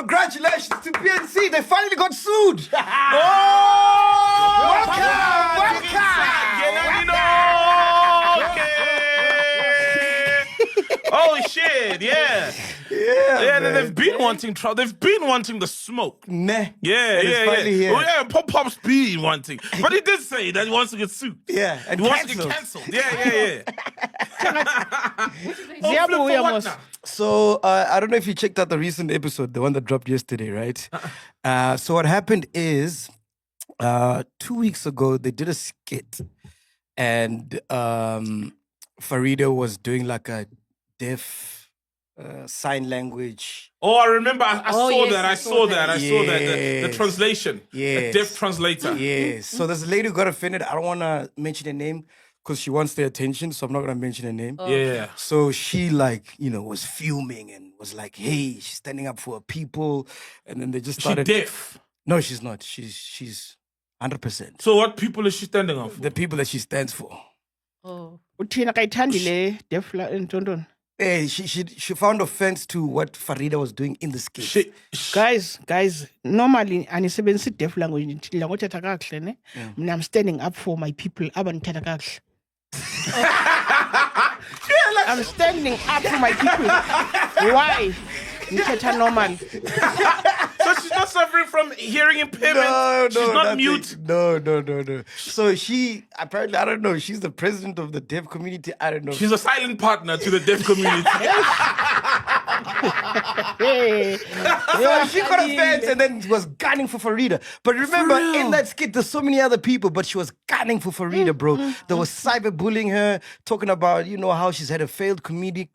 Congratulations to PNC. They finally got sued. Oh shit! Yeah. They've been wanting trouble. They've been wanting the smoke. Nah. Yeah. Oh, yeah, Pop's been wanting, but he did say that he wants to get sued. Yeah, and he wants to get cancelled. Yeah. So I don't know if you checked out the recent episode, the one that dropped yesterday, right? So what happened is 2 weeks ago they did a skit, and Farida was doing like a deaf sign language. Oh, I remember. I saw that. I saw that. The translation. Yes. The deaf translator. Yes. So there's a lady who got offended. I don't want to mention her name because she wants their attention, so I'm not going to mention her name. Oh. Yeah. So she was fuming and was like, hey, she's standing up for her people. And then they just started... She's deaf? No, she's not. She's 100%. So what people is she standing up for? The people that she stands for. Oh. She found offense to what Farida was doing in the skit. Guys, normally anisebenzi deaf language langothetha kakuhle ne. Mina I'm standing up for my people abanithetha kakuhle. I'm standing up for my people. Why? Nithetha normal. So she's not suffering from hearing impairment. No, she's not mute. No. So she apparently, I don't know. She's the president of the deaf community. I don't know. She's a silent partner to the deaf community. So she got offense and then was gunning for Farida. But remember, in that skit, there's so many other people, but she was gunning for Farida, bro. There was cyberbullying her, talking about how she's had a failed comedy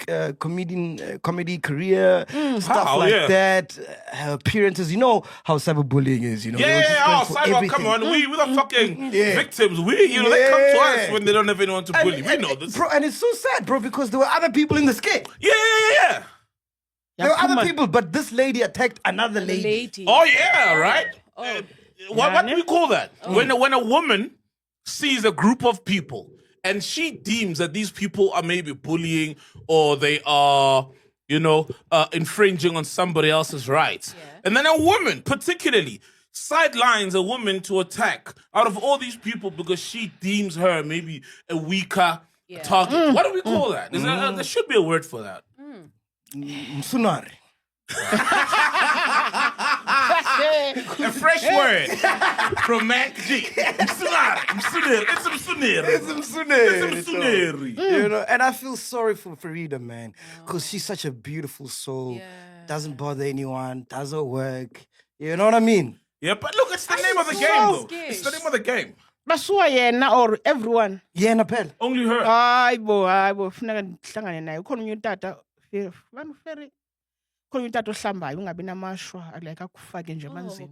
career, stuff like that. Her appearances, you know how cyberbullying is, cyber, come on, we the fucking victims. They come to us when they don't have anyone to bully. We know this, bro. And it's so sad, bro, because there were other people in the skit. Yeah. There were other people, but this lady attacked another lady. Oh yeah, right. What do we call that? When a woman sees a group of people and she deems that these people are maybe bullying or they are, infringing on somebody else's rights. Yeah. And then a woman, particularly, sidelines a woman to attack out of all these people because she deems her maybe a weaker target. What do we call that? There should be a word for that. Msunari. A fresh word from MacG. It's Msuneri. And I feel sorry for Farida, man, because she's such a beautiful soul. Doesn't bother anyone, does her work. You know what I mean? Yeah, but look, it's the name of the game, though. It's the name of the game. Basuwa yena or everyone. Yena phela. Only her. Hayi bo funeka ndihlangane naye. Ukhona umuntu tata very khona umuntu ohlambayo ungabi namashwa like akufake nje emanzini.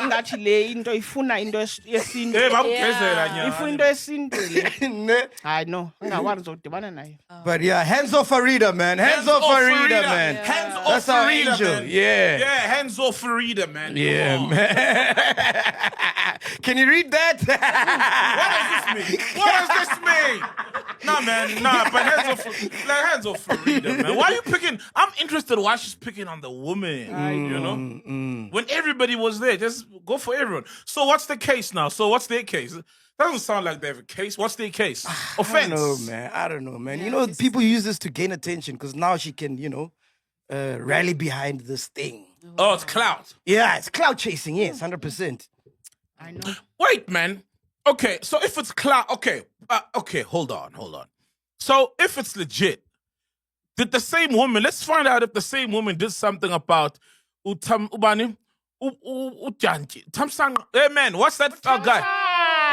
Ngathi le into ifuna into yesintu. Bamgezela nya. Ifuna into yesintu le. Hayi no, ungawari uzodibana naye. But yeah, hands off Farida, man. Hands off Farida, man. Hands off That's our Farida, angel. man. Yeah, hands off Farida, man. Yeah, man. Can you read that? What does this mean? Nah, man, but hands off Farida, man. Why are you picking? I'm interested why she's picking on the woman, When everybody was there, just go for everyone. So what's the case now? So what's their case? Doesn't sound like they have a case. What's their case? Offense. I don't know, man. Yeah, people use this to gain attention because now she can, rally behind this thing. Oh, it's clout. Yeah, it's clout chasing, yes, 100%. I know. Wait, man. Okay, so if it's clout, okay, hold on. So if it's legit, did the same woman, let's find out if the same woman did something about Ujanji. Tamsang, hey man, what's that guy?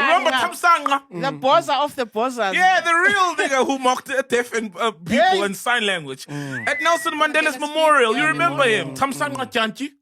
Remember Tamsanga? The bozza of the bozzas. Yeah, the real nigga who mocked deaf and people in sign language. At Nelson Mandela's memorial, you remember him? Tamsanga Janji?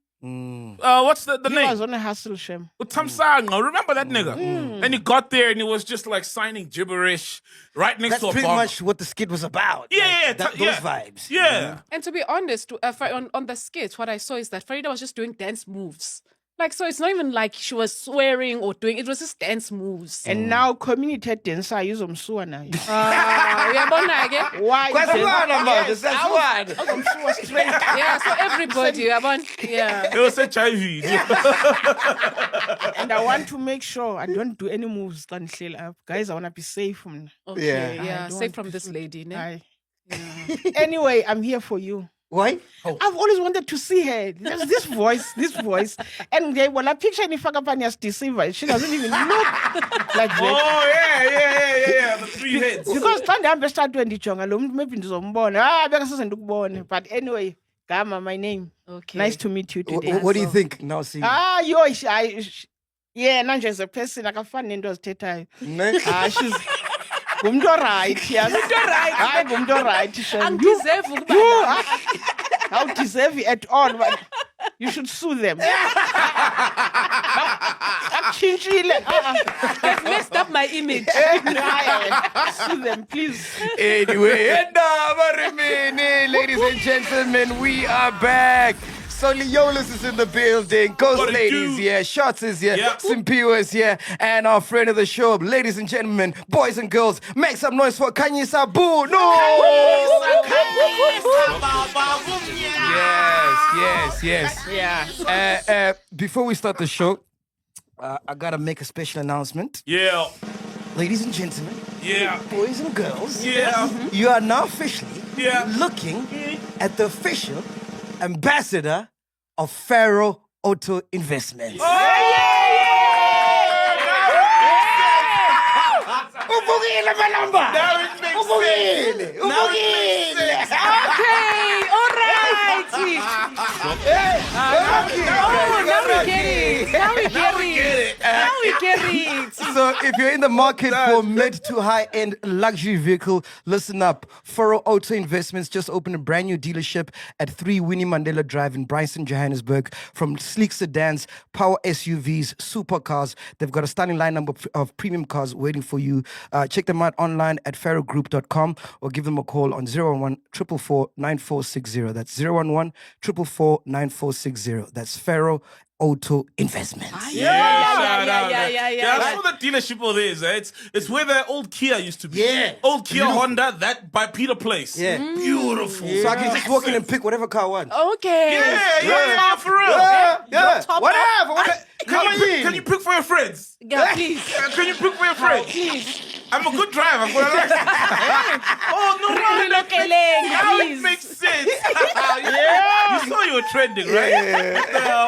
What's the name? He was on a hustle shame. Tamsanga, remember that nigga? And he got there and he was just like signing gibberish right next to a bar. That's pretty much what the skit was about. Those vibes. Yeah. And to be honest, on the skit, what I saw is that Farida was just doing dance moves. Like, so it's not even like she was swearing or doing, it was just dance moves. And now community dancer izomsuwa nayo. Uyabona-ke? Why? Kwasiwana manje, siyasiwana. Azomsuwa straight. Yeah, so everybody, yeah. It was HIV. And I want to make sure I don't do any moves that hleli up. Guys, I want to be safe. Okay, Yeah. yeah, I don't safe want from to this lady, ne? Anyway, I'm here for you. Why? I've always wanted to see her. There's this voice. And they when I picture Nifakapania's deceiver, she doesn't even look like that. Oh, yeah. The 3 heads. Because when I start doing the chonga, maybe it's but anyway, Gama, my name. Okay. Nice to meet you today. What do you think now? See, Yeah, Nanja is a person like a fan into theta. Ne? She's Gumdo right, yes. Gumdo right. Angideserve ukuba la. How deserve it at all? But you should sue them. They've messed up my image. Sue them, please. Anyway, ladies and gentlemen, we are back. Solly Yolis is in the building. Ghost What it Ladies, do? yeah. Shots is here. Yeah. Simpio is here. And our friend of the show, ladies and gentlemen, boys and girls, make some noise for Khanyisa Bunu. Yes. Yeah. Before we start the show, I gotta make a special announcement. Yeah. Ladies and gentlemen, Yeah. boys and girls, Yeah. you are now officially Yeah. looking at the official ambassador of Pharaoh Auto Investments. Ubukile malamba. Now it makes sense. Now it makes sense. Okay, all right. Now we get it. So if you're in the market for mid to high-end luxury vehicle, listen up. Pharaoh Auto Investments just opened a brand new dealership at 3 Winnie Mandela Drive in Bryson, Johannesburg. From sleek sedans, power SUVs, supercars, they've got a stunning lineup of premium cars waiting for you. Check them out online at pharaohgroup.com or give them a call on 011 444 9460. That's 011 444 9460. That's Pharaoh Auto Investments. Yeah. That's what the dealership over there is. It's where the old Kia used to be. Yeah. Old Kia Honda, that by Peter Place. Yeah. Beautiful. So I can just walk in and pick whatever car I want. Okay. Yeah, for real. Yeah. Whatever. Can you pick for your friends? Yeah, please. Can you pick for your friends? Please. I'm a good driver. I'm gonna like Oh, no, Relocating, now it please. makes sense. You saw you were trending, right?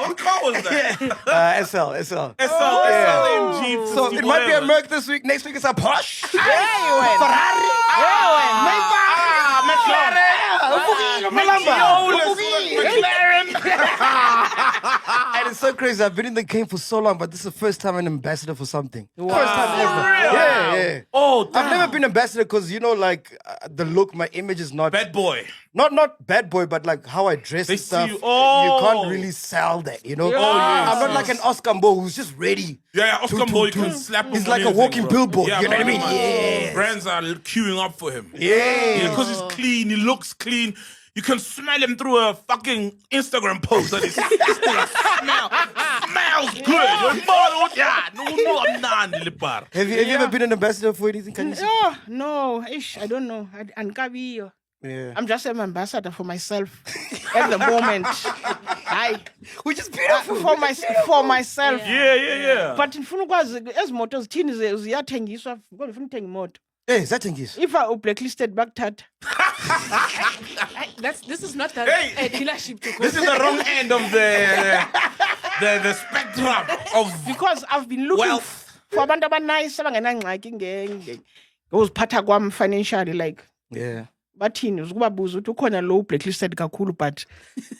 What car was that? SL. SL AMG. So it might be a Merc this week. Next week it's a Porsche. Ferrari. And it's so crazy. I've been in the game for so long, but this is the first time I'm an ambassador for something. Wow. First time ever. For real? Yeah. Oh, I've never been ambassador because, the look, my image is not... bad boy. Not bad boy, but like how I dress They and stuff. see you. Oh. You can't really sell that, yes, I'm not like an Oscar Mbo who's just ready. Yeah, Oscar Mbo, you can slap him. He's on like a anything, walking bro. billboard, Yeah, you know what I mean? pretty much. Yes. Brands are queuing up for him. Yeah. Because he's clean, he looks clean. You can smell him through a fucking Instagram post. That is smells good. Have you ever been an ambassador for anything? Can you say? Oh, no. I don't know. Yeah. I'm just an ambassador for myself at the moment. Which is beautiful. For myself. Yeah. But ndifuna ukwazi ezimoto zithini ziyathengiswa kodwa ndifuna uthenga imoto. Hey, is that Tengiz? If I blacklisted bakuthatha. This is not the Hey. dealership to go. This is the wrong end of the spectrum of Because I've been looking wealth. for abantu abanice abangenangxaki ngoziphatha kwami financially like Yeah. bathini uzikubabuza ukuthi ukhona low blacklisted kakhulu but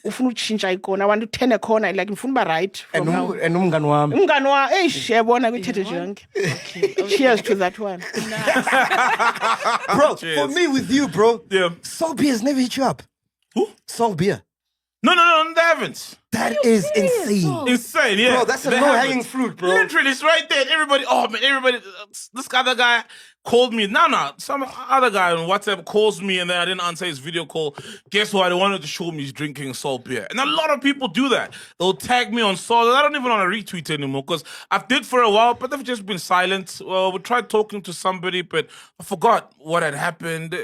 ufuna utshintsha ikona I want to turn a corner like ngifuna uba right from now. And umngani wami. Umngani wa yabona kwithethe nje yonke. Cheers to that one. Bro, Cheers. for me with you, bro. Yeah. Soul Beer has never hit you up. Who? Soul Beer. No, they haven't. That is insane. Insane, yeah. Bro, that's a They low-hanging haven't. fruit, bro. Literally, it's right there. Everybody, this other guy, called me. No. Some other guy on WhatsApp calls me and then I didn't answer his video call. Guess what? They wanted to show me he's drinking salt beer. And a lot of people do that. They'll tag me on salt. I don't even want to retweet anymore because I've did for a while, but they've just been silent. Well, we tried talking to somebody, but I forgot what had happened.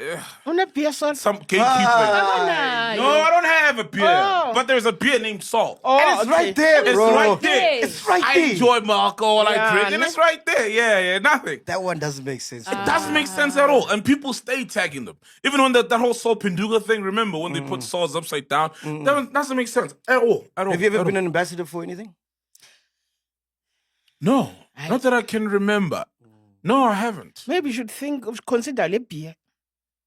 Some gatekeeper. No, I don't have a beer. Oh. But there's a beer named Salt. And it's right there, It's bro. right there. It's right I there. enjoy my alcohol, I Yeah, drink, and no? it's right there. Yeah, nothing. That one doesn't make sense. It doesn't make sense at all. And people stay tagging them. Even when that whole Salt Pinduga thing, remember when they put swords upside down? That doesn't make sense at all. Have you ever been an ambassador for anything? No, not that I can remember. No, I haven't. Maybe you should consider le beer.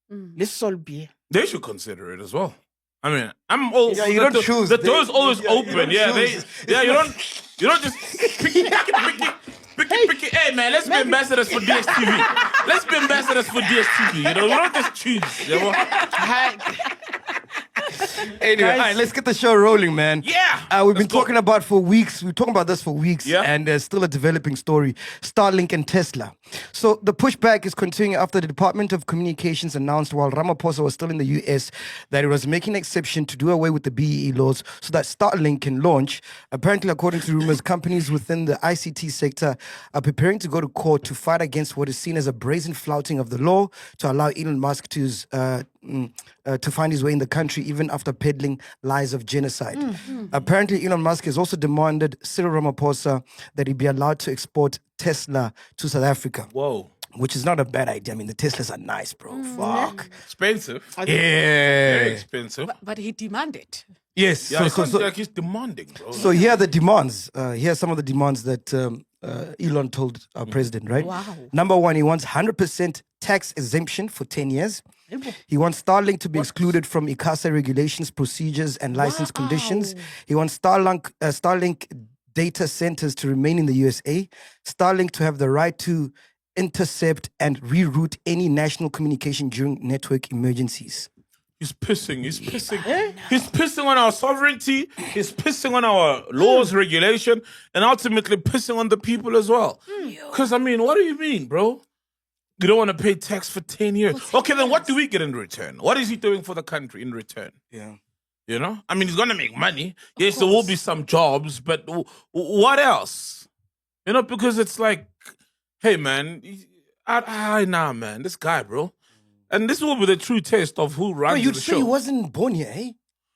This salt beer. They should consider it as well. I mean, I'm all. Yeah, you don't choose. The door's always you don't open. choose. You don't just pick it. Hey man, let's be ambassadors for DSTV. Let's be ambassadors for DSTV. You know, we don't just choose. You know? Anyway, all right, let's get the show rolling, man. Yeah. We've been talking about for weeks. We're talking about this for weeks. Yeah. And there's still a developing story. Starlink and Tesla. So the pushback is continuing after the Department of Communications announced while Ramaphosa was still in the US that it was making an exception to do away with the BEE laws so that Starlink can launch. Apparently, according to rumors, companies within the ICT sector are preparing to go to court to fight against what is seen as a brazen flouting of the law to allow Elon Musk to find his way in the country even after peddling lies of genocide. Apparently, Elon Musk has also demanded Cyril Ramaphosa that he be allowed to export Tesla to South Africa. Whoa. Which is not a bad idea. I mean, the Teslas are nice, bro. Fuck. Expensive. Very Yeah. expensive. But he demanded. Yes. Yeah, it sounds like he's demanding, bro. So here are the demands. Here are some of the demands that Elon told our president, right? Wow. Number one, he wants 100% tax exemption for 10 years. He wants Starlink to be excluded from ICASA regulations, procedures, and license conditions. He wants Starlink data centers to remain in the USA. Starlink to have the right to intercept and reroute any national communication during network emergencies. He's pissing. He's pissing on our sovereignty. He's pissing on our laws, regulation, and ultimately pissing on the people as well. Because, I mean, what do you mean, bro? You don't want to pay tax for 10 years. Okay, then what do we get in return? What is he doing for the country in return? Yeah. You know? I mean, he's going to make money. Yes, there will be some jobs, but what else? You know, because it's like, hey, man, nah, man, this guy, bro. And this will be the true test of who runs You'd the say show. he wasn't born here, eh?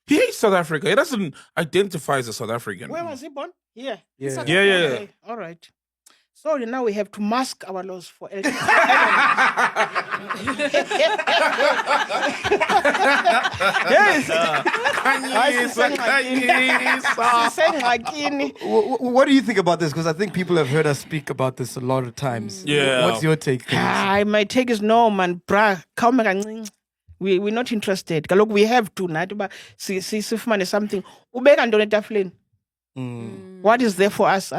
He hates South Africa. He doesn't identify as a South African. Where was he born? Yeah. Yeah. Yeah. Okay, all right. So now we have to mask our laws for LGBT. Yes. What do you think about this? Because I think people have heard us speak about this a lot of times. Yeah. What's your take? My take is no, man. We're not interested. Look, we have to. See, something. What is there for us?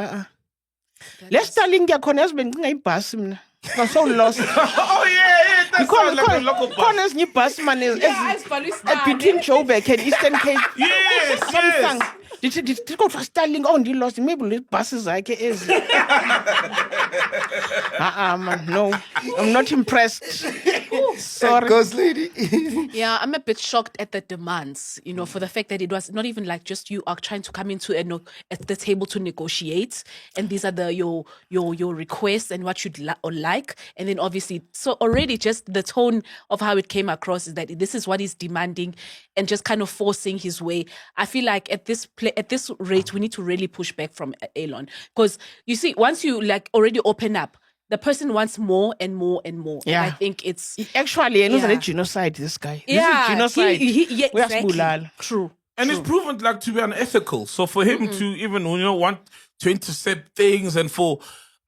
Let's Starlink yakhona yazibencinga ibhasi mina. I'm so lost. Oh, yeah. That sounds like a local bus. Khona ezinye ibhasi man between Joburg and Eastern Cape. Yes. Did go for Starlink? Oh, you lost. Maybe the buses zakhe ezi. Man, no. I'm not impressed. Sorry. Ghost lady. Yeah, I'm a bit shocked at the demands, you know, for the fact that it was not even like just you are trying to come into at the table to negotiate, and these are your requests and what you'd like, and then obviously, so already just the tone of how it came across is that this is what he's demanding, and just kind of forcing his way. I feel like at this rate, we need to really push back from Elon, because you see, once you like already open up, the person wants more and more and more. Yeah. And I think it's... Actually, he's a genocide, this guy. Yeah. This is genocide. Exactly. True. And it's proven like to be unethical. So for him to even, want to intercept things and for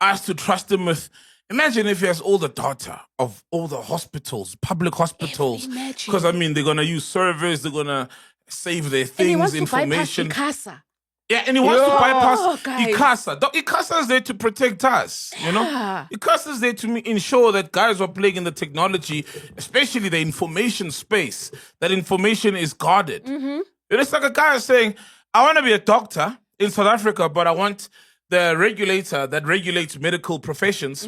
us to trust him with... Imagine if he has all the data of all the hospitals, public hospitals. Because, I mean, they're going to use servers, they're going to save their things, and he wants information. To bypass ICASA. Yeah, and he wants to bypass guys. ICASA. ICASA is there to protect us, you know? ICASA is there to ensure that guys who are playing in the technology, especially the information space, that information is guarded. And it's like a guy saying, I want to be a doctor in South Africa, but I want the regulator that regulates medical professions,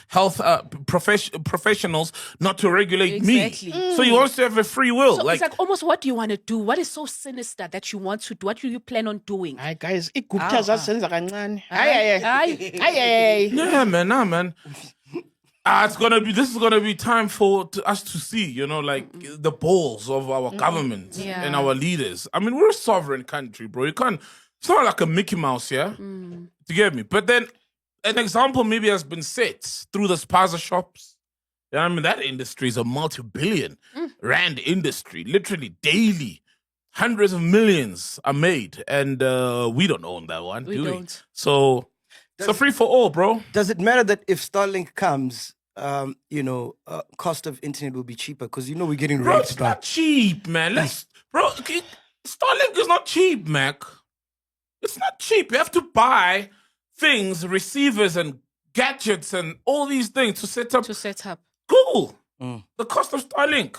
health professionals, not to regulate Exactly. me. So he wants to have a free will. So it's like almost, what do you want to do? What is so sinister that you want to do? What do you plan on doing? Hayi guys, iGupta zasenza kancane. Hayi. Hayi. Yeah, man, man. This is gonna be time for us to see, like the balls of our government and our leaders. I mean, we're a sovereign country, bro. It's not like a Mickey Mouse, yeah? You get me? But then an example maybe has been set through the spaza shops. Yeah, I mean, that industry is a multi-billion rand industry. Literally daily, hundreds of millions are made. And we don't own that one, do we? Don't. So it's a free for all, bro. Does it matter that if Starlink comes, cost of internet will be cheaper? Because we're getting Bro, raped it's not cheap, man. Starlink is not cheap, Mac. It's not cheap. You have to buy things, receivers and gadgets and all these things to set up. Google. The cost of Starlink.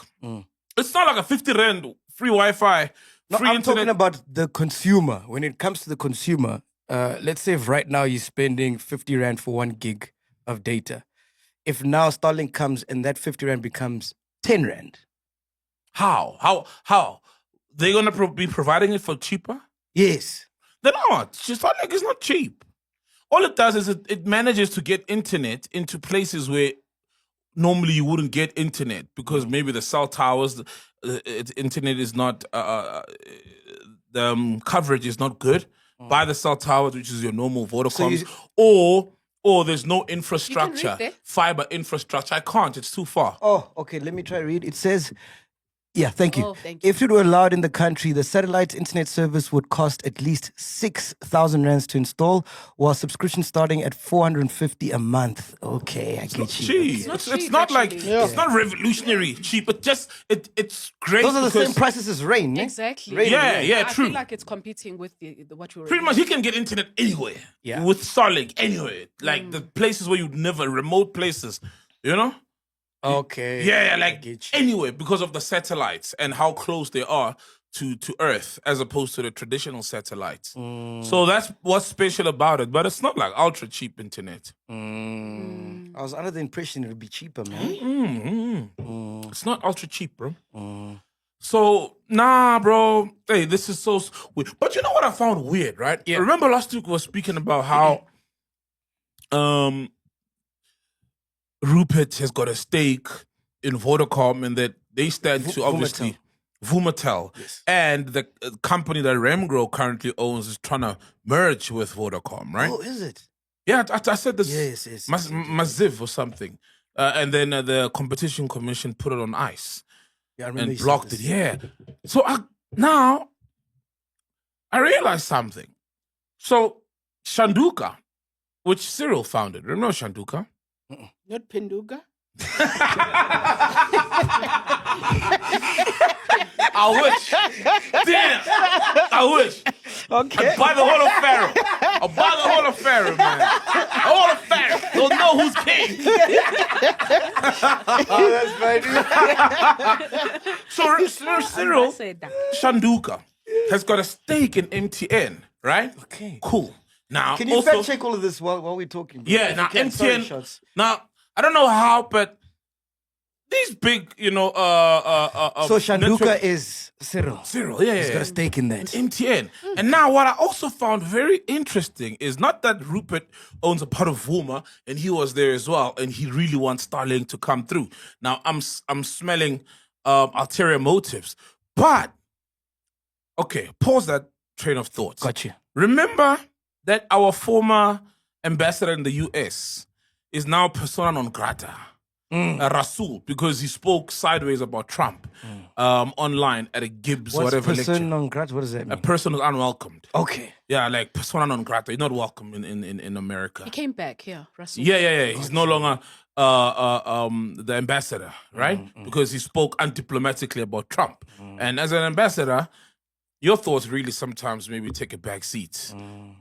It's not like a 50 rand free Wi-Fi, No, free I'm internet. talking about the consumer. When it comes to the consumer, let's say if right now you're spending 50 rand for 1 gig of data. If now Starlink comes and that 50 rand becomes 10 rand. How? They're going to be providing it for cheaper? Yes. They're not. Starlink is not cheap. All it does is it manages to get internet into places where normally you wouldn't get internet because maybe the cell towers, internet is not, the coverage is not good by the cell towers, which is your normal Vodacom, or there's no infrastructure, fiber infrastructure. I can't, it's too far. Oh, okay. Let me try to read. It says, yeah, thank you. Oh, thank you. If it were allowed in the country, the satellite internet service would cost at least 6,000 rands to install, while subscription starting at 450 a month. Okay, I get you. Cheap. It's not It's cheap, not like actually. it's not revolutionary cheap. It's great. Those are the because same prices as rain. Exactly. Rain, Yeah, I true. feel like it's competing with what you were. Pretty much, you can get internet anywhere. Yeah. With Starlink anywhere, like the places where you'd never, remote places. Okay. Yeah, I like get you. anywhere because of the satellites and how close they are to Earth as opposed to the traditional satellites. So that's what's special about it. But it's not like ultra cheap internet. I was under the impression it would be cheaper, man. It's not ultra cheap, bro. So, nah, bro. Hey, this is so weird. But you know what I found weird, right? Yeah. Remember last week we were speaking about how Rupert has got a stake in Vodacom and that they stand to obviously Vumatel. Yes. And the company that Remgro currently owns is trying to merge with Vodacom, right? Oh, is it? Yeah, I said this. Yes. Maziv or something. And then the Competition Commission put it on ice. Yeah, I remember And you blocked said it. this. Yeah. So now I realized something. So Shanduka, which Cyril founded. Remember Shanduka? Not Penduga. I wish. Damn. I wish. Okay. I'd buy the whole of Pharaoh. I'll buy the whole of Pharaoh, man. The whole of Pharaoh. They'll know who's king. Oh, that's funny. So Cyril said that. Shanduka has got a stake in MTN, right? Okay. Cool. Now, Can you also, fact check all of this while we're talking? bro? yeah, If now you can. Sorry, MTN. Shots. Now, I don't know how, but these big, So Shanduka network- is Cyril. Cyril, yeah, He's yeah, got a stake in that. MTN. And now what I also found very interesting is not that Rupert owns a part of Vuma and he was there as well and he really wants Starlink to come through. Now I'm smelling ulterior motives. But okay, pause that train of thought. Gotcha. Remember that our former ambassador in the US is now persona non grata. Rasul, because he spoke sideways about Trump online at a Gibbs What's whatever persona lecture. non grata? What does that A mean? person is unwelcomed. Okay. Yeah, like persona non grata. You're not welcome in America. He came back, yeah, Russell. Yeah. He's no longer the ambassador, right? Because he spoke undiplomatically about Trump. And as an ambassador, your thoughts really sometimes maybe take a back seat.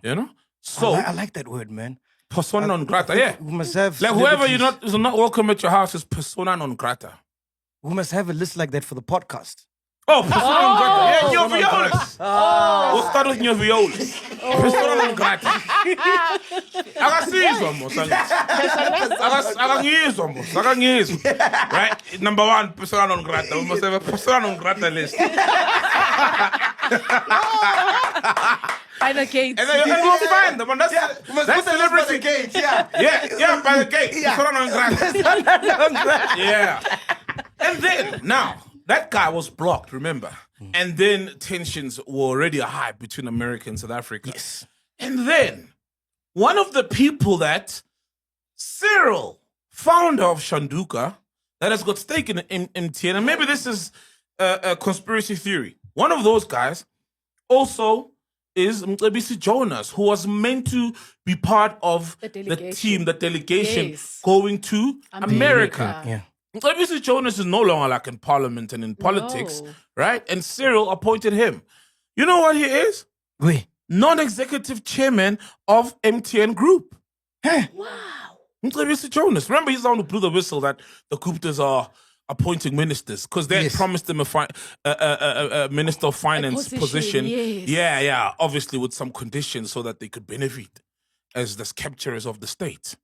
You know? So I like that word, man. persona non grata, yeah. We must have Like whoever celebrities- is not welcome at your house is persona non grata. We must have a list like that for the podcast. Oh, persona non grata. Yeah, your violas. We'll start with your violas. Persona non ngigrata. Akasizwa mos. Akangizwa mos. Akangizwa. Right? Number one, persona non grata. We must have a persona non grata list. By the gate. And then you'll find them. And that's celebrity. Gate, yeah. Yeah, by the gate. Persona non grata. Yeah. And then, now, that guy was blocked, remember? And then tensions were already high between America and South Africa. Yes. And then, one of the people that Cyril, founder of Shanduka, that has got stake in MTN, and maybe this is a conspiracy theory. One of those guys also is Mcebisi Jonas, who was meant to be part of the team, the delegation going to America. Yeah. Mcebisi Jonas is no longer like in parliament and in politics, right? And Cyril appointed him. You know what he is? Wait. Non-executive chairman of MTN Group. Wow. Mcebisi Jonas. Remember, he's the one who blew the whistle that the Guptas are appointing ministers because they had promised him a minister of finance position. Yes. Yeah, obviously with some conditions so that they could benefit as the capturers of the state.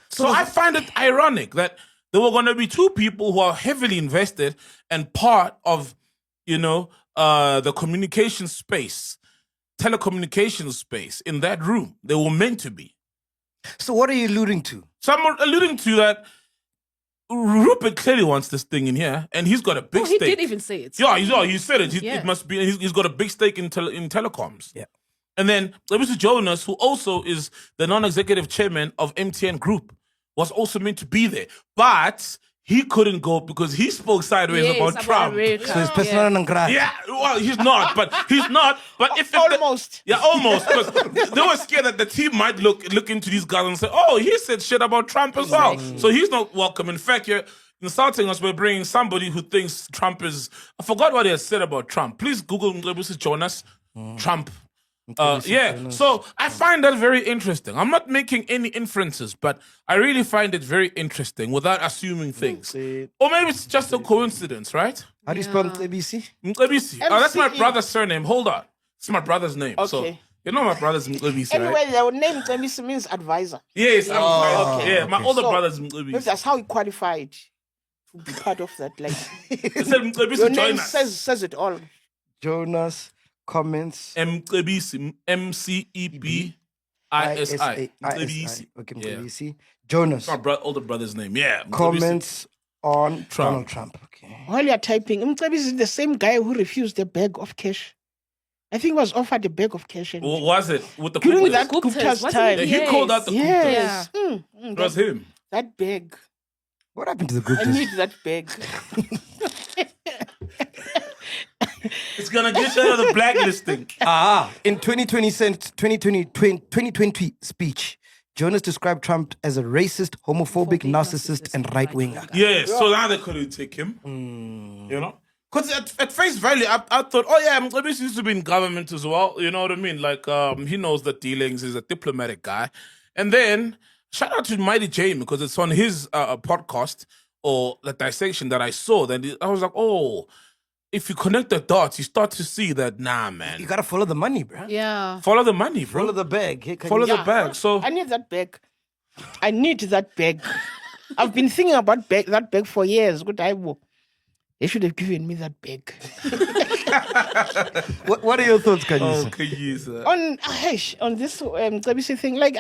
So I find it ironic that there were going to be two people who are heavily invested and part of, the communication space, telecommunications space in that room. They were meant to be. So what are you alluding to? So I'm alluding to that Rupert clearly wants this thing in here, and he's got a big stake. He did even say it. Yeah, he said it. It must be. He's got a big stake in telecoms. Yeah. And then Mr. Jonas, who also is the non-executive chairman of MTN Group, was also meant to be there, but he couldn't go because he spoke sideways about Trump. So he's persona non grata. Yeah, well, he's not. But if Almost. Almost. Because they were scared that the team might look into these guys and say, "Oh, he said shit about Trump as well." So he's not welcome. In fact, you're insulting us by bringing somebody who thinks Trump is. I forgot what he has said about Trump. Please Google Mcebisi Jonas, Trump. So I find that very interesting. I'm not making any inferences, but I really find it very interesting without assuming things. Or maybe it's just a coincidence, right? How do you spell Mcebisi? Mcebisi. Oh, that's my brother's surname. Hold on. It's my brother's name. Okay. So, you know my brother's Mcebisi, Anyway, right? the name Mcebisi means advisor. Yes. okay. Yeah, my older So, brother's Maybe Mcebisi. that's how he qualified to be part of that. Like It said Mcebisi your name Jonas. says it all. Jonas comments. Mcebisi. MCEBISI. Mcebisi. Okay, Yeah. Mcebisi. Jonas My older brother's name. Yeah. Mcebisi. comments on Trump. Donald Trump. Okay. While you're typing, Mcebisi is the same guy who refused a bag of cash. I think he was offered a bag of cash. And What was it? With the during Guptas? that Guptas, Gupta's wasn't time. it? He called out the Guptas. Yes. It was him. That bag. What happened to the group? I need that bag. It's gonna get you out of the blacklisting. In 2020 speech, Jonas described Trump as a racist, homophobic, narcissist, and right winger. Yeah, so now they couldn't take him. You know? Because at face value, I thought, oh yeah, Mcebisi used to be in government as well. You know what I mean? Like, he knows the dealings. He's a diplomatic guy. And then, shout out to Mighty Jamie, because it's on his podcast, or the dissection that I saw. Then I was like, oh, if you connect the dots, you start to see that, nah, man. You gotta follow the money, bro. Yeah. Follow the money, bro. Follow the bag. Hey, Follow the bag. So I need that bag. I need that bag. I've been thinking about that bag for years. Good, they should have given me that bag. What are your thoughts, Khanyisa? Khanyisa. On this Mcebisi thing, like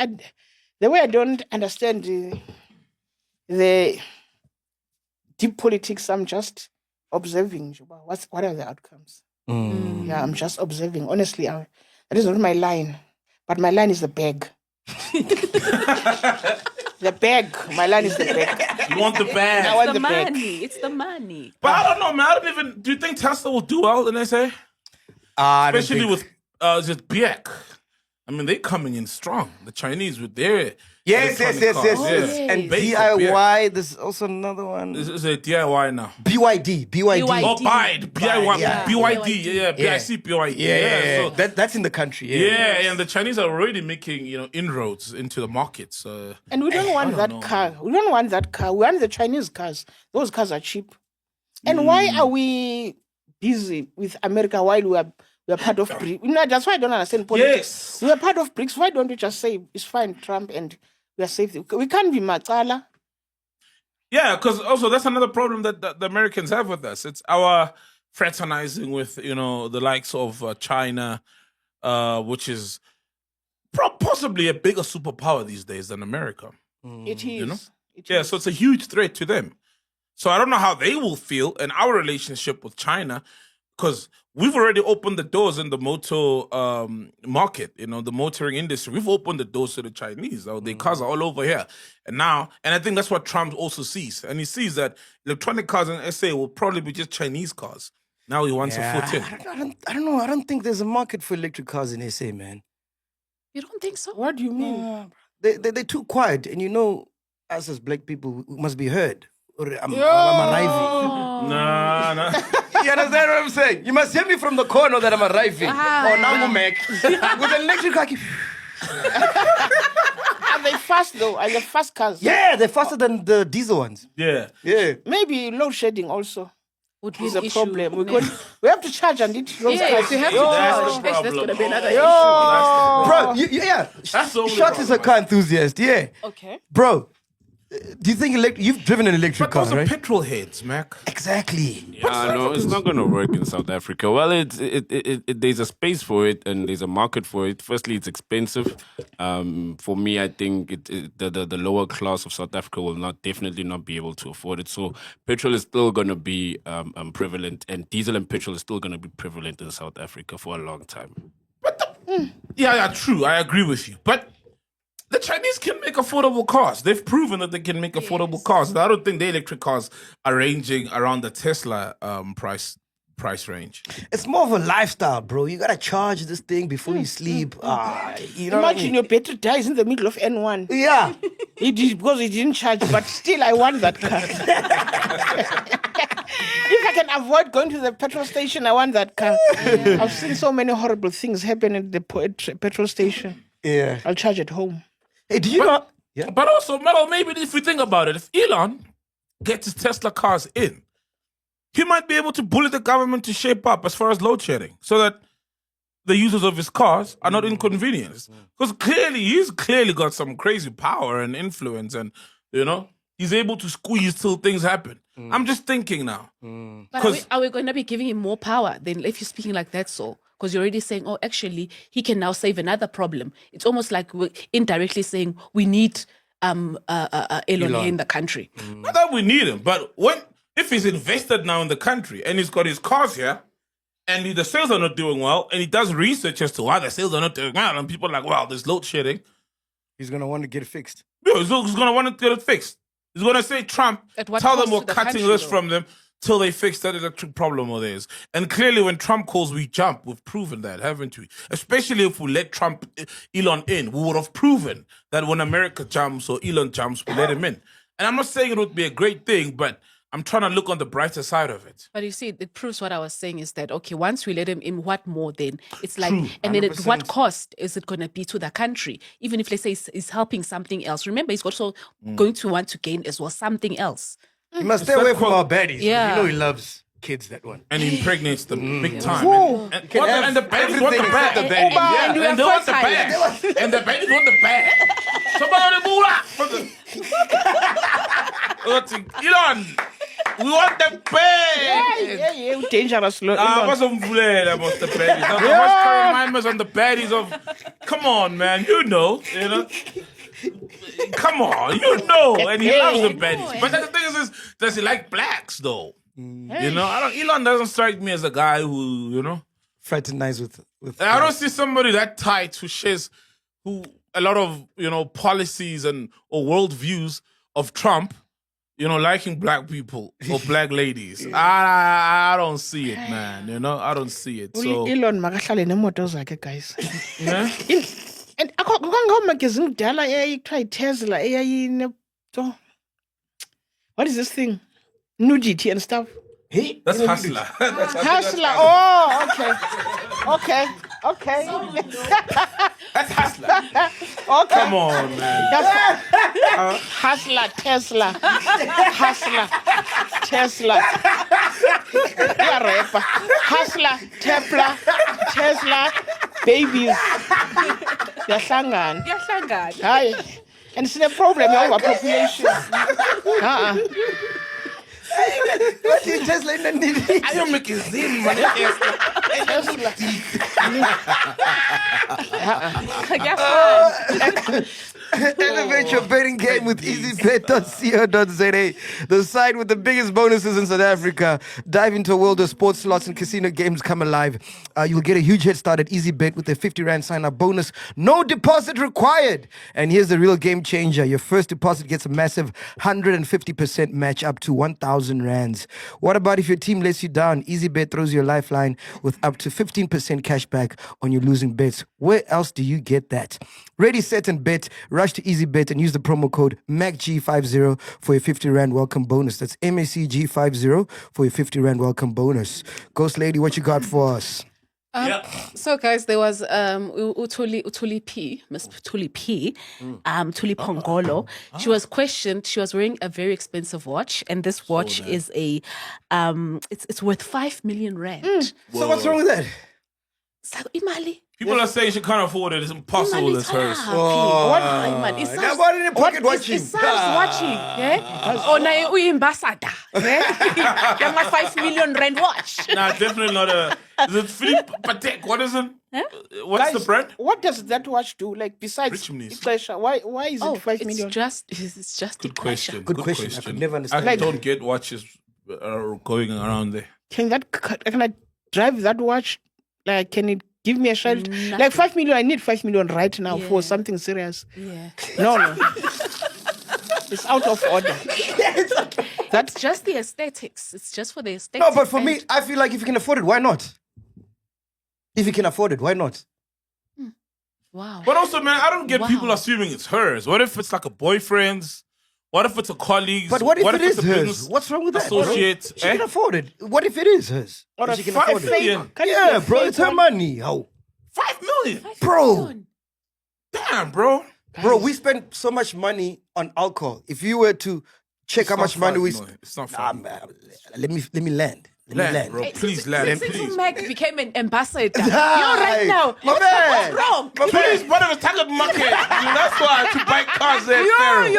the way I don't understand the deep politics, I'm just observing. What are the outcomes? Yeah, I'm just observing. Honestly, that is not my line, but my line is the bag. The bag. My line is the bag. You want the bag. I want The the bag. money. It's the money. But I don't know, man. Do you think Tesla will do well in SA? Especially with just Biek. I mean, they coming in strong. The Chinese with their Yes. electronic cars. Yeah. And Base of DIY, there's also another one. This is a DIY now. BYD. Oh, BYD. BYD. Yeah. BYD. Yeah, BIC BYD. Yeah. So, That's in the country. yeah, and the Chinese are already making, inroads into the market. So And we don't want that car. We don't want that car. We want the Chinese cars. Those cars are cheap. And why are we busy with America while We are part of BRICS. You know, that's why I don't understand politics. Yes. We are part of BRICS. Why don't we just say it's fine, Trump, and we are safe? We can't be macala. Yeah, because also that's another problem that the Americans have with us. It's our fraternizing with, the likes of China, which is possibly a bigger superpower these days than America. It is. So it's a huge threat to them. So I don't know how they will feel in our relationship with China, because we've already opened the doors in the motor market, the motoring industry. We've opened the doors to the Chinese. Their cars are all over here. And I think that's what Trump also sees. And he sees that electronic cars in SA will probably be just Chinese cars. Now he wants a foot in. I don't know. I don't think there's a market for electric cars in SA, man. You don't think so? What do you mean? They're too quiet. And us as black people, we must be heard. I'm arriving. Nah. You understand what I'm saying? You must hear me from the corner that I'm arriving. Nangu Mac. With an electric car. Are they fast though? Are they fast cars? Yeah, they're faster than the diesel ones. Yeah. Maybe load shedding also Would be is an a issue. problem. We have to charge and it those Yeah, cars. if you have to That's charge, the that's going to be problem. another issue. Bro, That's the only Shot is a problem, car enthusiast, yeah. Okay. Bro, do you think you've driven an electric But car, those are right? petrol heads, Mac. Exactly. No, it's not going to work in South Africa. Well, there's a space for it and there's a market for it. Firstly, it's expensive. For me, I think the lower class of South Africa will definitely not be able to afford it. So petrol is still going to be prevalent, and diesel and petrol is still going to be prevalent in South Africa for a long time. Yeah, true. I agree with you. But the Chinese can make affordable cars. They've proven that they can make affordable cars. I don't think the electric cars are ranging around the Tesla price range. It's more of a lifestyle, bro. You gotta charge this thing before you sleep. Imagine your battery dies in the middle of N1. Yeah. It is because it didn't charge, but still I want that car. If I can avoid going to the petrol station, I want that car. I've seen so many horrible things happen at the petrol station. Yeah. I'll charge at home. Hey, do you know? Yeah. But also, Melo, maybe if we think about it, if Elon gets his Tesla cars in, he might be able to bully the government to shape up as far as load shedding, so that the users of his cars are not inconvenienced. Because he's clearly got some crazy power and influence, and he's able to squeeze till things happen. I'm just thinking now. But are we going to be giving him more power then if you're speaking like that, so? Because you're already saying, actually, he can now save another problem. It's almost like we're indirectly saying we need Elon in the country. Not that we need him, but if he's invested now in the country and he's got his cars here, and the sales are not doing well, and he does research as to why the sales are not doing well, and people are like, well, there's load shedding. He's gonna want to get it fixed. Yeah, he's going to want to get it fixed. He's going to say, Trump, At what tell them cost we're to the cutting country, this though? from them till they fix that electric problem of theirs. And clearly when Trump calls, we jump. We've proven that, haven't we? Especially if we let Elon in, we would have proven that when America jumps or Elon jumps, we let him in. And I'm not saying it would be a great thing, but I'm trying to look on the brighter side of it. But you see, it proves what I was saying is that, okay, once we let him in, what more then? It's like, True, and then at 100%. what cost is it going to be to the country? Even if, let's say, he's helping something else. Remember, he's also going to want to gain as well something else. You must stay away from our baddies. Yeah. You know he loves kids, that one. And he impregnates them big time. Who? And have the baddies want the everything bag. except the baddies. Yeah, And you and they are want the fertile. bag. And the baddies want the bag. Somebody move out. Elon, we want the bag. Yeah, dangerous. I wasn't playing about the baddies. I was remind us on the baddies of, come on, man, you know. Come on, and he loves the baddies. But the thing is, does he like blacks though? Elon doesn't strike me as a guy who, Fraternize with I don't see somebody that tight who shares a lot of, policies or worldviews of Trump, liking black people or black ladies. I don't see it, man. I don't see it. So Elon makahlale nemoto zakhe, guys. yeah? And akho magazine kudala eyayithiwa Tesla what is this thing? Nudity and stuff. Hey, That's hustler. Hustler. Oh, okay. That's hustler. Okay. Come on, man. Hustler, Tesla. Yeah, rapper. Hustler, Tepla. Tesla, babies. Yahlangana. Yahlangana. Hayi. And it's a problem of overpopulation. What is Tesla in the need? I don't make a zin, man. Elevate your betting game with easybet.co.za, the site with the biggest bonuses in South Africa. Dive into a world of sports, slots, and casino games come alive. You'll get a huge head start at EasyBet with a 50 Rand sign-up bonus. No deposit required. And here's the real game changer. Your first deposit gets a massive 150% match up to 1,000 Rands. What about if your team lets you down? EasyBet throws you a lifeline with up to 15% cash back on your losing bets. Where else do you get that? Ready, set, and bet. Rush to EasyBet and use the promo code MacG50 for your 50 Rand welcome bonus. That's MACG50 for your 50 Rand welcome bonus. Ghost Lady, what you got for us? So guys, there was Utuli P, Miss Tuli P, Tuli Pongolo. She was questioned. She was wearing a very expensive watch, and this watch is a it's worth 5 million Rand. So what's wrong with that? So, imali. People are saying she can't afford it. It's impossible. It's hers. What? Imali. It Now, what in the pocket watching? It sounds watching. Yeah. Oh, na ambassador. Yeah. You're my 5 million Rand watch. Nah, definitely not a. Is it Philippe Patek? What is it? What's Guys, the brand? What does that watch do? Like besides Richmond's. pleasure, why is it 5 million? It's just Good question. Good question. I could never understand. I don't get watches going around there. Can I drive that watch? Like, can it give me a shell? Like 5 million, I need 5 million right now for something serious. Yeah. No. It's out of order. That's just the aesthetics. It's just for the aesthetics. No, but for me, I feel like if you can afford it, why not? If you can afford it, why not? Wow. But also, man, I don't get people assuming it's hers. What if it's like a boyfriend's? What if it's a colleague's? But what if it is it's a hers? business What's wrong with that? associate? She can afford it. What if it is hers? Or She a can fake afford it. million. Can it Yeah, be a bro, fake it's her one? money. How? 5 million. Bro, Damn, bro. we spend so much money on alcohol. If you were to check how much money we spend, It's not 5 million. let me land. Land, bro. Please land, Since please. MacG became an ambassador, Hi. you're right now. My man. What's wrong? Please, but it was target market. That's why to buy cars there at Pharaoh.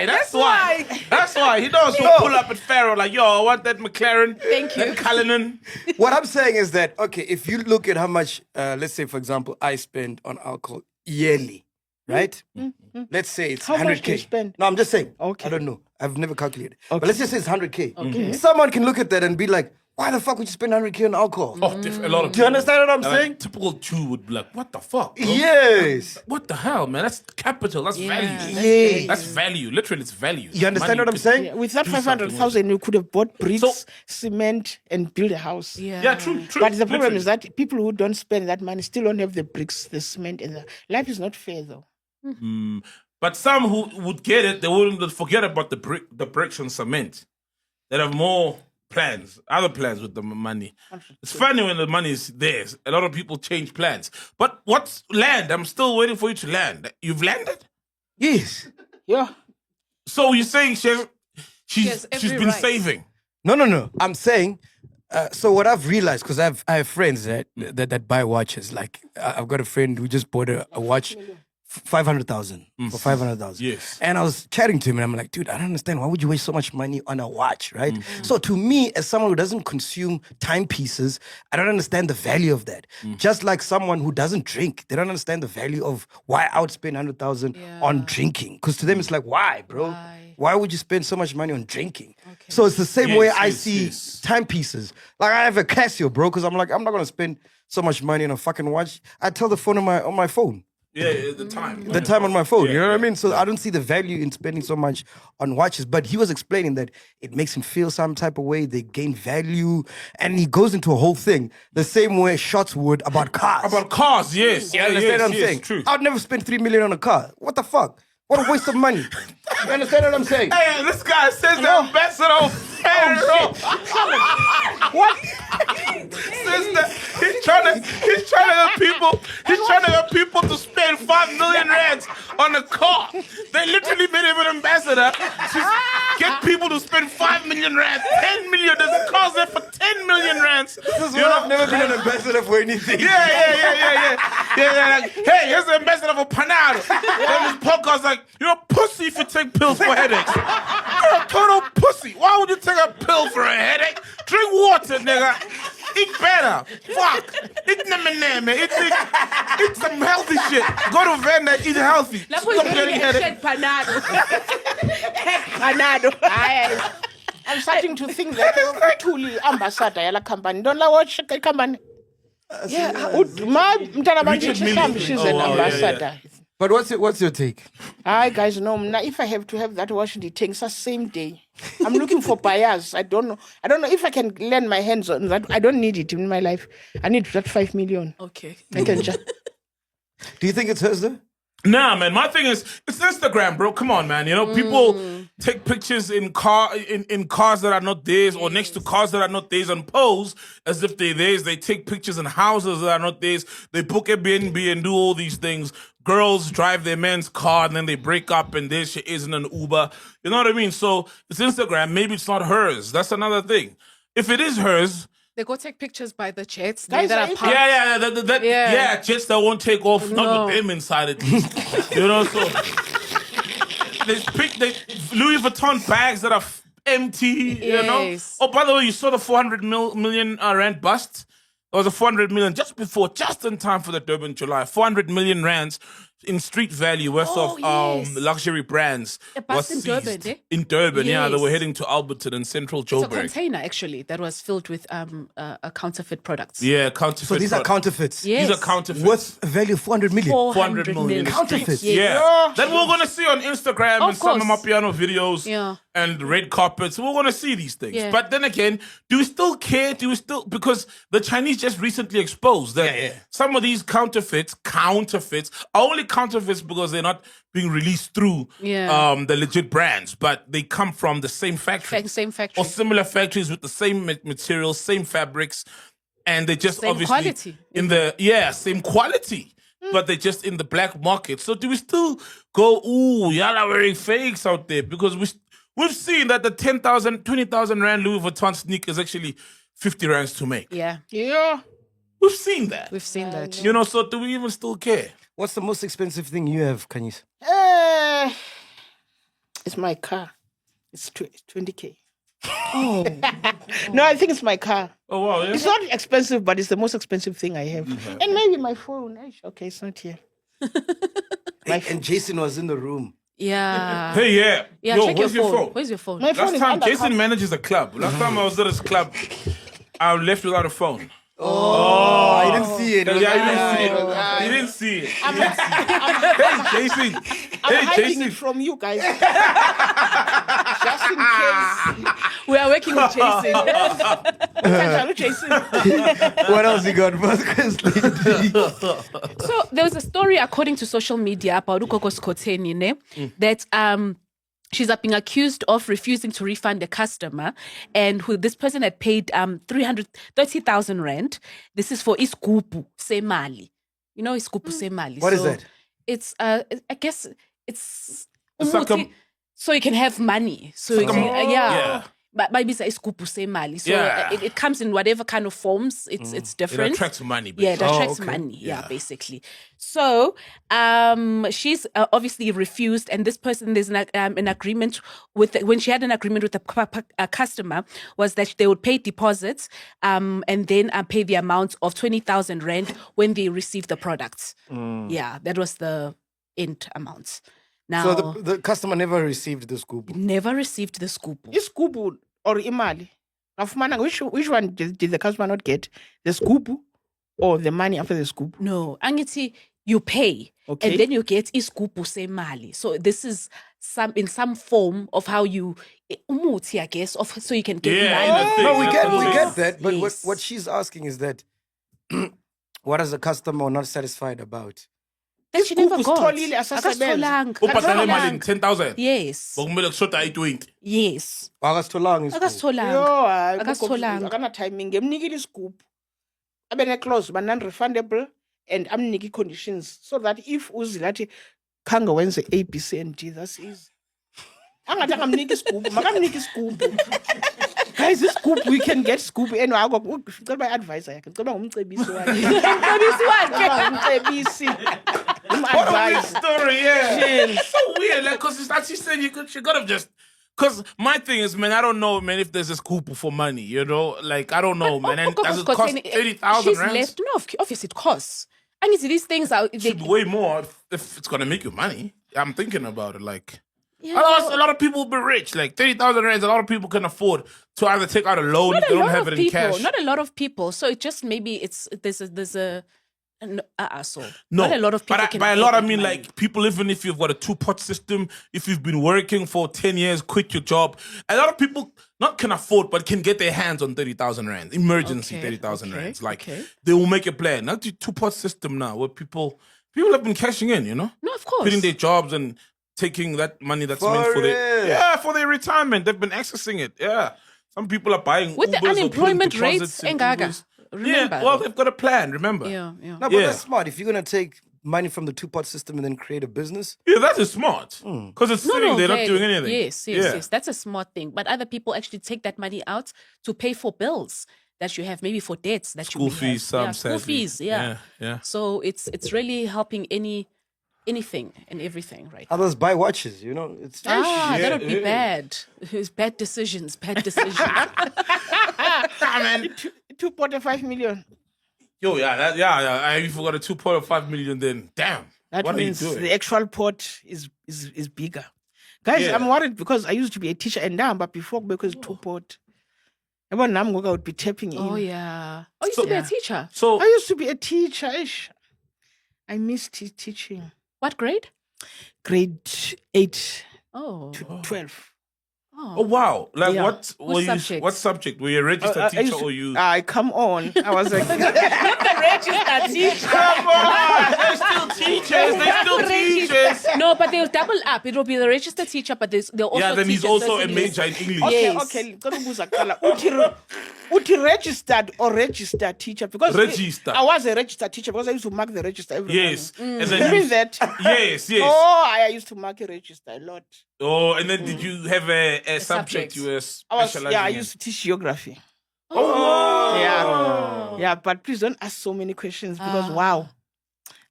That's why. That's why. He knows to pull up at Pharaoh like, yo, I want that McLaren. Thank you. That Cullinan. What I'm saying is that, okay, if you look at how much, let's say, for example, I spend on alcohol yearly, right? Let's say it's How 100K. much do you spend? No, I'm just saying. Okay. I don't know. I've never calculated. But let's just say it's 100K. Okay. Someone can look at that and be like, why the fuck would you spend 100K on alcohol? Oh, a lot of Do you understand what I'm like, saying? typical Jew would be like, what the fuck? Bro? Yes. What the hell, man? That's capital. That's value. Yes. That's value. Literally, it's value. You understand Money what I'm could- saying? Yeah, with that Do something 500,000, you could have bought bricks, So- cement, and build a house. Yeah, true. But the problem Literally. is that people who don't spend that money still don't have the bricks, the cement, and life is not fair though. But some who would get it, they wouldn't forget about the bricks and cement. They have more plans, other plans with the money. It's funny when the money is there. A lot of people change plans. But what's land? I'm still waiting for you to land. You've landed? Yes. Yeah. So you're saying she's every been right. saving? No. I'm saying, so what I've realized, because I have friends that buy watches. Like, I've got a friend who just bought a watch, 500,000 for 500,000. Yes. And I was chatting to him, and I'm like, dude, I don't understand. Why would you waste so much money on a watch, right? So to me, as someone who doesn't consume timepieces, I don't understand the value of that. Just like someone who doesn't drink, they don't understand the value of why I would spend 100,000 on drinking. Because to them, it's like, why, bro? Why would you spend so much money on drinking? So it's the same way I see timepieces. Like, I have a Casio, bro, because I'm like, I'm not gonna spend so much money on a fucking watch. I tell the phone on my phone. Yeah, the time. The time on my phone, you know what I mean? So I don't see the value in spending so much on watches. But he was explaining that it makes him feel some type of way. They gain value. And he goes into a whole thing the same way Shots would about cars. About cars, yes. You understand what I'm saying? True. I'd never spend 3 million on a car. What the fuck? What a waste of money. You understand what I'm saying? Hey, this guy says the ambassador of Pharaoh. What? Sister, he's trying to get people to spend 5 million rands on a car. They literally made him an ambassador. Get people to spend 5 million rands, 10 million. There's a car there for 10 million rands. I've never been an ambassador for anything. Yeah. Like, hey, here's the ambassador for Panado. On this podcast, like, you're a pussy if you take pills for headaches. You're a total pussy. Why would you take a pill for a headache? Drink water, nigga. Eat better. Fuck. Eat M&M. Eat some healthy shit. Go to Venda, eat healthy. Stop getting headache. Panado. I'm starting to think that truly ambassador yala company. Don't watch the company. Yeah, my she's an ambassador. But what's your take? Hi guys, no. Now if I have to have that Washington tanks the same day, I'm looking for buyers. I don't know if I can lend my hands on that. I don't need it in my life. I need that 5 million. Okay. I can just. Do you think it's hers though? Nah, man. My thing is, it's Instagram, bro. Come on, man. You know, people take pictures in cars that are not theirs, or next to cars that are not theirs, and pose as if they're theirs. They take pictures in houses that are not theirs. They book Airbnb and do all these things. Girls drive their man's car and then they break up and their shit isn't an Uber. You know what I mean? So it's Instagram. Maybe it's not hers. That's another thing. If it is hers, They go take pictures by the jets. Guys, That are parked. yeah, jets that won't take off, not with them inside at least. You know, so they Louis Vuitton bags that are empty, you know. Yes. Oh, by the way, you saw the 400 million rand bust? It was a 400 million just in time for the Durban July. 400 million rands in street value worth of yes. luxury brands. A bus was in Durban, seized. eh? In Durban, yeah. They Yes. were heading to Alberton and Central It's a Joburg. container, actually, that was filled with counterfeit products. Yeah, counterfeit. So these are counterfeits. Yes. These are counterfeits. Worth a value of 400 million. 400 million in the Counterfeits. streets. Yeah. That we're going to see on Instagram Of and some of my course. piano videos Yeah. and red carpets. We're going to see these things. Yeah. But then again, do we still care? Because the Chinese just recently exposed that some of these counterfeits are only counterfeits because they're not being released through the legit brands, but they come from the same factory. Same factory. Or similar factories with the same materials, same fabrics, and they just Same obviously quality. same quality, but they're just in the black market. So do we still go, ooh, y'all are wearing fakes out there? Because we've seen that the 10,000, 20,000 rand Louis Vuitton sneaker is actually 50 rands to make. Yeah, Yeah. We've seen that. we've seen that. You know, so do we even still care? What's the most expensive thing you have, Khanyisa? It's my car. It's 20K. Oh, No, I think it's my car. Oh, wow. Yeah. It's not expensive, but it's the most expensive thing I have. And maybe my phone. Okay, it's not here. And Jason was in the room. yeah. Hey, yeah. Yeah, Yo, check where's your your phone. phone? Where's your phone? My phone Last is time under Jason car. manages a club. Last time I was at his club, I left without a phone. I didn't see it. Yeah, you didn't see it. You didn't see it. Hey, Jason. I'm hiding Jason. it from you guys. Just in case. We are working with Jason. Hello, Jason. What else you got, Marcus? So there was a story according to social media about Ukoko Skoteni, that she's being accused of refusing to refund a customer, and who this person had paid 330,000 rand. This is for iskupu semali. You know iskupu semali. What is that? It's I guess it's It's like a- umuthi, so you can have money. So you can, Yeah. But maybe it's iskupu semali. So Yeah. it comes in whatever kind of forms. It's It different. attracts money. Yeah, it basically. attracts money. Yeah, basically. So, she's obviously refused, and this person, there's an agreement with when she had an agreement with a customer, was that they would pay deposits, and then pay the amount of 20,000 rand when they receive the products. Yeah, that was the end amount. Now, So the customer never received the scoop. never received the scoop. Iskubu or imali? Afumana, which one did the customer not get? The skubu or the money after the skubu? No, angithi you pay, Okay. and then you get iskupu semali. So this is in some form of how you umuthi, I guess, so you can get Yeah, money. in a thing. No, we Yeah. get that. But Yes. what she's asking is that what is the customer not satisfied about? That she never Iskupu got. sitholile, asasebenza. Ubhadale imali 10,000. Yes, Bokumele kushota ayi-20. yes. Akasitholanga iskupu. Akasitholanga. Yo, hayi, Akasitholanga. akana timing. Ngemnikile iskubu. close, but non-refundable, and amniki conditions, so that if uzilati kanga wenze A, B, C, and D, that's easy. Angamniki scoop, makamniki scoop. Guys, this scoop, we can get scoop. And I got my advisor. I can tell my umcebisi. What a weird story, yeah. It's so weird, like, because as she said, she could have just. Because my thing is, man, I don't know, man, if there's a scoop for money, you know? Like, I don't know, man. And does it cost 30,000 rands? No, obviously it costs. And it's these things are... It should be way more if it's going to make you money. I'm thinking about it, like... Yeah. Otherwise, a lot of people will be rich. Like 30,000 rands, a lot of people can afford to either take out a loan if they don't have it in cash. Not a lot of people. So it just maybe there's a so no, not a lot of people. But by a lot, I mean like people. Even if you've got a 2-pot system, if you've been working for 10 years, quit your job. A lot of people not can afford, but can get their hands on 30,000 rands, emergency 30,000 rands. Like they will make a plan. Not the 2-pot system now, where people have been cashing in. You know, no, of course, quitting their jobs and taking that money that's meant for their retirement. They've been accessing it. Yeah, some people are buying with Ubers the unemployment or rates. Ubers. Remember? Yeah, well, they've got a plan. Remember? Yeah. No, but that's smart. If you're gonna take money from the 2-pot system and then create a business, yeah, that is smart. Because it's sitting there not doing anything. Yes. That's a smart thing. But other people actually take that money out to pay for bills that you have, maybe for debts that school you fees, have. school fees. Yeah. So it's really helping anything and everything, right? others buy watches. You know, it's that would be bad. It's bad decisions. Man. 2.5 million. Yo, I forgot a 2.5 million. Then, damn. That what means are you doing? the actual pot is bigger. Guys, I'm worried because I used to be a teacher and now, but before because 2-pot. About now, I would be tapping in. Oh yeah. Oh, you used to be a teacher. So I used to be a teacher. I missed teaching. What grade? Grade 8 to 12. Oh wow! Like Yeah. what were you? subject? What subject were you a registered teacher or you? Come on. I was like, Not the registered teacher. Come on! They're still teachers. They're still teachers. No, but they'll double up. It will be the registered teacher, but they'll also Yeah, then he's teach also a certain major years. in English. Yes. okay. Uti registered or registered teacher because Registered. I was a registered teacher because I used to mark the register every Yes, morning. and You then mean that? yes. Oh, I used to mark a register a lot. Oh, and then did you have a subject subject. you were I specializing in? used to teach geography. Oh, Yeah, but please don't ask so many questions because wow,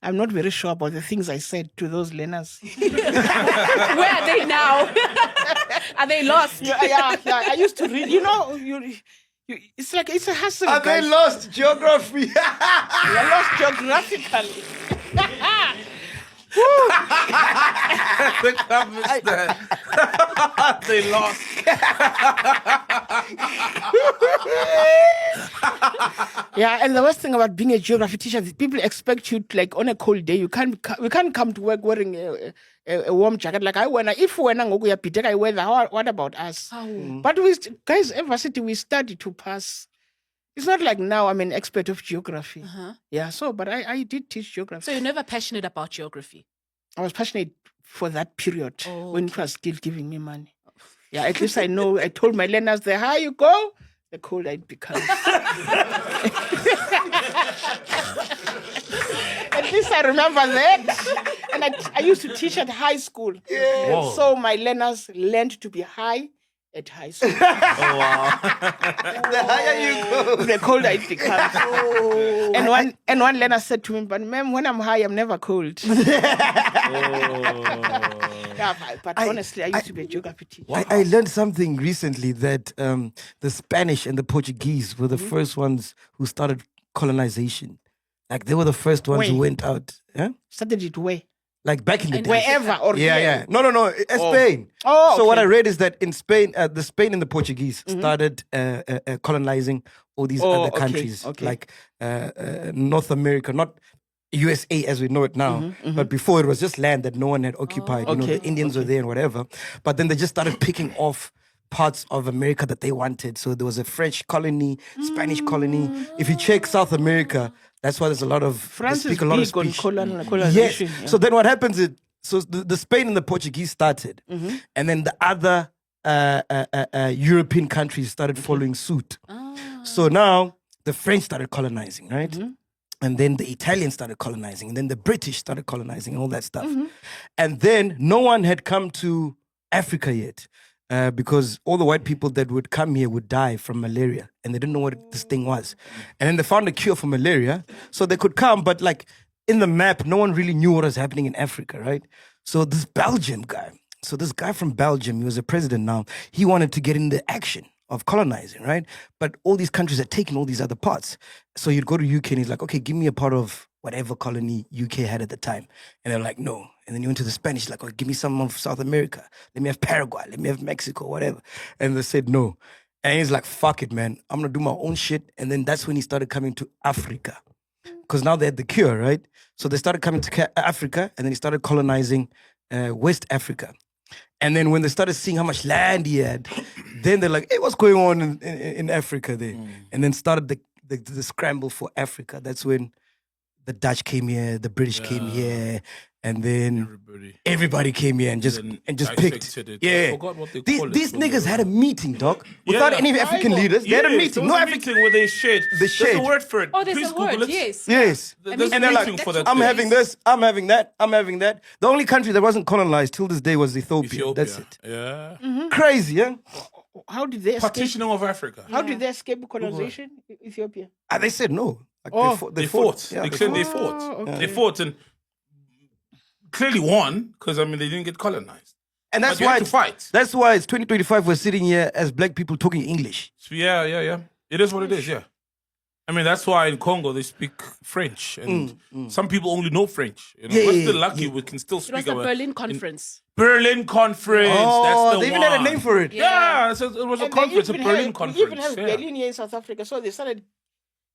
I'm not very sure about the things I said to those learners. Where are they now? Are they lost? yeah. I used to read. You know, it's like it's a hassle. Are they guys. lost geography? You're lost geographically. the comments that they lost. Yeah, and the worst thing about being a geography teacher is people expect you to, like on a cold day. We can't come to work wearing a warm jacket. Like if we I weather. What about us? But guys, varsity we study to pass. It's not like now I'm an expert of geography. Yeah, but I did teach geography. So you're never passionate about geography? I was passionate for that period when it was still giving me money. Yeah, at least I know. I told my learners, the higher you go, the colder it becomes. At least I remember that. And I used to teach at high school. Whoa. So my learners learned to be high at high school. Oh wow! The higher you go, The colder it becomes. And one learner said to me, but ma'am, when I'm high, I'm never cold. Yeah, but honestly, I used to be a geography teacher. I learned something recently that the Spanish and the Portuguese were the first ones who started colonization. Like they were the first ones who went out. Yeah? Started it where? Like back in the day. Wherever or Yeah, here? yeah. No. Spain. Oh, So what okay. I read is that in Spain, the Spain and the Portuguese started colonizing all these other countries, like North America, not USA as we know it now, but before it was just land that no one had occupied. You know, the Indians were there and whatever. But then they just started picking off parts of America that they wanted. So there was a French colony, Spanish colony. If you check South America, that's why there's a lot of France they is speak a lot of big on speech. colonization. Yes. Yeah. So then what happens is, the Spain and the Portuguese started, and then the other European countries started following suit. So now the French started colonizing, right? And then the Italians started colonizing, and then the British started colonizing, and all that stuff. And then no one had come to Africa yet, because all the white people that would come here would die from malaria, and they didn't know what this thing was. And then they found a cure for malaria, so they could come, but like in the map, no one really knew what was happening in Africa, right? So this guy from Belgium, he was a president now, he wanted to get in the action of colonizing, right? But all these countries had taken all these other parts. So you'd go to UK and he's like, okay, give me a part of whatever colony UK had at the time. And they're like, no. And then you went to the Spanish, like, oh, give me some of South America. Let me have Paraguay. Let me have Mexico, whatever. And they said no. And he's like, fuck it, man. I'm going to do my own shit. And then that's when he started coming to Africa. Because now they had the cure, right? So they started coming to Africa, and then he started colonizing West Africa. And then when they started seeing how much land he had, then they're like, hey, what's going on in Africa there? And then started the scramble for Africa. That's when the Dutch came here, the British came here, and then everybody came here and just picked. It. Yeah, I forgot what they call these it. niggas had a meeting, dog, without any African leaders. They had a meeting. No African where they shared. There's a word for it. Oh, there's Please a word, Google it. yes. Yes. There's And a they're meeting like, for that. I'm thing. having this, I'm having that, I'm having that. The only country that wasn't colonized till this day was Ethiopia. That's it. Yeah. Crazy, yeah? How did they escape? Partitioning of Africa. How did they escape colonization? Ethiopia. They said no. Like They fought. Yeah, They said they fought. okay. They fought and clearly won because they didn't get colonized. And that's But you why had to fight. That's why it's 2025. We're sitting here as black people talking English. So yeah. It is what it is. Yeah. I mean, that's why in Congo they speak French, and some people only know French. You know, Yeah, we're yeah, still yeah, lucky yeah. we can still It was speak the about Berlin Conference. Berlin Conference. Oh, That's the they even one. had a name for it. Yeah, so it was a And conference, a they Berlin We Conference. even have yeah. Berlin here in South Africa, so they started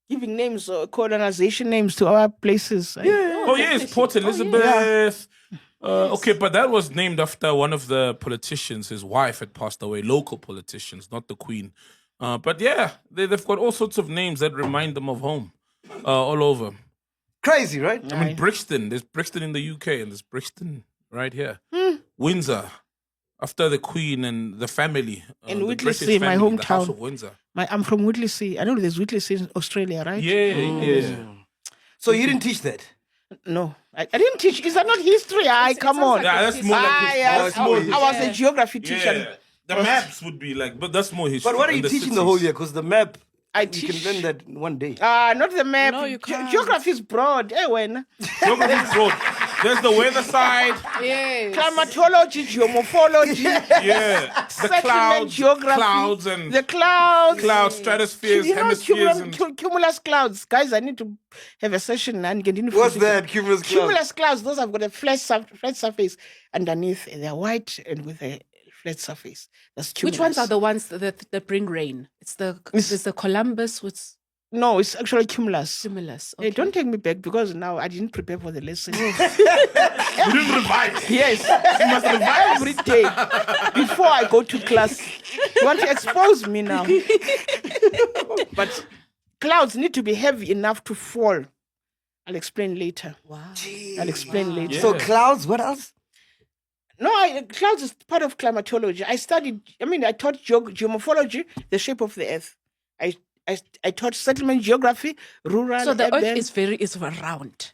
giving names, colonization names to our places. Oh yes, Port Elizabeth. Okay, but that was named after one of the politicians. His wife had passed away. Local politicians, not the Queen. But yeah, they've got all sorts of names that remind them of home, all over. Crazy, right? I mean, Brixton. There's Brixton in the UK, and there's Brixton right here. Windsor, after the Queen and the family. And the Whittlesea, British my family, the House hometown. of Windsor. I'm from Whittlesea. I know there's Whittlesea in Australia, right? Yeah. So you didn't teach that? No, I didn't teach. Is that not history? Come sounds on. like Yeah, that's more like I was a geography teacher. Yeah. The maps would be like, but that's more history. But what are you And the teaching the cities. whole year? Because the map, I you teach. can learn that in one day. Not the map. No, you can't. Geography is broad. When Geography is broad. There's the weather side. Yes. climatology, geomorphology, Yeah. The settlement clouds. geography, Clouds and the clouds, stratospheres, You know, hemispheres. and... cumulus clouds. Guys, I need to have a session and get into What's physics. that? Cumulus cloud? Cumulus clouds. Those have got a flat surface underneath. They're white and with a flat surface. That's cumulus. Which ones are the ones that bring rain? It's the Columbus with No, it's actually cumulus. stimulus. Hey, don't take me back because now I didn't prepare for the lesson. You didn't revise. Yes, you must revise every day before I go to class. You want to expose me now? But clouds need to be heavy enough to fall. I'll explain later. Wow. I'll explain later. Yeah. So clouds, what else? No, clouds is part of climatology. I taught geomorphology, the shape of the earth. I taught settlement geography, rural. So the urban. earth is round.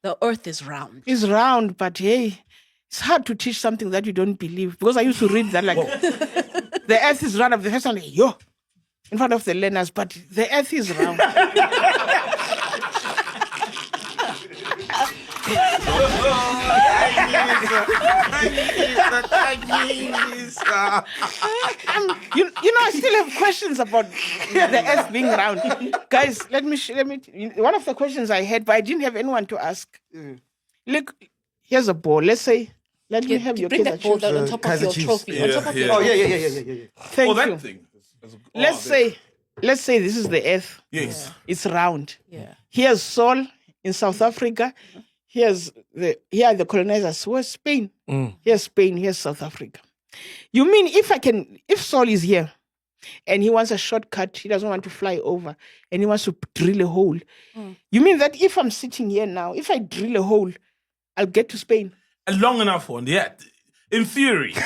The earth is round. It's round, but hey, it's hard to teach something that you don't believe. Because I used to read that like the earth is round. The first one, like, yo, in front of the learners, but the earth is round. I still have questions about the earth being round. Guys, let me. One of the questions I had, but I didn't have anyone to ask. Look, here's a ball. Let me have your bring Kaizer that bowl Chiefs. down on top of Kaizer your Chiefs. trophy. On Yeah, top of yeah. your Oh, trophy. yeah. Thank Oh, that you. thing. Let's say this is the earth. Yes. It's round. Yeah. Here's Sol in South Africa. Here are the colonizers. Where's Spain? Here's Spain. Here's South Africa. You mean if Sol is here and he wants a shortcut, he doesn't want to fly over, and he wants to drill a hole. You mean that if I'm sitting here now, if I drill a hole, I'll get to Spain? A long enough one, yeah. In theory. In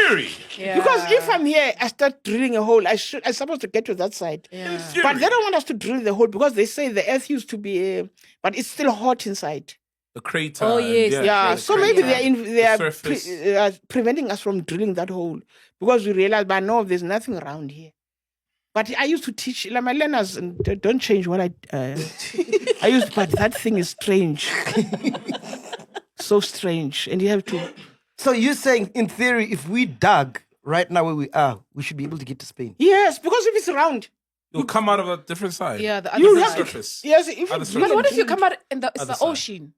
theory. Yeah. Because if I'm here, I start drilling a hole. I'm supposed to get to that side. In theory. But they don't want us to drill the hole because they say the earth used to be, but it's still hot inside. The crater. Oh, yes, and- Yeah, the so maybe crater. they are surface. preventing us from drilling that hole because we realize, but no, there's nothing around here. But I used to teach, like my learners, and don't change what I but that thing is strange. So strange. And you have to, So you're saying, in theory, if we dug right now where we are, we should be able to get to Spain? yes, because if it's round, You'll come out of a different side. Yeah, the you other have side. to, surface. yes, if Other you surface. But what if you come out in the Other side. ocean?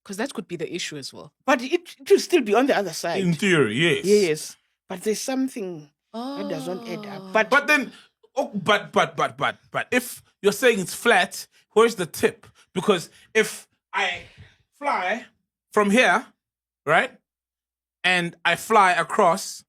Because that could be the issue as well. But it will still be on the other side. In theory, yes. Yes. But there's something that does not add up. But then, but if you're saying it's flat, where's the tip? Because if I fly from here, right, and I fly across,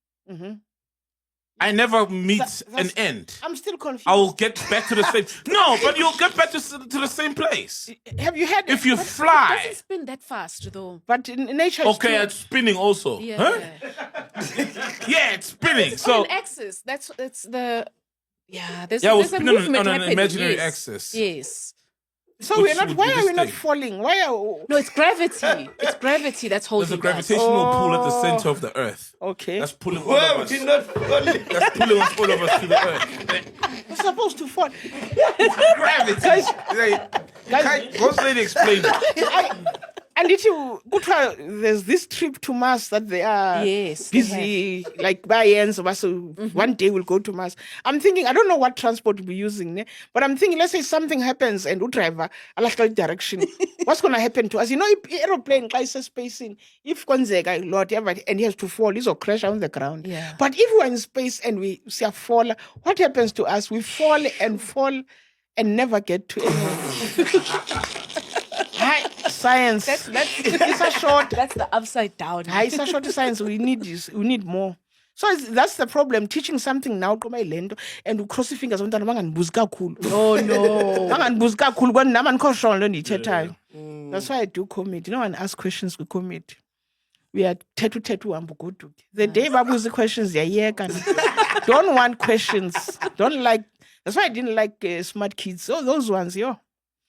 I never meet an that's- end. I'm still confused. I will get back to the same. No, but you'll get back to the same place Have you had if you It fly. doesn't spin that fast, though. But in nature, it's Okay, still- it's spinning also. Yeah. Huh? Yeah, it's spinning. It's So on an axis. That's the. Yeah, there's, Yeah, we're there's a spinning on movement an happening. imaginary Yes. axis. Yes. so which we're not. would Why be are this we not thing. falling? Why are? No, it's gravity. It's gravity that's holding there's a us. gravitational pull at the center of the Earth. Okay. That's pulling all of us. That's pulling all of us to the Earth. We're supposed to fall. Gravity. Most lady explained it. And if you go to, there's this trip to Mars that they are Yes, they busy, like by ends of us. So one day we'll go to Mars. I'm thinking, I don't know what transport we'll be using, ne? But I'm thinking, let's say something happens and we driver, I like the direction. What's going to happen to us? You know, if aeroplane guys are spacing, if Konzega, Lord, and he has to fall, he's will crash on the ground. Yeah. But if we're in space and we see a fall, what happens to us? We fall and never get to anywhere. Hi, science. It's a short. That's the upside down. Hi, it's a short science. We need this. We need more. So that's the problem. Teaching something now, and cross your fingers. Oh no. That's why I do comedy. No one asks questions with comedy. We are tattoo ambugudu. The day babu's the questions, yeah, don't want questions. Don't like. That's why I didn't like smart kids. Oh, those ones, yo.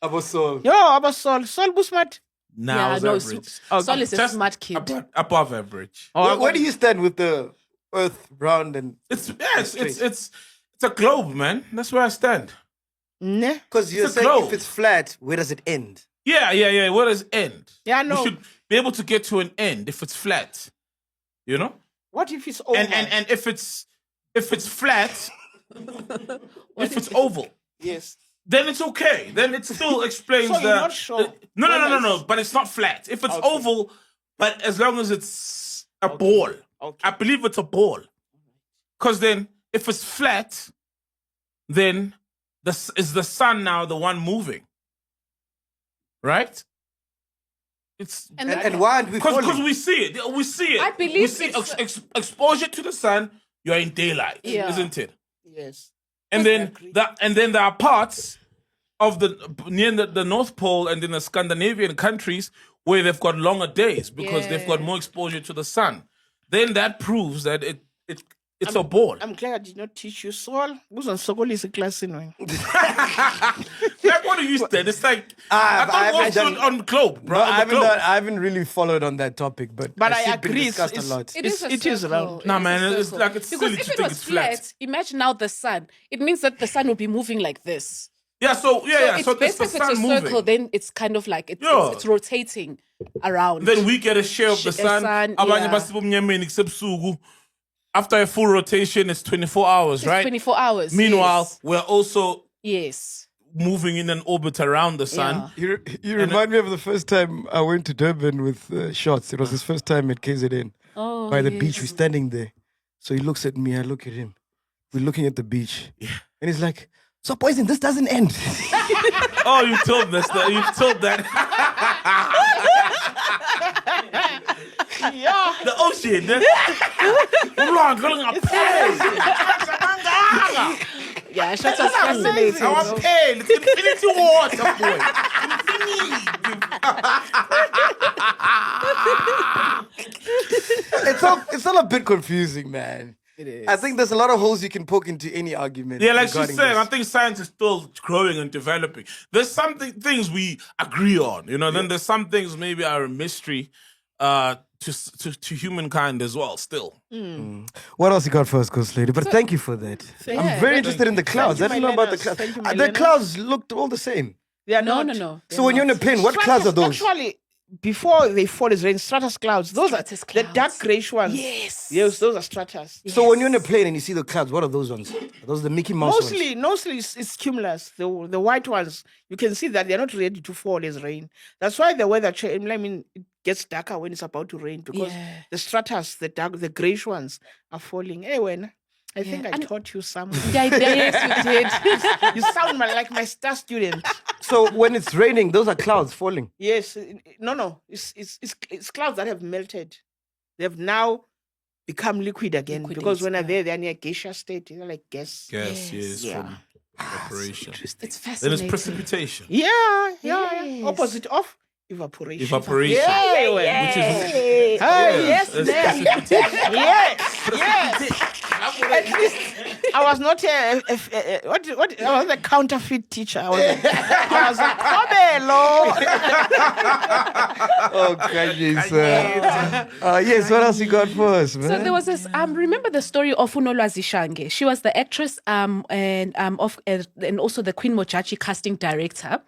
Abosol. Yo, Sol bu smart. Now no, average. Sol is a Just smart kid. above average. Where do you stand with the Earth round and? It's a globe, man. That's where I stand. Nah. Because you're It's a saying globe. if it's flat, where does it end? Yeah. Where does it end? Yeah, no. We should be able to get to an end if it's flat. You know? What if it's over? And if it's flat, if it's oval, Yes. then it's okay. Then it still explains So you're not sure No. But it's not flat. If it's oval, but as long as it's a ball, Okay. I believe it's a ball. Because then, if it's flat, then is the sun now the one moving? Right? It's And why aren't we because falling? we see it. We see it. I believe we see it's- exposure to the sun. You're in daylight, Yeah. isn't it? Yes. And I then agree. there are parts of near the North Pole and in the Scandinavian countries where they've got longer days because they've got more exposure to the sun. Then that proves that it's a ball. I'm glad I did not teach you Sol. Who's on Sokol is a class in one. Like, what do you stand? It's like I I thought haven't it was done- on globe, bro. No, on I the globe. haven't really followed on that topic, but I see it being agree, discussed a it's- lot. It is a It is circle. round. It Nah, is a man, it's circle. like it's because silly if to it think was it's flat. imagine now the sun. It means that the sun will be moving like this. Yeah, so It's so better it's the if it's sun a circle. moving. Then it's kind of like Yeah. it's rotating around. Then we get a share of the sun. Abanye yeah. basibu mnyameni kusebusuku. After a full rotation, it's 24 hours, It's right? 24 hours. Meanwhile, yes. we're also Yes. moving in an orbit around the sun. Yeah. You remind me of the first time I went to Durban with Shots. It was his first time at KZN. Oh, By the yes. beach, we're standing there. So he looks at me, I look at him. We're looking at the beach. And he's like, so poison, this doesn't end. Oh, you told us that. You told that. Yeah. The ocean. Yeah, Shots was fascinating. Our pain. It's infinity water, boy. it's all a bit confusing, man. It is. I think there's a lot of holes you can poke into any argument. Yeah, like she's regarding saying, this. I think science is still growing and developing. There's things we agree on, then there's some things maybe are a mystery to humankind as well, still. What else you got for us, Ghost Lady? But thank you for that. I'm very interested in the clouds. I Thank you, didn't know about the my clouds. Thank you, my The Leonard. clouds looked all the same. They are No, not. no. So when you're on a plane, what clouds are those? Actually, before they fall as rain, stratus clouds. Those Stratus are the clouds. dark grayish ones. Yes. Yes, those are stratus. So when you're on a plane and you see the clouds, what are those ones? Are those the Mickey Mouse ones? Mostly it's cumulus. The white ones, you can see that they're not ready to fall as rain. That's why the weather change. I mean, it gets darker when it's about to rain because the stratus, the grayish ones, are falling. Hey, when I think I taught you some. Yes, you did. You sound like my star student. So when it's raining, those are clouds falling. Yes, no. It's clouds that have melted. They have now become liquid again because when they're in a gaseous state, they're like gas. Yes, Yeah. from evaporation. It's Then fascinating. it's precipitation. Yeah. Yes. Opposite of evaporation. Evaporation. Yeah, Which is yes, It's ma'am. precipitation. yes. At least I was not what I was a counterfeit teacher. I was a Kobelo. Oh, Khanyisa. Yes, what else you got for us, man? So there was this. Remember the story of Unolwazi Shange? She was the actress, and also the Queen Mojaji casting director.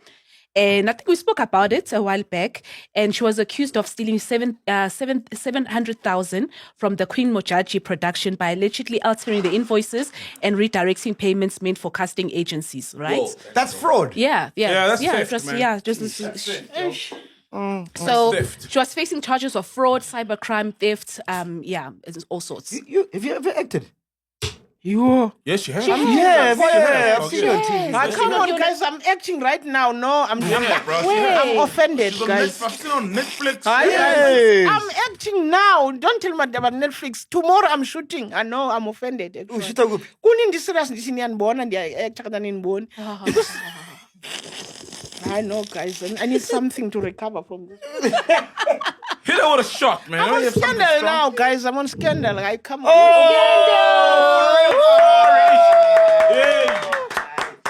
And I think we spoke about it a while back. And she was accused of stealing 700,000 from the Queen Mojaji production by allegedly altering the invoices and redirecting payments meant for casting agencies. Right? Whoa. That's fraud. Yeah. that's it theft, was, man. So Theft. she was facing charges of fraud, cybercrime, theft, it's all sorts. Have you ever acted? Yes, you have. I've seen you on TV. Come on, guys! I'm acting right now. No, I'm Wait. offended, She's on guys. Netflix. I've seen on Netflix. Yes. I'm acting now. Don't tell me about Netflix. Tomorrow I'm shooting. I know I'm offended. Oh, shoot a good. Kunindi serious ndisiniyanibona ndiyaacta kana niniboni. Because I know, guys. I need something to recover from this. Hit her with a shot, man. I'm Don't on you have something scandal strong? now, guys. I'm on scandal. I come on.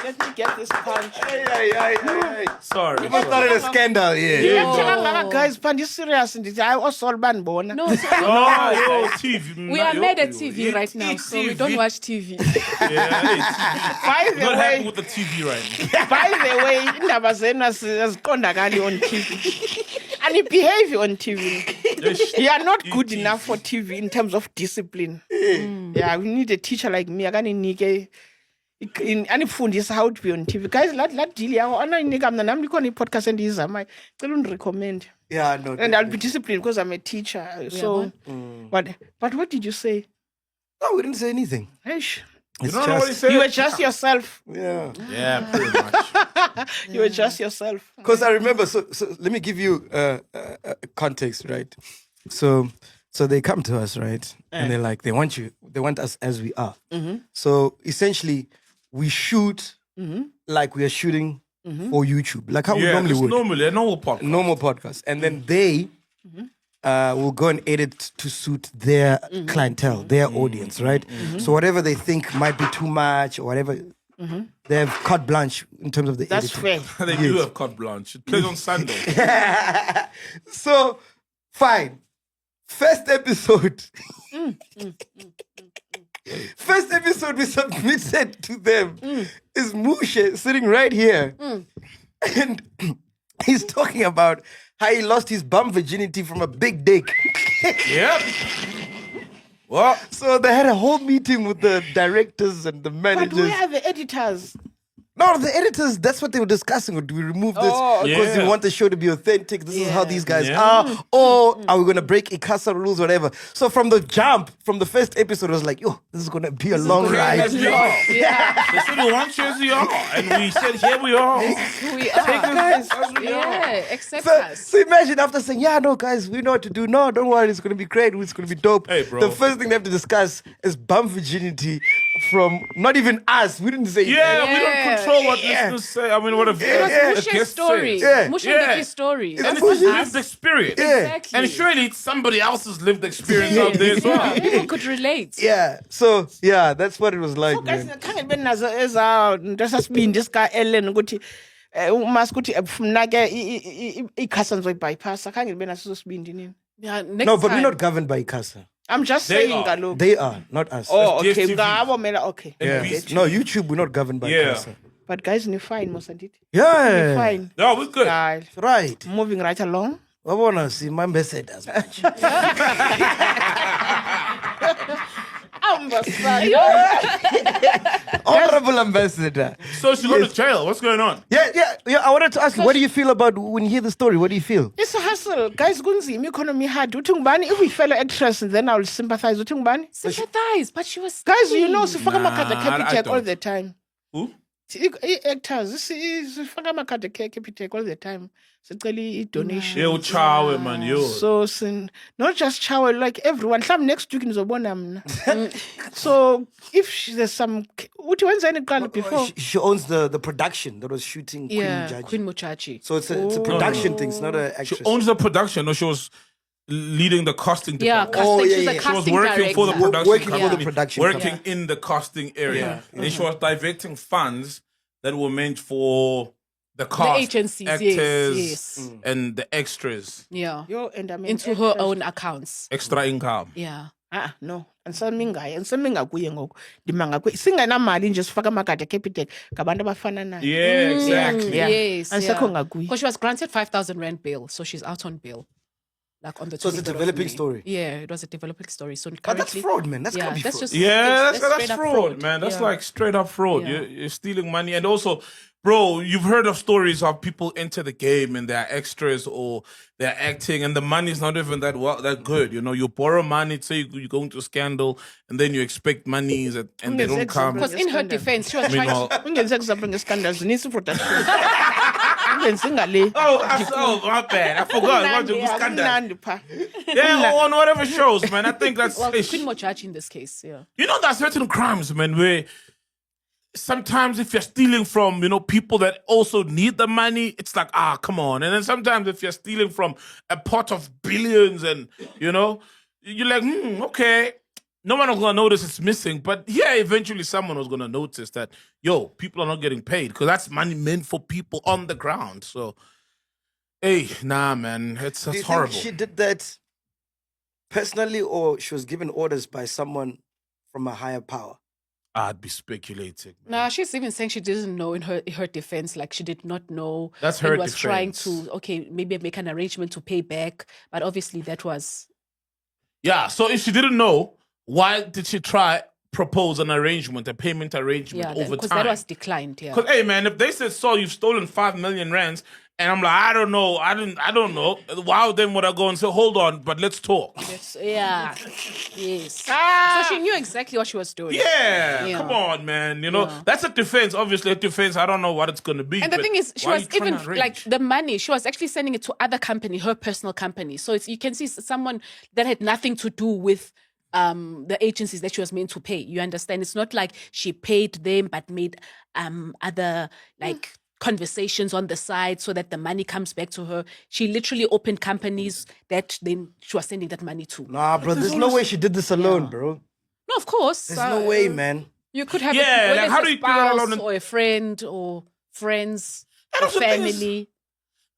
Let me get this punch. Sorry. We started a scandal, yeah. Guys, but this serious. I also all ban bona. No, Oh, TV. we are made at TV right now, so we don't watch TV. Yeah, By the not happy way, with the TV right now. by the way, indaba zenu aziqondakali on TV. And you behave on TV. You are not good enough for TV in terms of discipline. Yeah, we need a teacher like me. Akanike anifundisa how to be on TV. Guys, that deal yawo anayinika mna nami likhona i-podcast endiyizamayo. Cela undirecommend. Yeah, no. And I'll be disciplined because I'm a teacher. So, but what did you say? No, we didn't say anything. Eish. You don't know what he said? You were just yourself. Yeah. Yeah, pretty much. You were just yourself. Because I remember, so let me give you context, right? So they come to us, right? And they're like, they want us as we are. So essentially, we shoot like we are shooting for YouTube, like how we Yeah, normally it's would. normally a normal podcast. Normal podcast. And then they will go and edit to suit their clientele, their audience, right? So whatever they think might be too much or whatever, they have carte blanche in terms of the That's editing. fair. They do have carte blanche. It plays on Sunday. So, fine. First episode. First episode we submitted to them is Mushe sitting right here. And he's talking about how he lost his bum virginity from a big dick. Yep. Well, So they had a whole meeting with the directors and the But managers. where are the editors? No, the editors, that's what they were discussing. Do we remove this Oh, because yeah. we want the show to be authentic? This is how these guys Yeah. are. Or are we going to break ICASA rules, whatever? So from the jump, from the first episode, it was like, yo, this is going to be a long ride. as we are. They said we want you as we are. And we said, here we are. We are. As we are. Yeah, accept So, us. so imagine after saying, yeah, no, guys, we know what to do. No, don't worry, it's going to be great. It's going to be dope. Hey, bro. The first thing they have to discuss is bum virginity from not even us. We didn't say Yeah, we don't control what Yeah. listeners say. I mean, what a It was a Mushe's guest story. says. Mushe Yeah. Diki's story. And Mushe. it's his lived experience. Yeah. Exactly. And surely it's somebody else's lived experience out there as well. Yeah, people could relate. Yeah. So yeah, that's what it was like, Guys, man. khange libe nazo nto sasibindi sika Ellen ukuthi uMask uthi mna ke ikhasa ngizoyibypassa khange libe naso sibindi nini. Yeah, next No, but time. we're not governed by ICASA. I'm just They saying are. kaloku. They are, not us. Oh, okay. DSTV. Ngabo mina okay. Yeah. BSTV. No, YouTube, we're not governed by Yeah. ICASA. But guys, ni fine mosandit. Yeah. Fine. No, we're good. Guys, Right. moving right along. I want to see my ambassadors. Honorable ambassador. So she go to jail. What's going on? Yeah. I wanted to ask you, what do you feel about when you hear the story? What do you feel? It's a hustle. Guys, kunzima economy hard. Uthi ngubani if we fellow actress then I'll sympathize. Uthi ngubani? Sympathize, but she was Guys, you know skinny. sifaka amakhadi I Capitec all don't. the time. Who? Actors sifaka amakhadi Capitec all the time. Sicela i-donation. Yo, chawe, man, yo. So not just chow, like everyone. Some next week nizobona mna. So if there's some uthi wenza any qala before. She owns the production that was shooting Yeah, Queen Jaji. Queen Muchachi. So it's a production thing. It's not an actress. She owns the production, or she was leading the casting Yeah, department. casting. Oh, She yeah, was a yeah. She was casting working director. for the production Working for company, the production working company. in the casting area. And she was diverting funds that were meant for the cast, agencies, yes, actors, yes. and the extras. Yeah. Yo, and I mean Into her own accounts. Extra income. Yeah. No. And ngakuye ngoku. Ndimanga kuye. Singenamali nje sifaka amakhadi Capitec ngabantu abafana nayo. Yeah, exactly. Yeah. Yes. Andisekho ngakuye. Because she was granted 5,000 rand bail, so she's out on bail. Like on the So it's a 23rd of developing May. story. Yeah, it was a developing story. So But that's currently, fraud, man. That's yeah, gotta be that's fraud. just Yeah, that's straight up fraud, man. That's Yeah. like straight up fraud. Yeah. You're stealing money. And also, bro, you've heard of stories of people enter the game and they're extras or they're acting and the money's not even that good. You know, you borrow money, say you go into a scandal and then you expect monies and they don't come. because in her defense, she was trying Meanwhile, to. Ungenze example ngescandals nisi production. Ungenze ngale. oh, my bad. I forgot. What the scandal. Kumnandi pha. Yeah, on whatever shows, man. I think that's. Well, Queen Muchachi in this case, yeah. You know, there's certain crimes, man, where sometimes if you're stealing from, people that also need the money, it's like, come on. And then sometimes if you're stealing from a pot of billions and, you're like, okay, no one is going to notice it's missing. But yeah, eventually someone was going to notice that, people are not getting paid because that's money meant for people on the ground. So, hey, nah, man, Do that's you think horrible. she did that personally, or she was given orders by someone from a higher power? I'd be speculating. Nah, she's even saying she didn't know in her defense, like she did not know. That's and her was trying defense. to, maybe make an arrangement to pay back. But obviously that was. Yeah, so if she didn't know, why did she propose an arrangement, a payment arrangement Yeah, over because time? that was declined, yeah. Because, hey, man, if they said, so you've stolen 5 million rands, and I'm like, I don't know, I don't know, why then would I go and say, hold on, but let's talk? Yeah. Yes. So she knew exactly what she was doing. Yeah, Yeah. come on, man. Yeah. That's a defense. Obviously, a defense, I don't know what it's going to be. And the but thing is, she why are was you trying even to arrange? like the money, she was actually sending it to other company, her personal company. So you can see someone that had nothing to do with the agencies that she was meant to pay. You understand? It's not like she paid them but made other like conversations on the side so that the money comes back to her. She literally opened companies that then she was sending that money to. Nah, bro, there's no way she did this alone, bro. No, of course. There's no way, man. You could have Yeah, whether like, it's how a do you do that spouse alone? or a friend or friends And or also the thing is- family.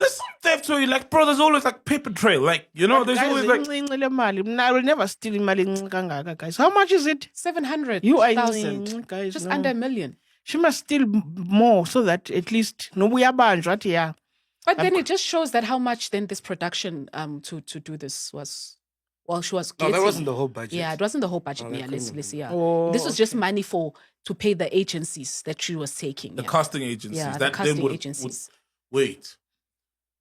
There's some theft where you're like, bro, there's always like paper trail. Like, there's always like, incinci le mali. Mna, I will never steal imali encinci kangaka, guys. How much is it? 700,000. You are incinci, guys. Just no. under $1 million. She must steal more so that at least nobu uyabanjwa athi yeah. But then it just shows that how much then this production to do this was. Well, she was No, getting. that wasn't the whole budget. Yeah, it wasn't the whole budget. that Yeah, couldn't let's have yeah. Oh, This was just money to pay the agencies that she was taking. the yeah. casting agencies. Yeah, the that casting then would agencies. wait.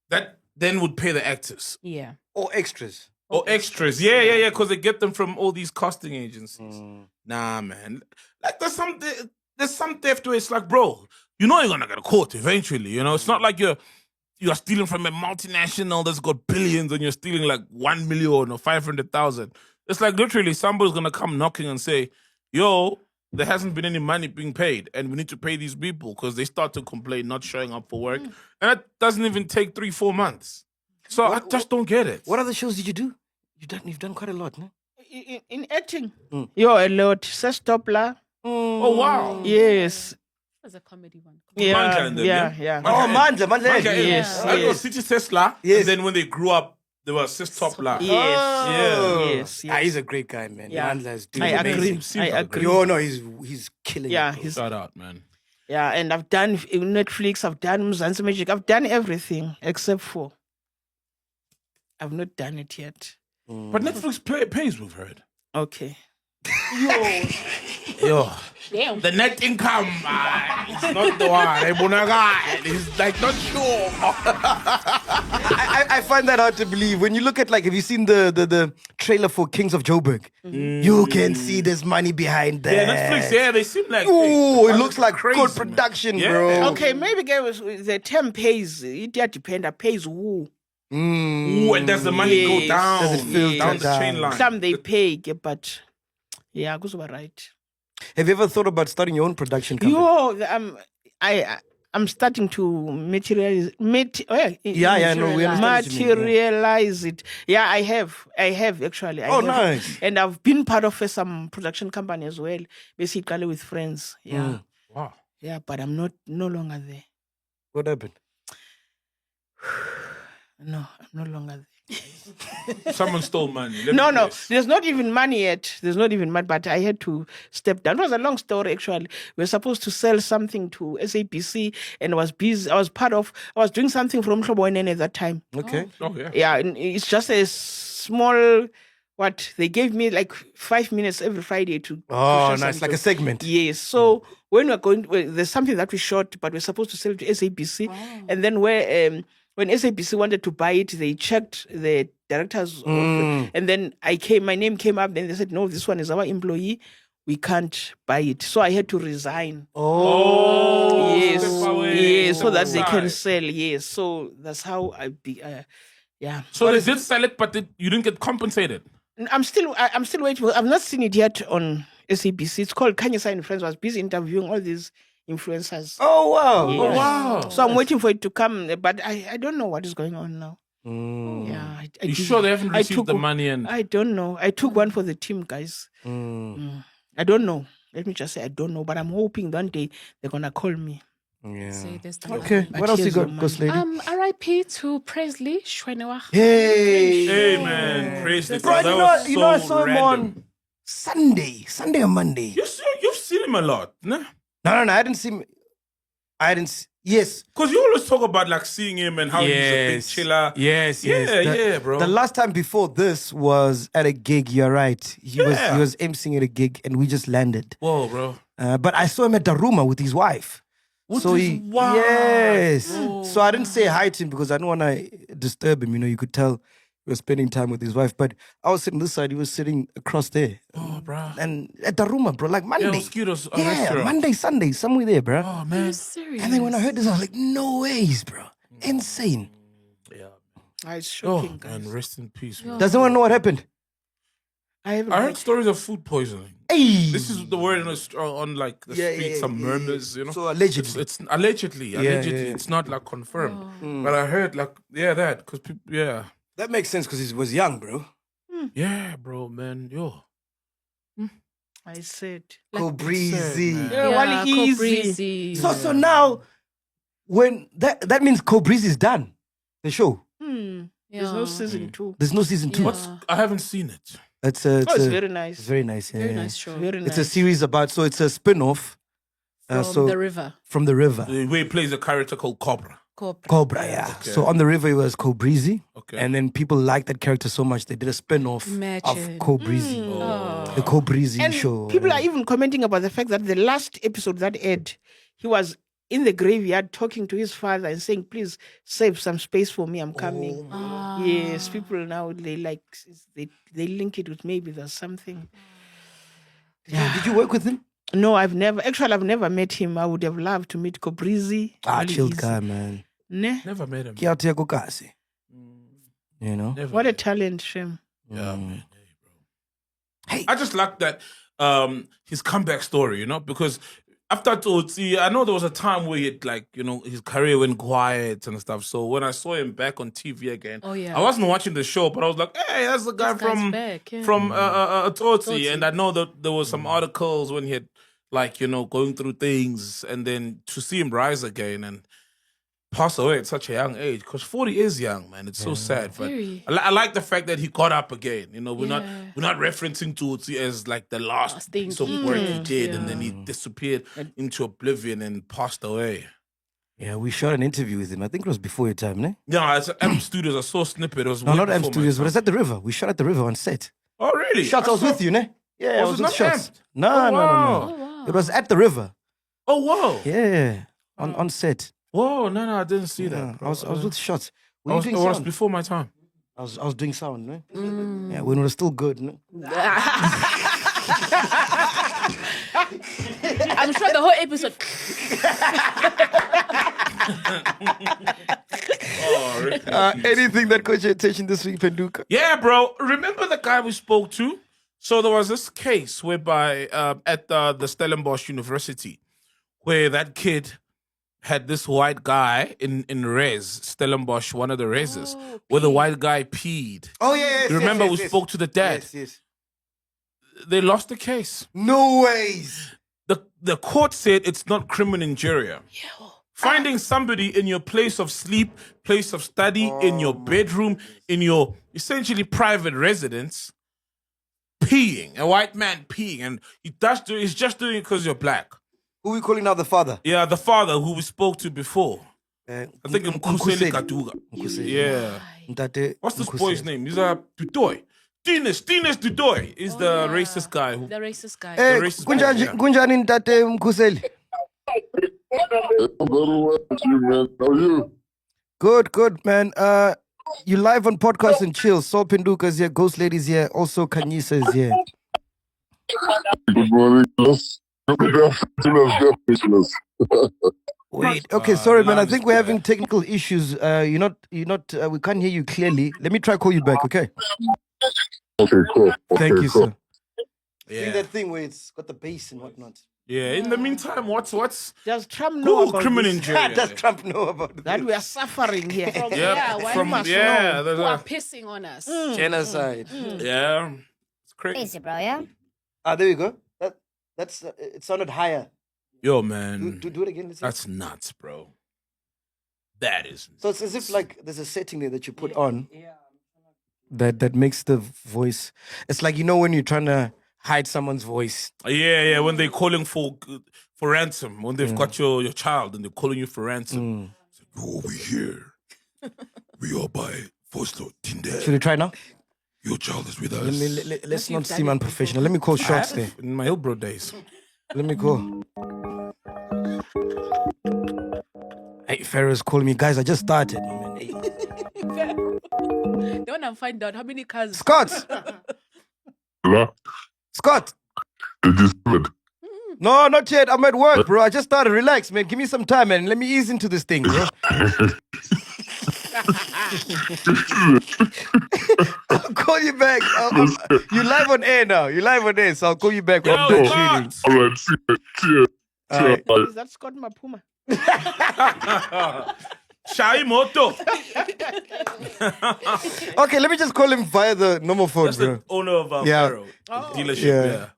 That then would pay the actors. Yeah. Or extras. Or extras. Yeah, because they get them from all these casting agencies. Nah, man. Like there's some theft where it's like, bro, you're gonna get caught eventually. It's not like you're stealing from a multinational that's got billions and you're stealing like 1 million or 500,000. It's like literally somebody's gonna come knocking and say, yo, there hasn't been any money being paid, and we need to pay these people because they start to complain not showing up for work, and that doesn't even take 3-4 months. So I just don't get it. What other shows did you do? You've done quite a lot, no? In acting, a lot. Sestopla. Oh wow! Yes. That's a comedy one. Mandla and them, Yeah. Oh, Mandla. Yes. I was City Tesla. Yes. And then when they grew up, they were Sis Top La. Yes. Ah, he's a great guy, man. Yeah. Mandla is doing I agree. amazing. I agree. Yo, no, he's killing Yeah, it. Bro. he's Shout out, man. yeah, and I've done Netflix, I've done zinhle, I've done everything except for I've not done it yet. But Netflix pays, we've heard. Okay. Yo. Damn. The net income, it's not the one. It's like not sure. I find that hard to believe. When you look at, like, have you seen the trailer for Kings of Joburg? You can see there's money behind that. Yeah, Netflix, they seem like... Ooh, it looks like crazy, good man. production, Yeah. bro. Okay, maybe guys, the term pays. It depends. Pays who? Ooh, and does the money go Yes. down? Does it filter down the chain down? line? Some they pay, but yeah, goes about right. Have you ever thought about starting your own production company? I'm starting to materialize. Yeah, no, we understand what you mean, yeah. Materialize it. Yeah, I have actually. I Oh, have. nice. And I've been part of some production company as well, basically with friends. Yeah, Wow. yeah, but I'm no longer there. What happened? No, I'm no longer there. Someone stole money. Let me No, guess. there's not even money yet. There's not even money, but I had to step down. It was a long story, actually. We were supposed to sell something to SABC, and I was busy. I was doing something from Mhlobo at that time. Okay. Oh, yeah. Yeah, and it's just a small, they gave me like 5 minutes every Friday to Oh, share nice. some Like a jokes. segment. Yes. So when we're going, there's something that we shot, but we're supposed to sell it to SABC. And then when SABC wanted to buy it, they checked the directors, and then my name came up. Then they said, "No, this one is our employee. We can't buy it." So I had to resign. Oh, Yes, step away. yes, so that they can Side. sell. Yes, so that's how yeah. So they did sell it, but you didn't get compensated. I'm still waiting. I've not seen it yet on SABC. It's called Khanyisa and Friends. I was busy interviewing all these influencers. Oh, wow. Yeah. Oh, wow. So I'm waiting for it to come, but I don't know what is going on now. Yeah, I You did- sure they haven't I received took the money? And I don't know. I took one for the team, guys. I don't know. Let me just say I don't know, but I'm hoping one day they're gonna call me. Yeah. Say there's the Okay. But What else you here's your got, Ghost Lady? R.I.P. to Presley Shwenewa. Hey. hey, man, praise the Bro, God. you know, I saw him on Sunday or Monday. You've seen him a lot, nah? No, I didn't see him. Yes. Because you always talk about like seeing him and how he's a big chiller. Yes. Yeah, bro. The last time before this was at a gig. You're right. He was emceeing at a gig, and we just landed. Whoa, bro. But I saw him at Daruma with his wife. With so his wife? Yes. Oh. So I didn't say hi to him because I didn't want to disturb him. You know, you could tell he was spending time with his wife. But I was sitting this side. He was sitting across there. Oh, bro. And at Daruma, bro, like Monday. Mosquitoes Yeah, restaurant. Monday, Sunday, somewhere there, bro. Oh, Are man. you serious? And then when I heard this, I was like, no ways, bro. Insane. Yeah. It's Oh, shocking, guys. man, rest in peace, man. Does anyone know what happened? I haven't I heard. heard stories of food poisoning. Hey. This is the word on like the street, some murmurs, you know. So allegedly. It's allegedly. Yeah. It's not like confirmed. But I heard like, that, because people, That makes sense because he was young, bro. Yeah, bro, man, yo. I said. Cobrizi. man. Yeah, well, easy. Cobrizi. So now, when that means Cobrizi is done, the show. There's no season 2. There's no season 2. I haven't seen it. It's Oh, it's very nice. It's very nice. Yeah. Very nice show. Very nice. It's a series about. So it's a spin-off. From the river. From the river. The way he plays a character called Cobra. Cobra, yeah. So on the river it was Cobrizi. Okay. And then people liked that character so much they did a spin-off of Imagine. Cobrizi. The Cobrizi And show. people are even commenting about the fact that the last episode that aired, he was in the graveyard talking to his father and saying, "Please save some space for me. I'm coming." Yes, people now they link it with maybe there's something. Did you work with him? No, I've never met him. I would have loved to meet Cobrizi. Really Chilled easy. guy, man. Ne? Never met him. Kiatia Kokasi. You know? Never. What a talent, Shem. Yeah, man. I just like that his comeback story, you know, because after Tsotsi, I know there was a time where he had, his career went quiet and stuff. So when I saw him back on TV again, I wasn't watching the show, but I was like, hey, that's the guy from Tsotsi. And I know that there was some articles when he had, going through things, and then to see him rise again and pass away at such a young age, because 40 is young, man. It's so sad. But I like the fact that he got up again. You know, we're not referencing Tutsi as like the last piece of work he did, and then he disappeared into oblivion and passed away. Yeah, we shot an interview with him. I think it was before your time, ne? Yeah, it's M Studios. I saw a snippet. It was no, not M Studios, but it's at the river. We shot at the river on set. Oh, really? Shots, I was with you, ne? Yeah, I was with Shots. No. Oh, wow. It was at the river. Oh, wow. Yeah, on set. Whoa, no, I didn't see that. I was with Shots. I was before my time. I was doing sound, no? Yeah, when it was still good, no? I'm sure the whole episode. Anything that caught your attention this week, Penduka? Yeah, bro. Remember the guy we spoke to? So there was this case whereby at the Stellenbosch University, where that kid had this white guy in res, Stellenbosch, one of the reses, where the white guy peed. Oh, yeah. You remember we spoke to the dad? Yes. They lost the case. No ways. The court said it's not criminal injuria. Finding somebody in your place of sleep, place of study, in your bedroom, in your essentially private residence, peeing, a white man peeing, and he's just doing it because you're black. Who are we calling now the father? Yeah, the father who we spoke to before. I think Mkhuseli Kaduga. Yeah. What's this boy's name? He's a Dutoy. Tinus Dutoy is the racist guy. The racist guy. Kunjani Ntate Mkhuseli? How are you? Good, man. You live on Podcast and Chill. Saul Penduka's here, Ghost Lady's here, also Khanyisa is here. Good morning. Good afternoon. Wait, okay, sorry, man. I think we're having technical issues. You're not. We can't hear you clearly. Let me try call you back, okay? Okay, cool. Thank you, sir. Yeah. See that thing where it's got the bass and whatnot. Yeah. In the meantime, what's Does Trump know about criminal this? injury? Does Trump know about That this? we are suffering here? Who are pissing on us. Genocide. Yeah. It's crazy. Easy, bro, yeah? There you go. That's it sounded higher. Yo, man. Do it again. That's nuts, bro. That is nuts. So it's as if like there's a setting there that you put on that makes the voice. It's like, you know, when you're trying to hide someone's voice. Yeah. When they're calling for ransom, when they've got your child and they're calling you for ransom. It's like, you're over here. We are by Foslo Tinder. Should we try now? Your child is with us. Let's not seem unprofessional. Let me call Shots there. In my Hillbro days. Let me call. Hey, Pharaoh's calling me. Guys, I just started. Hey. They want to find out how many cars. Scott! Hello? Scott! Did you see it? No, not yet. I'm at work, bro. I just started. Relax, man. Give me some time, man. Let me ease into this thing, bro. I'll call you back. You live on air now. You're live on air, so I'll call you back when I'm done shooting. All right, see you. Is that Scott Mapuma? Shai Moto. Okay, let me just call him via the normal phone, That's bro. the owner of Pharaoh dealership.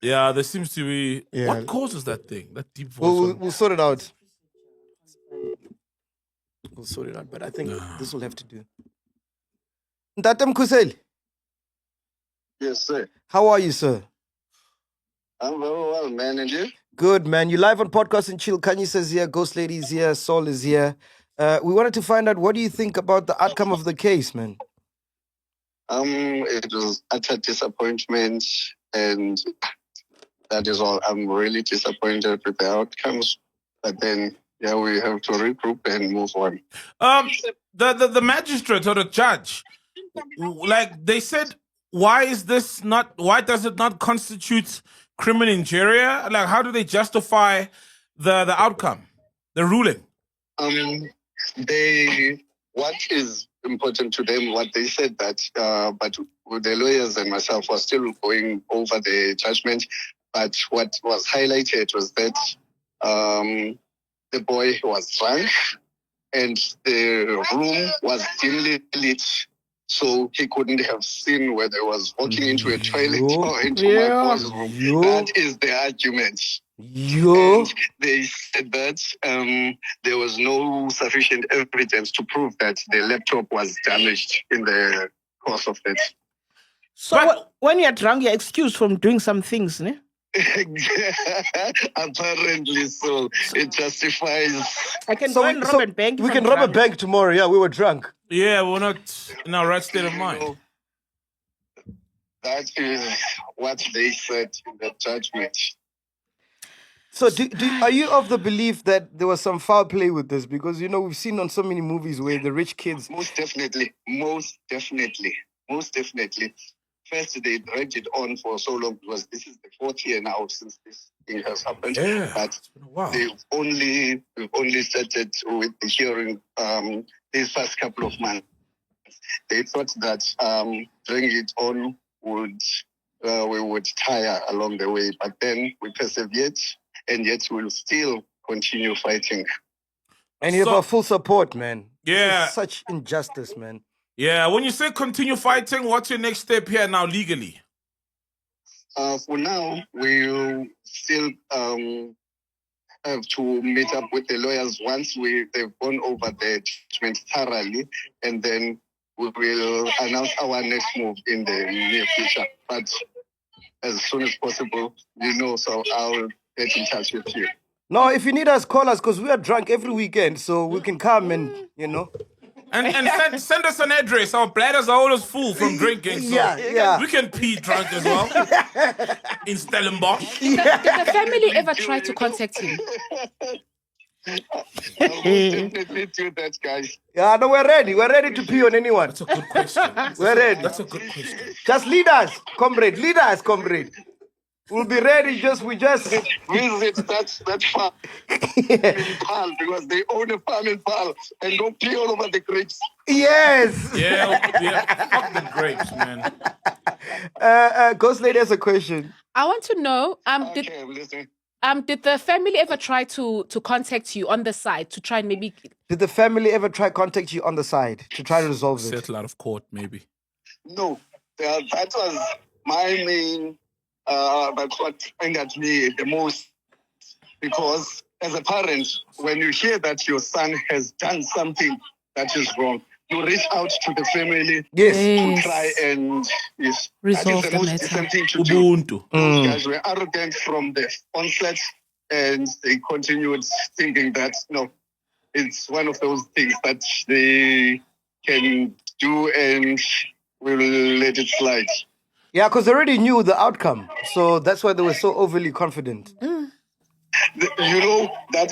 Yeah, there seems to be. What causes that thing? That deep voice. We'll sort it out. We'll sort it out, but I think this will have to do. Ntate Mkhuseli, Yes, sir. how are you, sir? I'm very well, man. And you? Good, man. You live on Podcast and Chill. Khanyisa's here, Ghost Lady's here, Saul is here. We wanted to find out, what do you think about the outcome of the case, man? It was utter disappointment, and that is all. I'm really disappointed with the outcomes, but then we have to regroup and move on. The magistrate or the judge, like they said, why does it not constitute criminal injuria? Like, how do they justify the outcome, the ruling? What is important to them what they said that, but with the lawyers and myself was still going over the judgment. But what was highlighted was that the boy was drunk and the room was dimly lit, so he couldn't have seen whether he was walking into a toilet or into my boy's room. That is the argument. And they said that there was no sufficient evidence to prove that the laptop was damaged in the course of that. So when you're drunk, you're excused from doing some things, ne? Apparently so. It justifies. I can go and rob a bank. We can rob a bank tomorrow. Yeah, we were drunk. Yeah, we're not in our right state of mind. That is what they said in the judgment. So are you of the belief that there was some foul play with this? Because, we've seen on so many movies where the rich kids... Most definitely. First, they dragged it on for so long because this is the 4th year now since this thing has happened. Yeah, but it's been a while. We've only started with the hearing these first couple of months. They thought that dragging it on we would tire along the way, but then we persevered, and yet we'll still continue fighting. And you have our full support, man. Yeah. This is such injustice, man. Yeah, when you say continue fighting, what's your next step here now legally? For now, we'll still have to meet up with the lawyers once they've gone over the judgment thoroughly, and then we will announce our next move in the near future. But as soon as possible, so I'll get in touch with you. No, if you need us, call us, because we are drunk every weekend, so we can come and, And send us an address. Our bladders are always full from drinking, so Yeah. we can pee drunk as well. In Stellenbosch. Did the family ever try to contact him? I'll definitely do that, guys. Yeah, no, we're ready. We're ready to pee on anyone. That's a good question. We're ready. That's a good question. Just lead us, comrade. Lead us, comrade. We'll be ready. We just visit that farm in Paarl, because they own a farm in Paarl and go pee all over the grapes. Yes. Yeah. Fuck the grapes, man. Ghost Lady has a question. I want to know, Okay, I'm listening. did the family ever try to contact you on the side to try and maybe... Did the family ever try contact you on the side to try to resolve it? Settle out of court, maybe. No, that was my main... that's what angered me the most, because as a parent, when you hear that your son has done something that is wrong, you reach out to the family to try and resolve that is the the most matter. decent thing to do. Ubuntu. Those guys were arrogant from the onset, and they continued thinking that it's one of those things that they can do and will let it slide. Yeah, because they already knew the outcome. So that's why they were so overly confident. That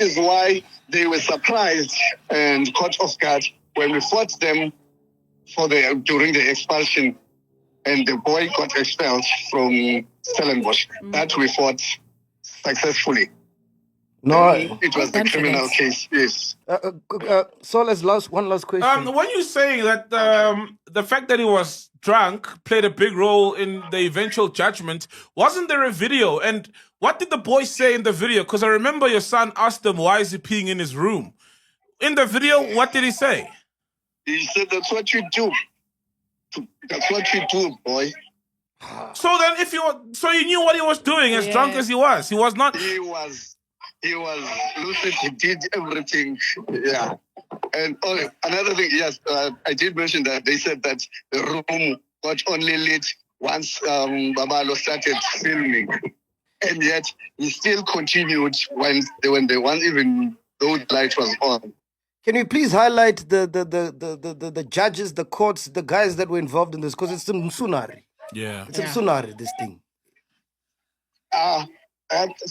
is why they were surprised and caught off guard when we fought them during the expulsion, and the boy got expelled from Stellenbosch. That we fought successfully. No, it was the criminal case, yes. Sol has one last question. When you're saying that the fact that he was drunk played a big role in the eventual judgment, wasn't there a video? And what did the boy say in the video? Because I remember your son asked him, why is he peeing in his room? In the video, what did he say? He said, that's what you do. That's what you do, boy. So then you knew what he was doing, as drunk as he was. He was not... He was lucid. He did everything. Yeah. And another thing, yes, I did mention that they said that the room got only lit once Babalo started filming, and yet he still continued when even though the light was on. Can you please highlight the judges, the courts, the guys that were involved in this? Because it's some Msunari. Yeah. It's a Msunari, this thing.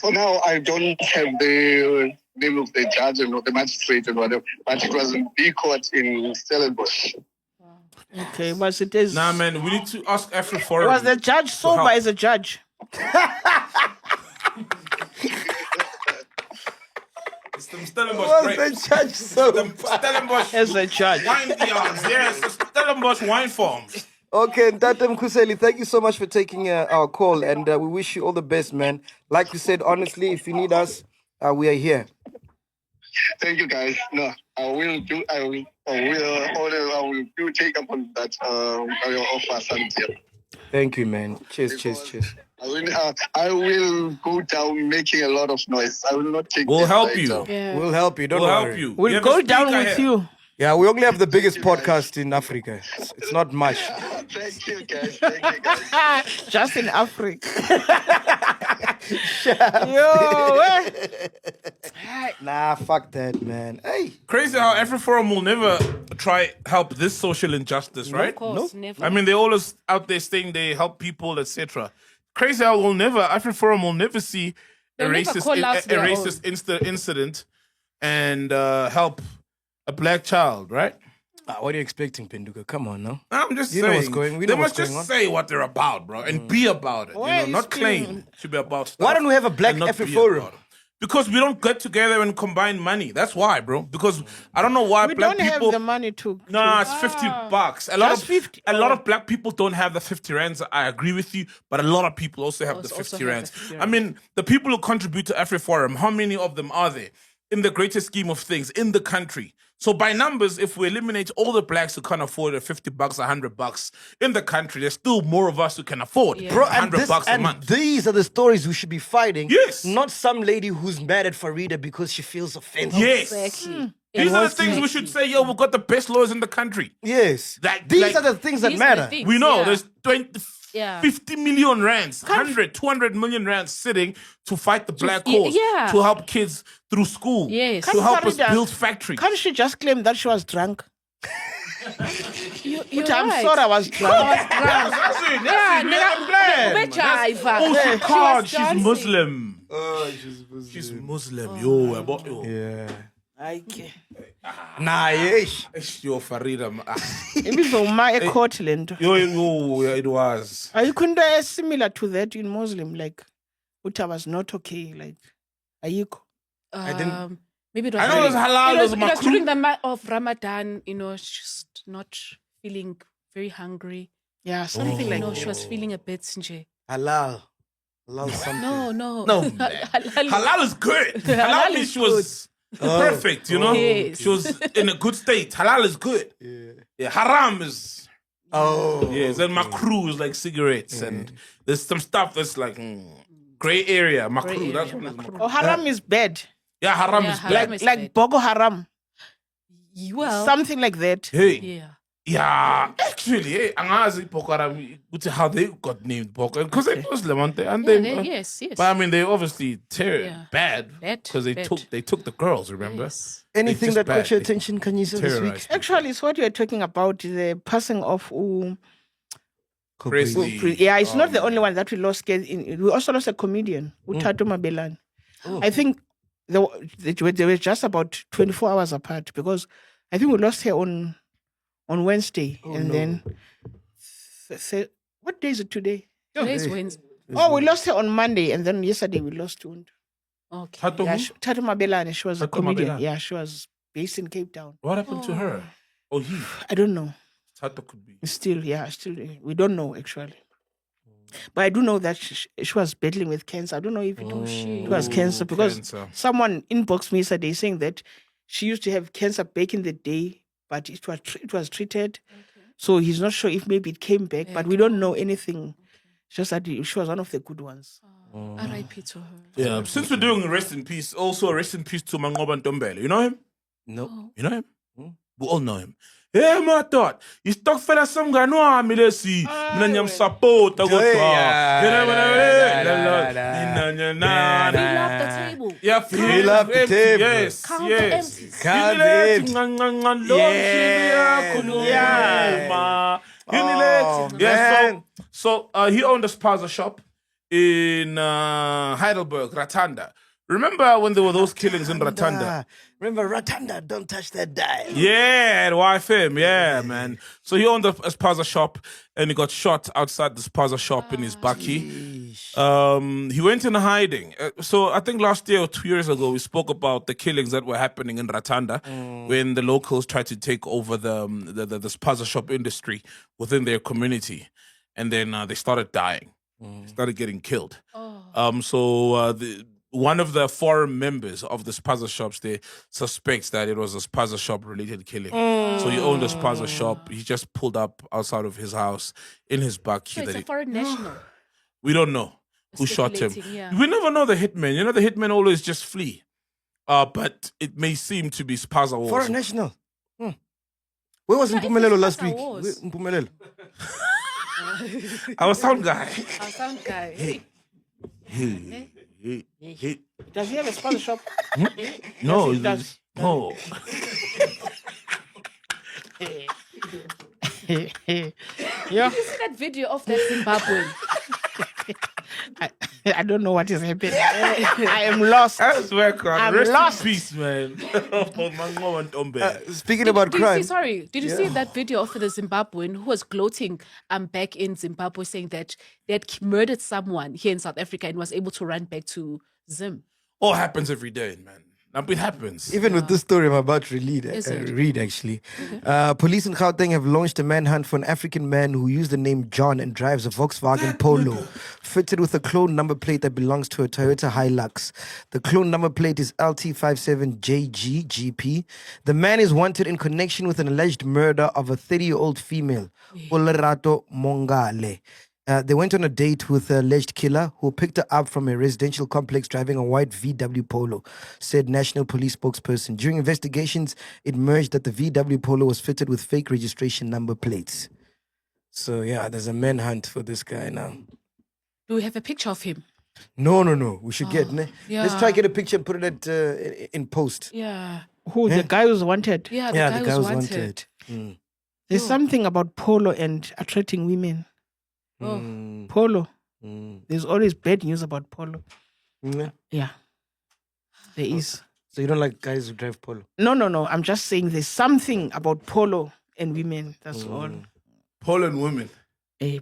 For now, I don't have the name of the judge and the magistrate and whatever, but it was a big court in Stellenbosch. Okay, but it is... Nah, man, we need to ask AfriForum. Was the judge sober as a judge? It's the Stellenbosch Was grapes. the judge so Stellenbosch As a judge. wine yards. Yes, the Stellenbosch wine farms. Okay, Tatem Kuseli, thank you so much for taking our call, and we wish you all the best, man. Like we said, honestly, if you need us, we are here. Thank you, guys. No, I will do take up on that your offer, Santia. Thank you, man. Cheers. I will go down making a lot of noise. I will not take. We'll this help later. you. Yeah. We'll help you. Don't We'll worry. help you. We We'll have go a down speaker with here. you. Yeah, we only have the biggest podcast in Africa. It's not much. Thank you, guys. Thank you, guys. Just in Africa. Yo, Nah, fuck that, man. Hey. Crazy how AfriForum will never try help this social injustice, right? Of course, never. I mean, they're always out there saying they help people, etc. Crazy how AfriForum will never see a They'll never racist, call out a their racist incident and help a black child, right? What are you expecting, Penduka? Come on, now. I'm just You saying. know what's going- we they know must what's just going on. say what they're about, bro, and be about it. Why are you Not claim screaming? to be about stuff. Why don't we have a black and not be AfriForum? about it. Because we don't get together and combine money. That's why, bro. Because I don't know why we black don't people. have the money to. No, it's $50. Just 50. A lot of black people don't have the 50 rands. I agree with you, but a lot of people also have the Also 50 have the rands. 50 I rands. mean, the people who contribute to AfriForum, how many of them are there in the greater scheme of things in the country? So by numbers, if we eliminate all the blacks who can't afford the $50, $100 in the country, there's still more of us who can afford Yeah. Bro, and, $100 a and month. these are the stories we should be fighting. Yes. Not some lady who's mad at Farida because she feels offended. Yes. Exactly. These are the things we should say, yo, we've got the best lawyers in the country. Yes. Like- These like- are the things that These are the matter. things, We know yeah. there's 20, Yeah. 50 million rands, 100, 200 million rands sitting to fight the black cause, yeah. to help kids through school, Yes. to help us Farida, build factories. Can't she just claim that she was drunk? You're I'm right. sorry I was drunk. That's it. Yeah, That's Jiva. Oh, she was can't. She's dancing. Muslim. Oh, she's Muslim. She's Muslim. Yo, about yo. Yeah. Okay. Nah, yesh. Yo, Farida. Ibizoma ecourt le nto. Yo, yeah, it was. Ayikho into similar to that in Muslim, like uthi was not okay, like ayikho. didn't- Maybe it was I know it was halal, it was it was makruh. during the month of Ramadan, just not feeling very hungry. Yeah, something like No, that. she was feeling a bit nje. Halal. Halal something. No. No, man. Halal is good. Halal Halal means is she was perfect, you know? Yes. She was in a good state. Halal is good. Yeah, haram is... Oh. Yes, and makruh is like cigarettes, and there's some stuff that's like gray area. Makruh, that's one is makruh. Oh, haram is bad. Yeah, haram Yeah, is haram bad. is Like bad. Boko Haram. Well, Something like that. Hey, yeah. yeah, actually, hey, angazi Boko Haram, how they got named Boko, because they're Muslim, aren't they? And Yeah, they, yes. But I mean, they obviously Yeah. bad Bad, because they bad. took the girls. Remember? Yes. Anything just that bad. caught your They attention, Khanyisa, this week? Terrorized. Actually, it's what you were talking about, the passing of Crazy. yeah, it's not the only one that we lost. We also lost a comedian, Utato Mabelane. I think they were just about 24 hours apart because I think we lost her on Wednesday. Then, what day is it today? Today's Wednesday. Oh, we lost her on Monday, and then yesterday we lost Undu. Okay. Tato Yeah, who? Tato Mabelane, she was a Tato comedian. Mabelane. Yeah, she was based in Cape Town. What happened to her? Oh, he. I don't know. Tato could be. Still, we don't know actually. But I do know that she was battling with cancer. I don't know if it was cancer because cancer. someone inboxed me yesterday saying that she used to have cancer back in the day, but it was treated. So he's not sure if maybe it came back, but we don't know anything. Just that she was one of the good ones. R.I.P. to her. Yeah. Since we're doing rest in peace, also rest in peace to Mangoba Ntombele. You know him? No. You know him? We all know him. Hey, my thought. You stuck fella some guy no I'm lesi. Nanyam support. I got Fill up the table. Yeah, Fill up the table. Yes, Count the yes. empties. Count the Yeah. So he owned a spaza shop in Heidelberg, Ratanda, Remember when there were those killings in Ratanda? Remember Ratanda? Don't touch that dial. Yeah, at YFM. Yeah, man. So he owned a spaza shop and he got shot outside the spaza shop in his bakkie. He went in hiding. So I think last year or 2 years ago, we spoke about the killings that were happening in Ratanda when the locals tried to take over the spaza shop industry within their community. And then they started dying. Started getting killed. One of the foreign members of the spaza shops there suspects that it was a spaza shop related killing. So he owned a spaza shop. He just pulled up outside of his house in his bakkie. So it's a foreign national. We don't know who shot him. Yeah. We never know the hitman. You know, the hitmen always just flee. But it may seem to be spaza wars. Foreign national. Where was Mpumelelo last week? Mpumelelo. Our sound guy. Our sound guy. Hey. Does he have a spaza shop? No, he does. No. Yeah. Did you see that video of that Zimbabwean? I don't know what is happening. I am lost. I swear, God. I'm Rest lost. in peace, man. Speaking about crime. Did you see that video of the Zimbabwean who was gloating back in Zimbabwe saying that they had murdered someone here in South Africa and was able to run back to Zim? All happens every day, man. It happens. Even with this story I'm about to read actually. Police in Gauteng have launched a manhunt for an African man who used the name John and drives a Volkswagen Polo fitted with a clone number plate that belongs to a Toyota Hilux. The clone number plate is LT57JGGP. The man is wanted in connection with an alleged murder of a 30-year-old female, Olorato Mongale. They went on a date with the alleged killer who picked her up from a residential complex driving a white VW Polo, said National Police spokesperson. During investigations, it emerged that the VW Polo was fitted with fake registration number plates. So, yeah, there's a manhunt for this guy now. Do we have a picture of him? No. We should get... yeah. Let's try to get a picture and put it in post. Yeah. Who? The guy who's wanted? Yeah, The guy was wanted. There's something about polo and attracting women. Polo. There's always bad news about polo. Yeah. There is. So you don't like guys who drive polo? No. I'm just saying there's something about polo and women. That's all. Polo and women.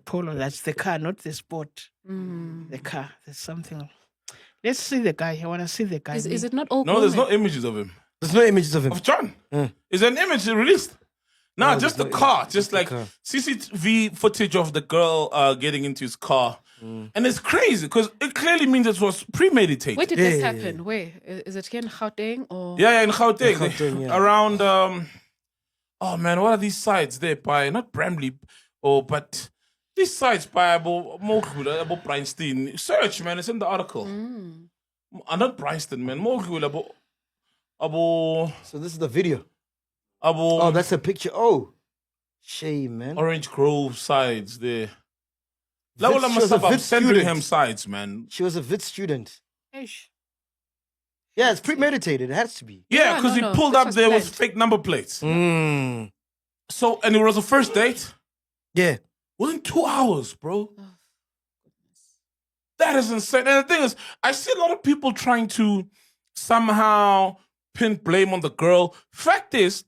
Polo, that's the car, not the sport. The car. There's something. Let's see the guy. I want to see the guy. Is it not all No, there's no images of him. There's no images of him. Of John. Is an image released? No, just the car. Just like CCTV footage of the girl getting into his car. And it's crazy because it clearly means it was premeditated. Where did this happen? Where? Is it here in Gauteng or? Yeah, in Gauteng. In Gauteng, yeah. Around, oh man, what are these sites there by, not Bramley, but these sites by about Bryanston. Search, man, it's in the article. Not Bryanston, man. So this is the video. Oh, that's a picture. Oh, shame, man. Orange Grove sides there. She was a Wits Sandringham student. sides, man. She was a Wits student. Yeah, it's premeditated. It has to be. Yeah, because he pulled This up was there with planned. fake number plates. So, and it was a first date Yeah. within 2 hours, bro. That is insane. And the thing is, I see a lot of people trying to somehow pin blame on the girl. Fact is,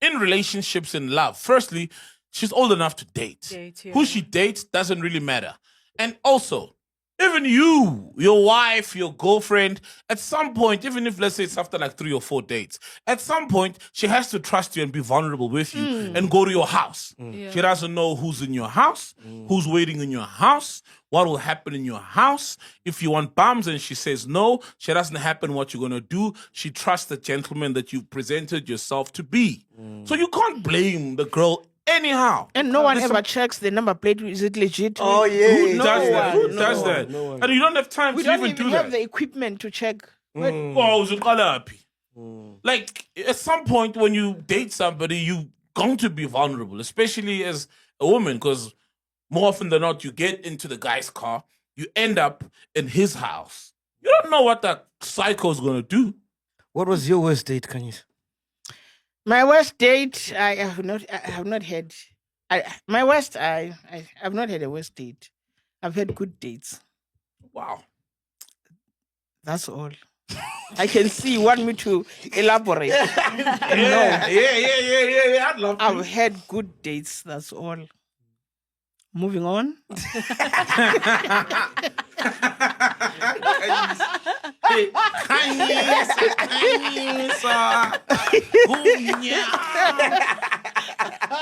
in relationships and love, firstly, she's old enough to date. Yeah. Who she dates doesn't really matter. And also, even you, your wife, your girlfriend, at some point, even if let's say it's after like 3 or 4 dates, at some point, she has to trust you and be vulnerable with you and go to your house. Yeah. She doesn't know who's in your house, who's waiting in your house, what will happen in your house. If you want bums and she says no, she doesn't happen what you're going to do. She trusts the gentleman that you've presented yourself to be. So you can't blame the girl anyhow. And no one ever checks the number plate. Is it legit? Oh, yeah. Who No does that? one, Who no does one, that? no one. And you don't have time We to don't even even do have that. the equipment to check. Oh, Zuqalapi. Like, at some point when you date somebody, you're going to be vulnerable, especially as a woman, because more often than not, you get into the guy's car, you end up in his house. You don't know what that psycho's going to do. What was your worst date, Khanyisa? My worst date, I have not had. I've not had a worst date. I've had good dates. Wow. That's all. I can see you want me to elaborate. Yeah. I'd love to. I've had good dates, that's all. Moving on.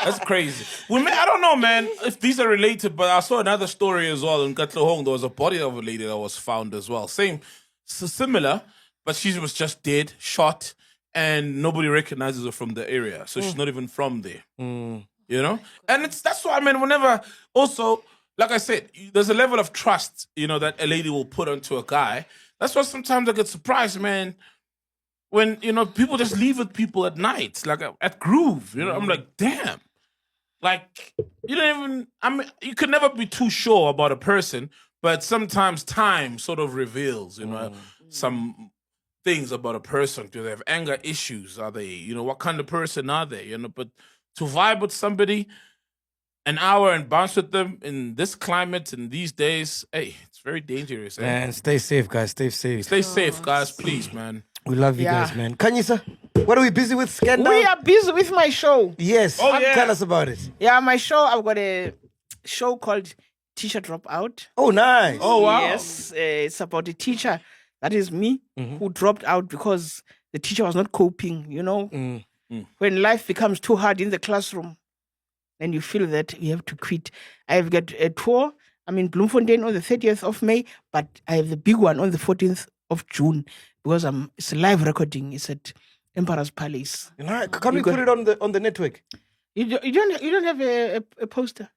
That's crazy. I don't know, man, if these are related, but I saw another story as well. In Katlehong, there was a body of a lady that was found as well. Similar, but she was just dead, shot, and nobody recognizes her from the area. So she's not even from there. You know? And that's why, I mean, whenever, also, like I said, there's a level of trust, that a lady will put onto a guy. That's why sometimes I get surprised, man, when, people just leave with people at night, like at Groove, I'm like, damn. Like, you could never be too sure about a person, but sometimes time sort of reveals, some things about a person. Do they have anger issues? Are they, what kind of person are they? But to vibe with somebody an hour and bounce with them in this climate and these days, hey, it's very dangerous. Man, stay safe, guys. Stay safe. Stay safe, guys, please, man. We love you guys, man. Khanyisa, what are we busy with? Scandal? We are busy with my show. Yes. Tell us about it. Yeah, my show, I've got a show called Teacher Dropout. Oh, nice. Oh, wow. Yes, it's about a teacher, that is me, who dropped out because the teacher was not coping, When life becomes too hard in the classroom, and you feel that you have to quit. I've got a tour. I'm in Bloemfontein on the 30th of May, but I have the big one on the 14th of June because it's a live recording. It's at Emperor's Palace. Can we put it on the network? You don't have a poster.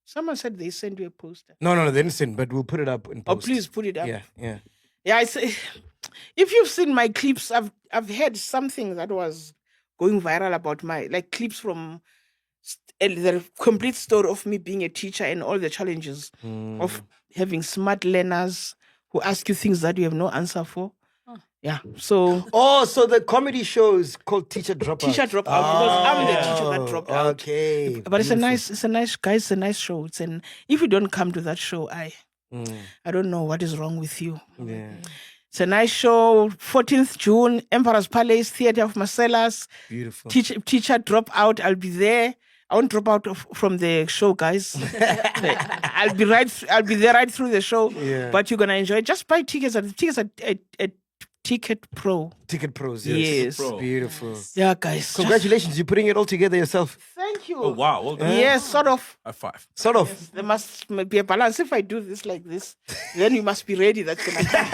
Someone said they sent you a poster. No, they didn't send, but we'll put it up in post. Oh, please put it up. Yeah. Yeah, if you've seen my clips, I've had something that was going viral about my clips from the complete story of me being a teacher and all the challenges of having smart learners who ask you things that you have no answer for. Yeah, so... Oh, so the comedy show is called Teacher Dropout. Teacher Dropout, because I'm the teacher that dropped out. Okay. But it's a nice show. If you don't come to that show, I don't know what is wrong with you. Yeah. It's a nice show. 14th June, Emperor's Palace, Theatre of Marcellus. Beautiful. Teacher Dropout, I'll be there. I won't drop out from the show, guys. I'll be there right through the show. Yeah. But you're gonna enjoy it. Just buy tickets. The tickets are at Ticket Pro. Ticket Pros, yes. Pro. Beautiful. Yeah, guys. Congratulations, you're putting it all together yourself. Thank you. Oh, wow. Well done. Yes, sort of. High five. Sort of. There must be a balance. If I do this like this, then you must be ready. That's gonna come.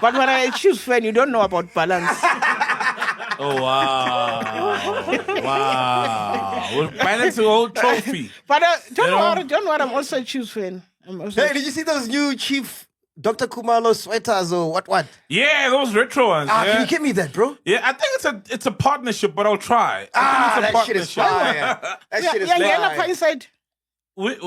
But when I choose friend, you don't know about balance. Oh, wow. Wow. We're balancing a whole trophy. But don't worry, I'm also a choose friend. Hey, did you see those new Chief Dr. Kumalo sweaters or what? Yeah, those retro ones. Can you give me that, bro? Yeah, I think it's a partnership, but I'll try. That shit is fire. That shit is fire. Inside. Wait.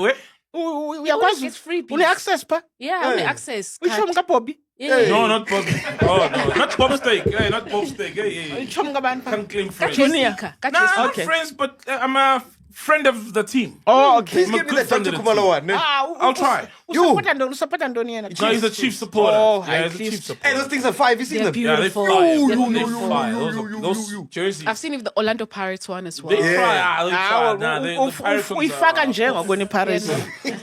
We are going It's free. to access, pa? Yeah, only access. Which one, Bobby? Yeah. No, not Bob. Oh, no. Not Bob Steak. Hey, not Bob Steak. Hey. Can't claim friends. Junior. Nah, not Okay. friends, but I'm a friend of the team. Oh, okay. Please give me that Dr. Kumalo one. I'll try. Support Andoni. No, he's a chief supporter. Oh, yeah, he's a chief. chief supporter. Hey, those things are fire. Have you seen them? Yeah, they Beautiful. fly. They're They fly. Those jerseys. I've seen the Orlando Pirates one as well. They try. They try. Nah, the Pirates ones uyifaka are- njengokweni Paris.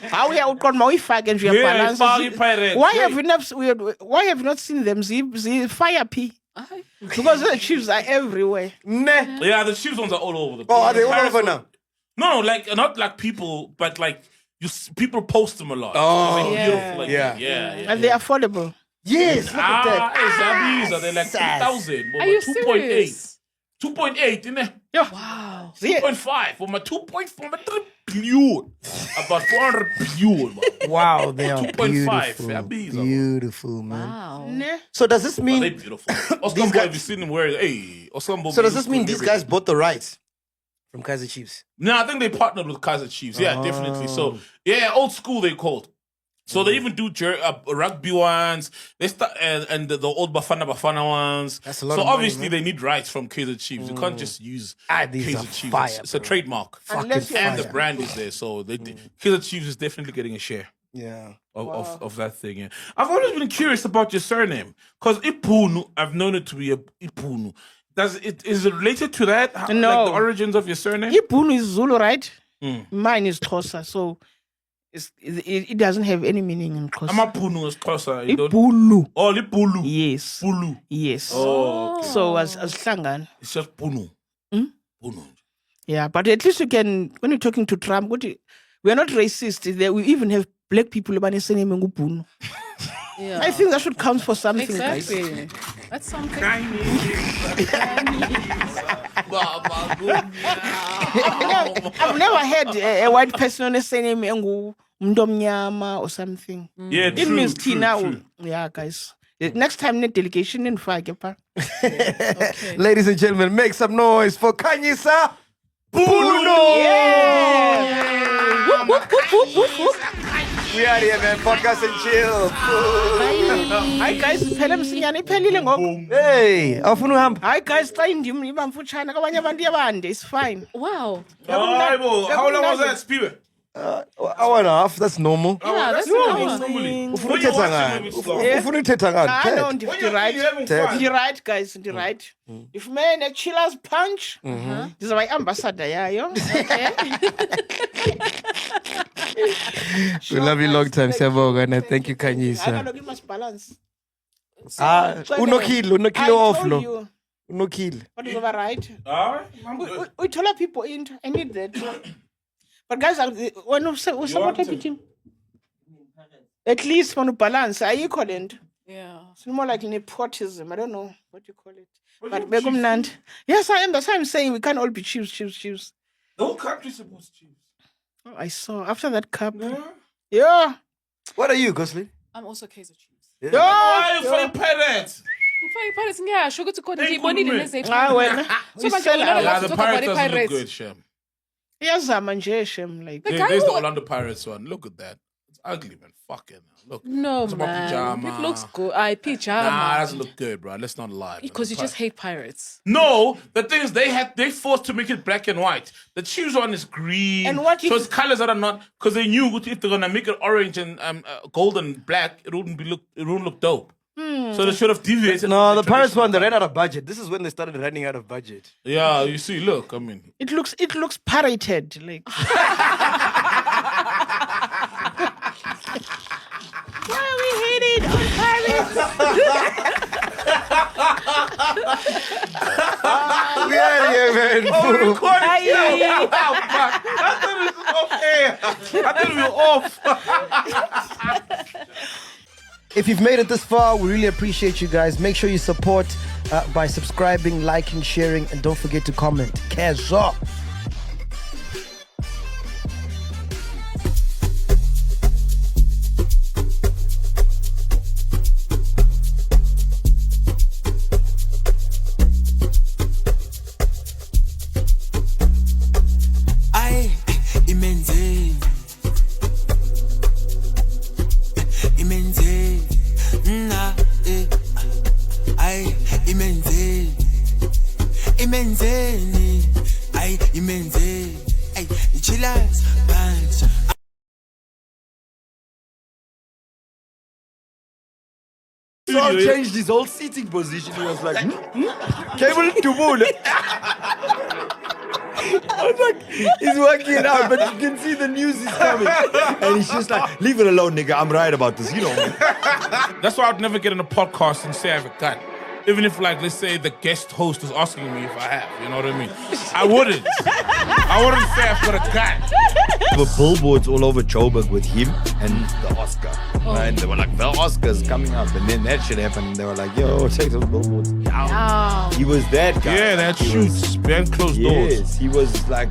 How we are uqonda uyifake nje Yeah, balance. Fagi Pirates. Why have you not seen them? Fire P. Because the Chiefs are everywhere. Nah. Yeah, the Chiefs ones are all over the place. Oh, are they all Pirates over ones- now? No, not like people, but like people post them a lot. Oh, It's beautiful. Like, yeah. yeah. And they're affordable. Yes, look at that. Hey, Zabis, they're like 2,000. Are you 2.8. serious? 2.8, innit? Wow. 2.5 for my 2.4, 3 billion. About 400 billion. Man. Wow, they are 2.5. beautiful. Yeah, bees are- Beautiful, man. Wow. So does this They mean? beautiful. Oscar These Boy, guys- have you seen him wearing? Hey, Oscar Boy. So does this mean these guys bought the rights from Kaizer Chiefs? No, I think they partnered with Kaizer Chiefs. Yeah, definitely. So, yeah, old school they called. So they even do rugby ones. They start and the old Bafana ones. That's a lot so of money, obviously man. they need rights from Kaizer Chiefs. You can't just use These are Kaizer Chiefs. fire, It's a bro. trademark. Unless you And have- the brand is there. So Kaizer Chiefs is definitely getting a share. Yeah. Of that thing. Yeah. I've always been curious about your surname because Ipunu, I've known it to be a Ipunu. Is it related to that? No. Like the origins of your surname? Ibunu is Zulu, right? Mine is Xhosa, so it doesn't have any meaning in Xhosa. Amapunu is Xhosa. Ibunu. Oh, Lipulu. Yes. Pulu. Yes. Oh, okay. So as Hlangan. It's just Punu. Punu. Yeah, but at least you can, when you're talking to Trump, we are not racist. We even have black people who are saying Bunu. Yeah. I think that should count for something, guys. Exactly. That's something. I've never heard a white person say name Mndomnyama or something. Yeah, It true, means true, Tina. true. Yeah, guys. Next time, net delegation in Fagepa. Okay. Ladies and gentlemen, make some noise for Khanyisa Bunu. We are here, man. Podcast and chill. Hi, guys. Phela msinyane iphelile ngoku. Hey, afuna uhamba. Hi, guys. Xa indim iba mfutshane kabanye abantu yabande. It's fine. Wow. How long was that, Spiwe? Hour and a half. That's normal. Yeah, that's Normally. Ufuna uthetha ngani? Ufuna uthetha ngani? I know, Ted. you're right. Ted. You're right, guys. You're right. If man a chiller's punch, this is my ambassador, yeah. okay. We love you long time, Siyabonga, and thank you, I Khanyisa. cannot give us balance. Unokile I off told lo. you. Unokile. What is over right? Alright. We told people in. I need that. But guys, when we support the team, at least when we balance, I equal it. Yeah. It's more like nepotism. I don't know what you call it. But Begumnand. Yes, I am. That's why I'm saying we can't all be chiefs. The whole country supports Chiefs. Oh, I saw after that cup. Yeah. Yeah. What are you, Gosling? I'm also Kaiser Chiefs. Yeah. Why are you fighting Pirates? Mfake Pirates ngisho ukuthi khona Hey, ngibonile Khulume. lezi Ah, wena. So We manje sell wena out. Yeah, Let's the talk about Pirates the doesn't look Pirates. good, Shem. Iyazama nje Shem, like. The guy There's the who- Orlando Pirates one. Look at that. It's ugly, man. Fucking hell. Look. No, It's about man. pajama. It looks good. I Nah, pajama. that doesn't look good, bro. Let's not lie. Because you just hate pirates. No, the thing is they forced to make it black and white. The Chiefs one is green. And what if- so it's colors that are not because they knew if they're gonna make it orange and gold and black, it wouldn't look dope. So they should have deviated. No, from the Paris traditional one, they ran color. out of budget. This is when they started running out of budget. Yeah, you see, look, I mean, It looks pirated, like. Why are we hating on pirates? We are here, man. recording. Aye. I thought we were off. If you've made it this far, we really appreciate you guys. Make sure you support by subscribing, liking, sharing, and don't forget to comment. Kezo. Ay, imenzeni na ay imenzeni ay imenzeni ay chillers bunch. Saul changed his whole seating position. He was like, Cable Tubule. I was like, he's working it out, but you can see the news is coming. And he's just like, leave it alone, nigga. I'm right about this. You know me. That's why I'd never get on a podcast and say I have a gun. Even if, like, let's say the guest host is asking me if I have, you know what I mean? I wouldn't say I've got a gun. There were billboards all over Joburg with him and the Oscar. And they were like, the Oscar's coming up. And then that shit happened. And they were like, yo, take those billboards down. Wow. He was that guy. Yeah, that He shoots was- behind closed doors. Yes, he was like,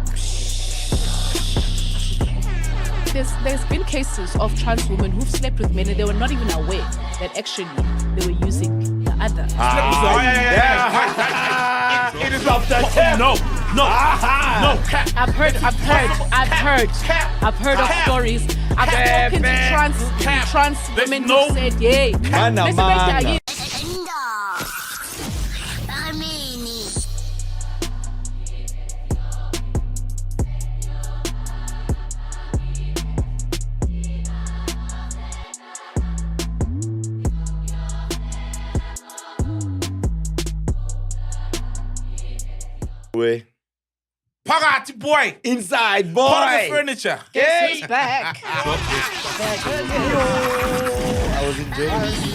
There's been cases of trans women who've slept with men and they were not even aware that actually they were using the other. It is off the tip. No, cap. I've heard of stories. I've spoken to trans There's women no who said, "Yay, Mana, Listen, mana. Becky, Boy. Pagati boy. Inside, boy. Part of the furniture. Hey. He's back. I was enjoying it.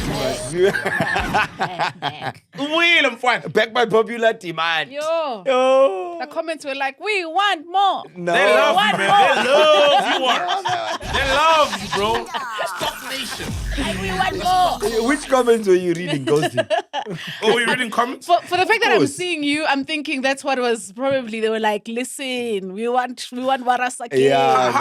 Wheel and fun. Back by popular demand. Yo. Yo. The comments were like, we want more. No. They love What you, man. more? They love you, Art. They love you, bro. Stock Nation. Like, we want more. Which comments were you reading, Ghosty? Oh, we reading comments? For the fact that I'm course. seeing you, I'm thinking that's what was probably, they were like, listen, we want Waras again. Yeah.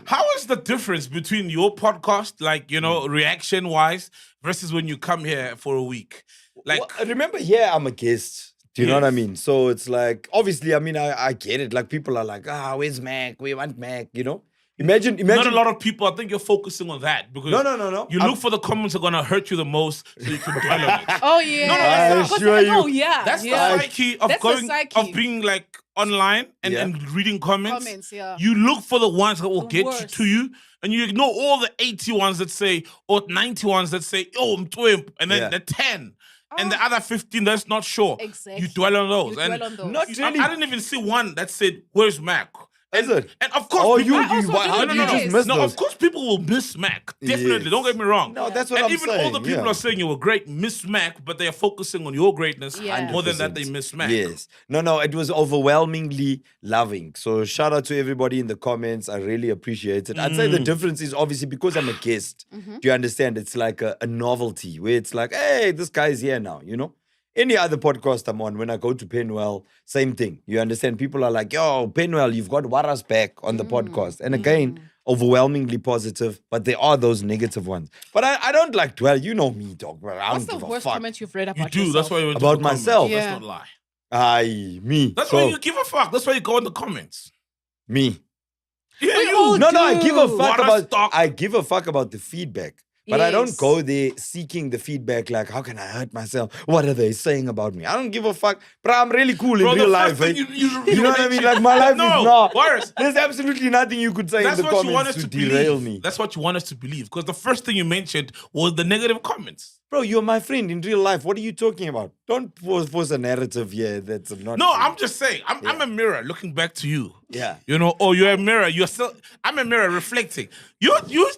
How is the difference between your podcast, like, you know, reaction wise, versus when you come here for a week? Like, Well, remember, here I'm a guest. Do you know what I mean? So it's like, obviously, I mean, I get it. Like, people are like, where's Mac? We want Mac, you know? Imagine. not a lot of people, I think you're focusing on that because No. you look for the comments that are going to hurt you the most so you can dwell on it. Oh, yeah. I assure you. Oh, yeah. That's yeah. the psyche of That's the going, psyche. of being like online and, Yeah. and reading comments. Comments, yeah. You look for the ones that will The get worst. to you, and you ignore all the 80 ones that say, or 90 ones that say, oh, I'm twimp, and then Yeah. the 10. And the other 15 that's not sure. Exactly. You dwell on those. You and dwell on those. Not really. I didn't even see one that said, where's Mac? Is it? And of course, Oh, people, I also how didn't do you realize. just miss no, those? of course, people will miss Mac. Definitely, Yes. don't get me wrong. No, that's what and I'm even saying. all the people yeah. are saying you were great, miss Mac, but they are focusing on your greatness Yeah. more than that they 100%. miss Mac. Yes. No, it was overwhelmingly loving. So shout out to everybody in the comments. I really appreciate it. I'd say the difference is obviously because I'm a guest. Do you understand? It's like a novelty where it's like, hey, this guy's here now, you know? Any other podcast I'm on, when I go to Penwell, same thing. You understand? People are like, yo, Penwell, you've got Waras back on the podcast. And again, overwhelmingly positive, but there are those negative ones. But I don't like dwell. You know me, dog. Bro. I What's don't the give a worst fuck. comment you've read You about do. yourself? That's why you went to About the comments. myself? Let's Yeah. not lie. Aye, me. That's So, why you give a fuck. That's why you go in the comments. me. Yeah, We you. all No, I give a do. fuck Waras about. talk. I give a fuck about the feedback. But I don't Yes. go there seeking the feedback like, how can I hurt myself? What are they saying about me? I don't give a fuck. But I'm really cool Bro, in the real first life. thing Eh? you You know what I mean? Like, my life No, is not. Boris. There's absolutely nothing you could say That's in the what you want us comments to to derail believe. me. That's what you want us to believe. Because the first thing you mentioned was the negative comments. Bro, you're my friend in real life. What are you talking about? Don't force a narrative here that's not No, true. I'm just saying. I'm a mirror looking back to you. Yeah. You know, or you're a mirror. You're still. I'm a mirror reflecting. You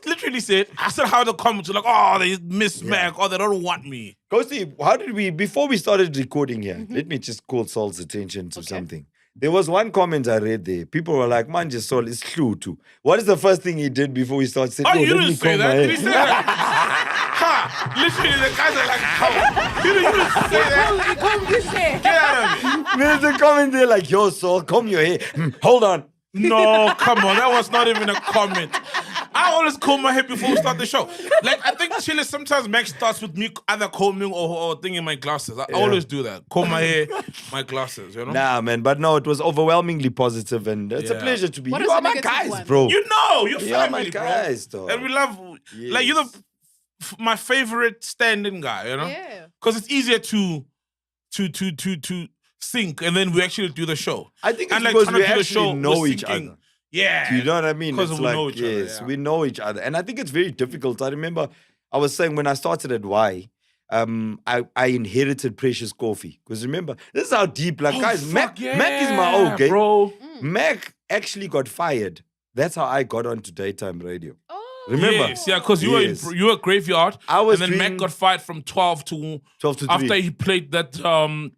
literally said. I said how the comments were like, oh, they miss Mac, or they don't want me. Ghosty, how did we, before we started recording here, let me just call Saul's attention to something. There was one comment I read there. People were like, man, just Saul is true too. What is the first thing he did before we started? Said, Oh, "Yo, you let me didn't say comb that. my Did he hair." say that? Ha! Literally, the guys are like, how? You didn't say that. Get out of it. There's a comment there like, yo, Saul, comb your hair. Hold on. No, come on. That was not even a comment. I always comb my hair before we start the show. Like, I think Chile, sometimes Max starts with me either combing or thing in my glasses. I always do that. Comb my hair, my glasses, you know? Nah, man, but no, it was overwhelmingly positive and it's a Yeah. pleasure to be. What You is are the my negative guys, one? bro. You know, you're You are my family, bro. guys, dog. And we love, like, you're my favorite stand-in guy, you know? Yeah. Because it's easier to sync and then we actually do the show. I think it's And, like, because trying to we do the actually show, know we're each syncing. other. Yeah. Do you know what I mean? Because It's we like, know each other, yes, yeah. we know each other. And I think it's very difficult. I remember I was saying when I started at Y, I inherited Precious Coffee. Because remember, this is how deep, like, guys, Mac is my old game. bro. Mac actually got fired. That's how I got onto daytime radio. Oh. Remember? Yes, yeah, because Yes. you were graveyard. I was and then doing Mac got fired from 12 to 12 to 3. after he played that the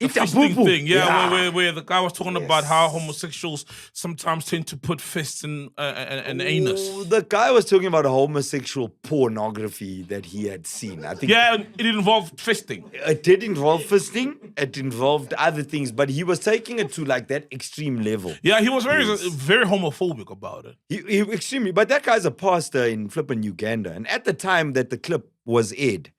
It's a fisting boo-boo. thing, Yeah. where the guy was talking about how homosexuals sometimes tend to put fists in an anus. Oh, the guy was talking about homosexual pornography that he had seen. I think Yeah, it involved fisting. it did involve fisting. It involved other things, but he was taking it to like that extreme level. Yeah, he was very Yes. very homophobic about it. He extremely, but that guy's a pastor in flippin' Uganda. And at the time that the clip was aired,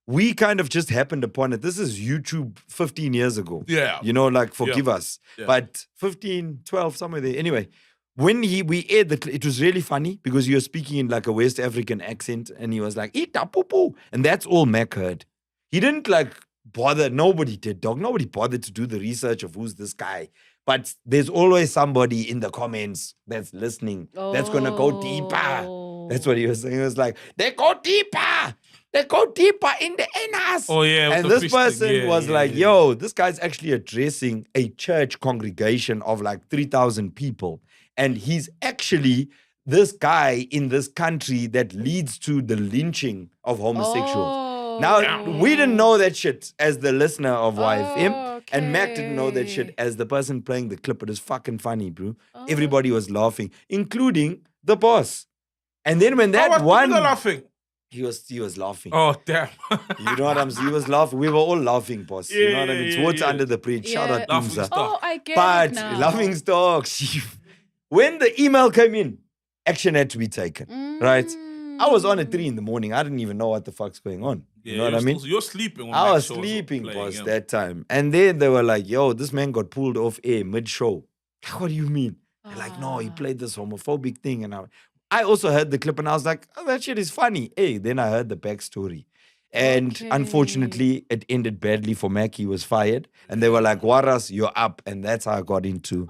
we kind of just happened upon it. This is YouTube 15 years ago. Yeah. You know, like, forgive us. Yeah. But 15, 12, somewhere there. Anyway, when we aired the clip, it was really funny because he was speaking in like a West African accent and he was like, "Ita poo." And that's all Mac heard. He didn't like bother. Nobody did, dog. Nobody bothered to do the research of who's this guy. But there's always somebody in the comments that's listening, that's going to go deeper. That's what he was saying. He was like, they go deeper. They go deeper in the anus. Oh, yeah. with And the this fish thing. person Yeah, was yeah, like, yeah. yo, this guy's actually addressing a church congregation of like 3,000 people. And he's actually this guy in this country that leads to the lynching of homosexuals. Now, we didn't know that shit as the listener of YFM. And Mac didn't know that shit as the person playing the clip. It is fucking funny, bro. Everybody was laughing, including the boss. And then when that one... laughing? He was laughing. Oh, damn. You know what I'm saying? He was laughing. We were all laughing, boss. You know what I mean? It's water under the bridge. Shout out Laughing YoutubeZA. stock. I get But it now. laughing stock. When the email came in, action had to be taken. Right? I was on at 3 in the morning. I didn't even know what the fuck's going on. You know what I mean? You're sleeping. When I that was show sleeping, playing, boss, yeah. that time. And then they were like, yo, this man got pulled off air mid-show. What do you mean? They're like, no, he played this homophobic thing. And I also heard the clip and I was like, oh, that shit is funny. Hey, then I heard the backstory. And unfortunately, it ended badly for Mac. He was fired. And they were like, Waras, you're up. And that's how I got into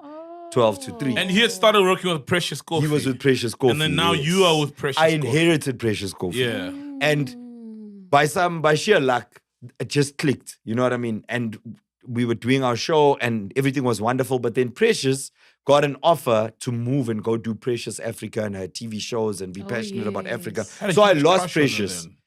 12 to 3. And he had started working with Precious Coffee. He was with Precious Coffee. And then now yes. you are with Precious I Coffee. inherited Precious Coffee. Yeah. And by sheer luck, it just clicked. You know what I mean? And we were doing our show and everything was wonderful. But then Precious got an offer to move and go do Precious Africa and her TV shows and be passionate about Africa. Had a So I huge lost crush on her Precious. then.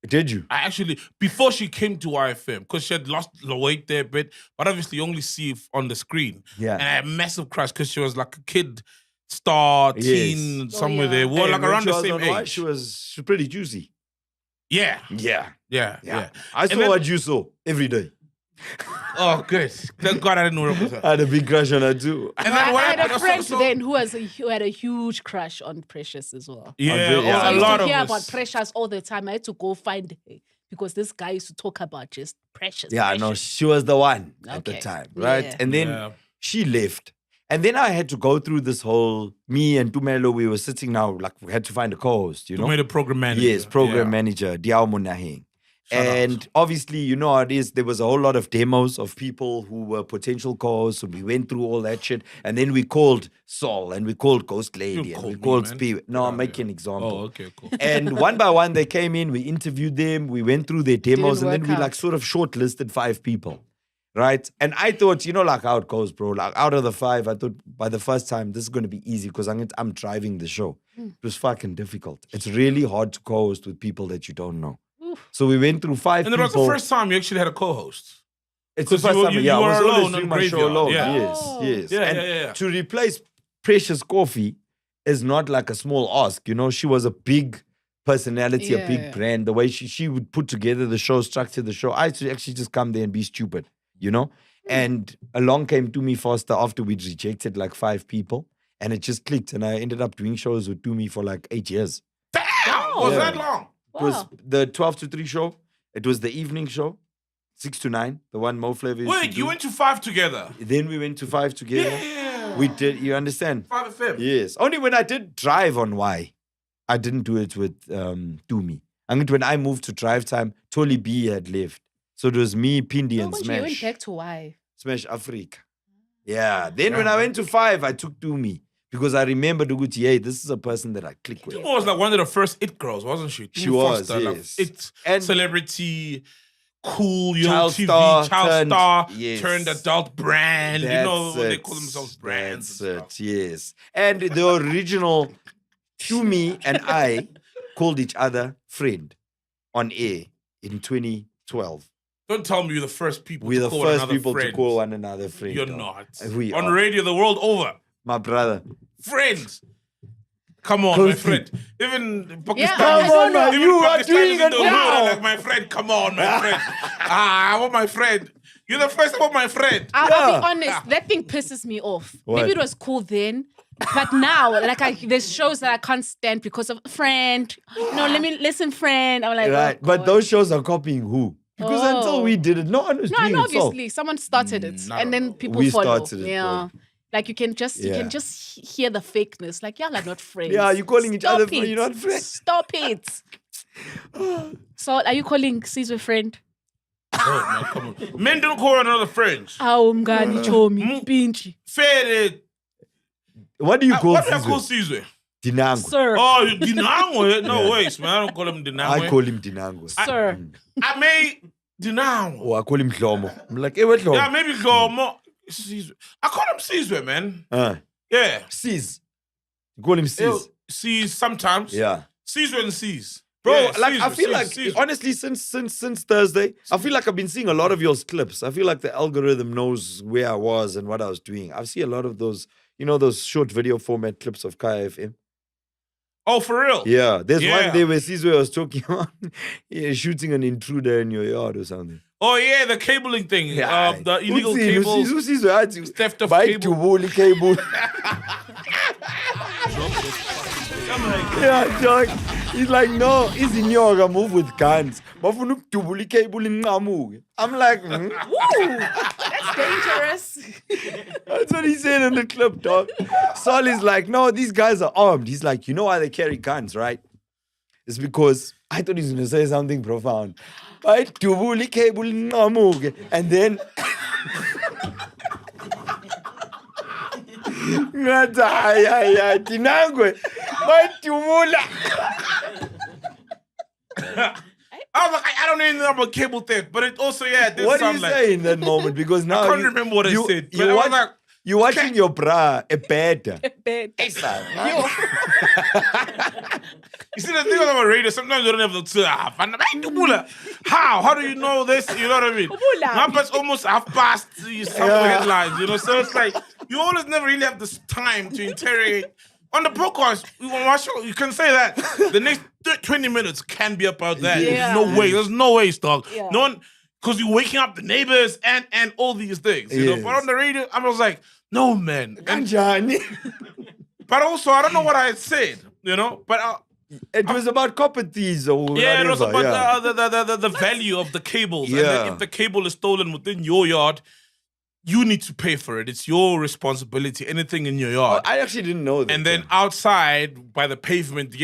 Did you? I actually, before she came to YFM, because she had lost the weight there a bit, but obviously you only see it on the screen. Yeah. And I had a massive crush because she was like a kid star, teen, somewhere there. We were Hey, like when around she the was same on Y, age. She was pretty juicy. Yeah. Yeah. I saw then- what you saw every day. Oh, good. Thank God I didn't know it was her. I had a big crush on her too. And then what I had happened? a friend then who had a huge crush on Precious as well. Yeah, Yeah. So I a used lot to of hear us. about Precious all the time. I had to go find her because this guy used to talk about just Precious. Yeah, Precious. no, she was the one at the Okay. time, right? Yeah. And then Yeah. she left. And then I had to go through this whole, me and Tumelo, we were sitting now, like we had to find a co-host, you You know? made a program manager. Yes, program Yeah. manager, Diao Munaheng. Shout out. And obviously, you know how it is. There was a whole lot of demos of people who were potential co-hosts. So we went through all that shit. And then we called Saul and we called Ghost Lady and we called Spirit. No, I'm making an example. Oh, okay, cool. And one by one, they came in, we interviewed them, we went through their demos, and then work we out. like sort of shortlisted 5 people. Right? And I thought, you know, like how it goes, bro. Like out of the 5, I thought by the first time, this is going to be easy because I'm driving the show. It was fucking difficult. It's really hard to co-host with people that you don't know. So we went through 5 And it people. was the first time you actually had a co-host. It's the 'cause first you were- time. you Yeah, I were was always alone doing on my show Graveyard. alone. Yeah. Yes. Yeah, And yeah. to replace Precious Coffee is not like a small ask. You know, she was a big personality, a big Yeah. brand. The way she would put together the show, structure the show. I used to actually just come there and be stupid, you know? And along came Tumi Foster after we'd rejected like 5 people. And it just clicked. And I ended up doing shows with Tumi for like 8 years. Damn! Was Yeah. that long? It was Wow. the 12 to 3 show. It was the evening show, 6 to 9, the one Mo Flavor used to Wait, do. you went to 5 together? Then we went to 5 together. Yeah. We did, you understand? 5 FM. Yes. Only when I did drive on Y, I didn't do it with Tumi. I mean, when I moved to drive time, Tolly B had left. So it was me, Pindi, No, and but you went Smash. back to why? Smash Africa. Yeah. Then when I went to 5, I took Tumi. Because I remembered Uguti, hey, this is a person that I click with. She was like one of the first it girls, wasn't she? She Tumi was, Foster, like, yes. it And- celebrity, cool, young Child TV, star child turned- star, yes. turned adult brand. You know, That's they it. call themselves brands. That's and it, stuff. yes. And the original Tumi and I called each other friend on air in 2012. Don't tell me you're the first people We're to the call first another people friend. to call one another friend. You're dog. not. We On are. radio the world over. My brother. Friends. Come on, Close my to- friend. Even Pakistan. Yeah, I Come on, don't know. man. Even You are Pakistan doing is in it the hood, now. like, my friend, come on, my friend. I want my friend. You're the first one, my friend. I'll Yeah. be honest, that thing pisses me off. What? Maybe it was cool then, but now, like, there's shows that I can't stand because of friend. No, let me listen, friend. I'm like, Right. oh, But God. those shows are copying who? Because until Oh. we did it, no one was No, doing no, it. So obviously someone started it, I and don't then know. people We follow. started it, Yeah, bro. like you can just Yeah. hear the fakeness. Like y'all are not friends. Yeah, you're calling each other Stop friend, it. you're not friends. Stop it. So are you calling Sizwe friend? Oh, man, come on. Men don't call another friends. Awu mngani chomi pinchi. Fair. What do you call What do I Sizwe? call Caesar? Dinango. Sir. Oh, Dinangwe? No ways, man. I don't call him Dinangwe. I call him Dinango. Sir. I made Dinangwe. Oh, I call him Hlomo. I'm like, hey, what Hlomo? Yeah, maybe go more. I call him Sizwe, man. Yeah. Sis. You call him Sis. Sis sometimes. Yeah. Sizwe and Sis. Bro, Yeah, like Sizwe, I feel Sis, like Sizwe. honestly, since Thursday, I feel like I've been seeing a lot of your clips. I feel like the algorithm knows where I was and what I was doing. I've seen a lot of those, those short video format clips of Kaya FM. Oh, for real? Yeah, there's Yeah. one day where Sizwe was talking about shooting an intruder in your yard or something. Oh, yeah, the cabling thing. The illegal cables. Theft of cable. Cable. Yeah, dog. He's like, no, he's in yoga, move with guns. Bafuna ukudubula cable inqamuke. I'm like, Woo! That's dangerous. That's what he said in the clip, dog. Sol is like, no, these guys are armed. He's like, you know why they carry guns, right? It's because I thought he was going to say something profound. Right? Dubuli cable inqamuke. And then Dinangwe. I was like, I don't even know about cable theft, but it also, it did What do sound you like... say in that moment? Because now I can't remember what I said. But I was like, you're watching your bra, a beta. you see, the thing about radio, sometimes you don't have the How do you know this? You know what I mean? Numbers almost half past some headlines, so it's like you always never really have this time to interrogate. On the podcast, you can say that the next 20 minutes can be about that. Yeah. There's no way, dog. Yeah. No one, because you're waking up the neighbors and all these things, you know. But on the radio, I was like, no, man. But also, I don't know what I had said, but it was about copper thieves or whatever. it was about the value of the cables. And then if the cable is stolen within your yard, you need to pay for it. It's your responsibility. Anything in your yard. I actually didn't know that. And then outside by the pavement,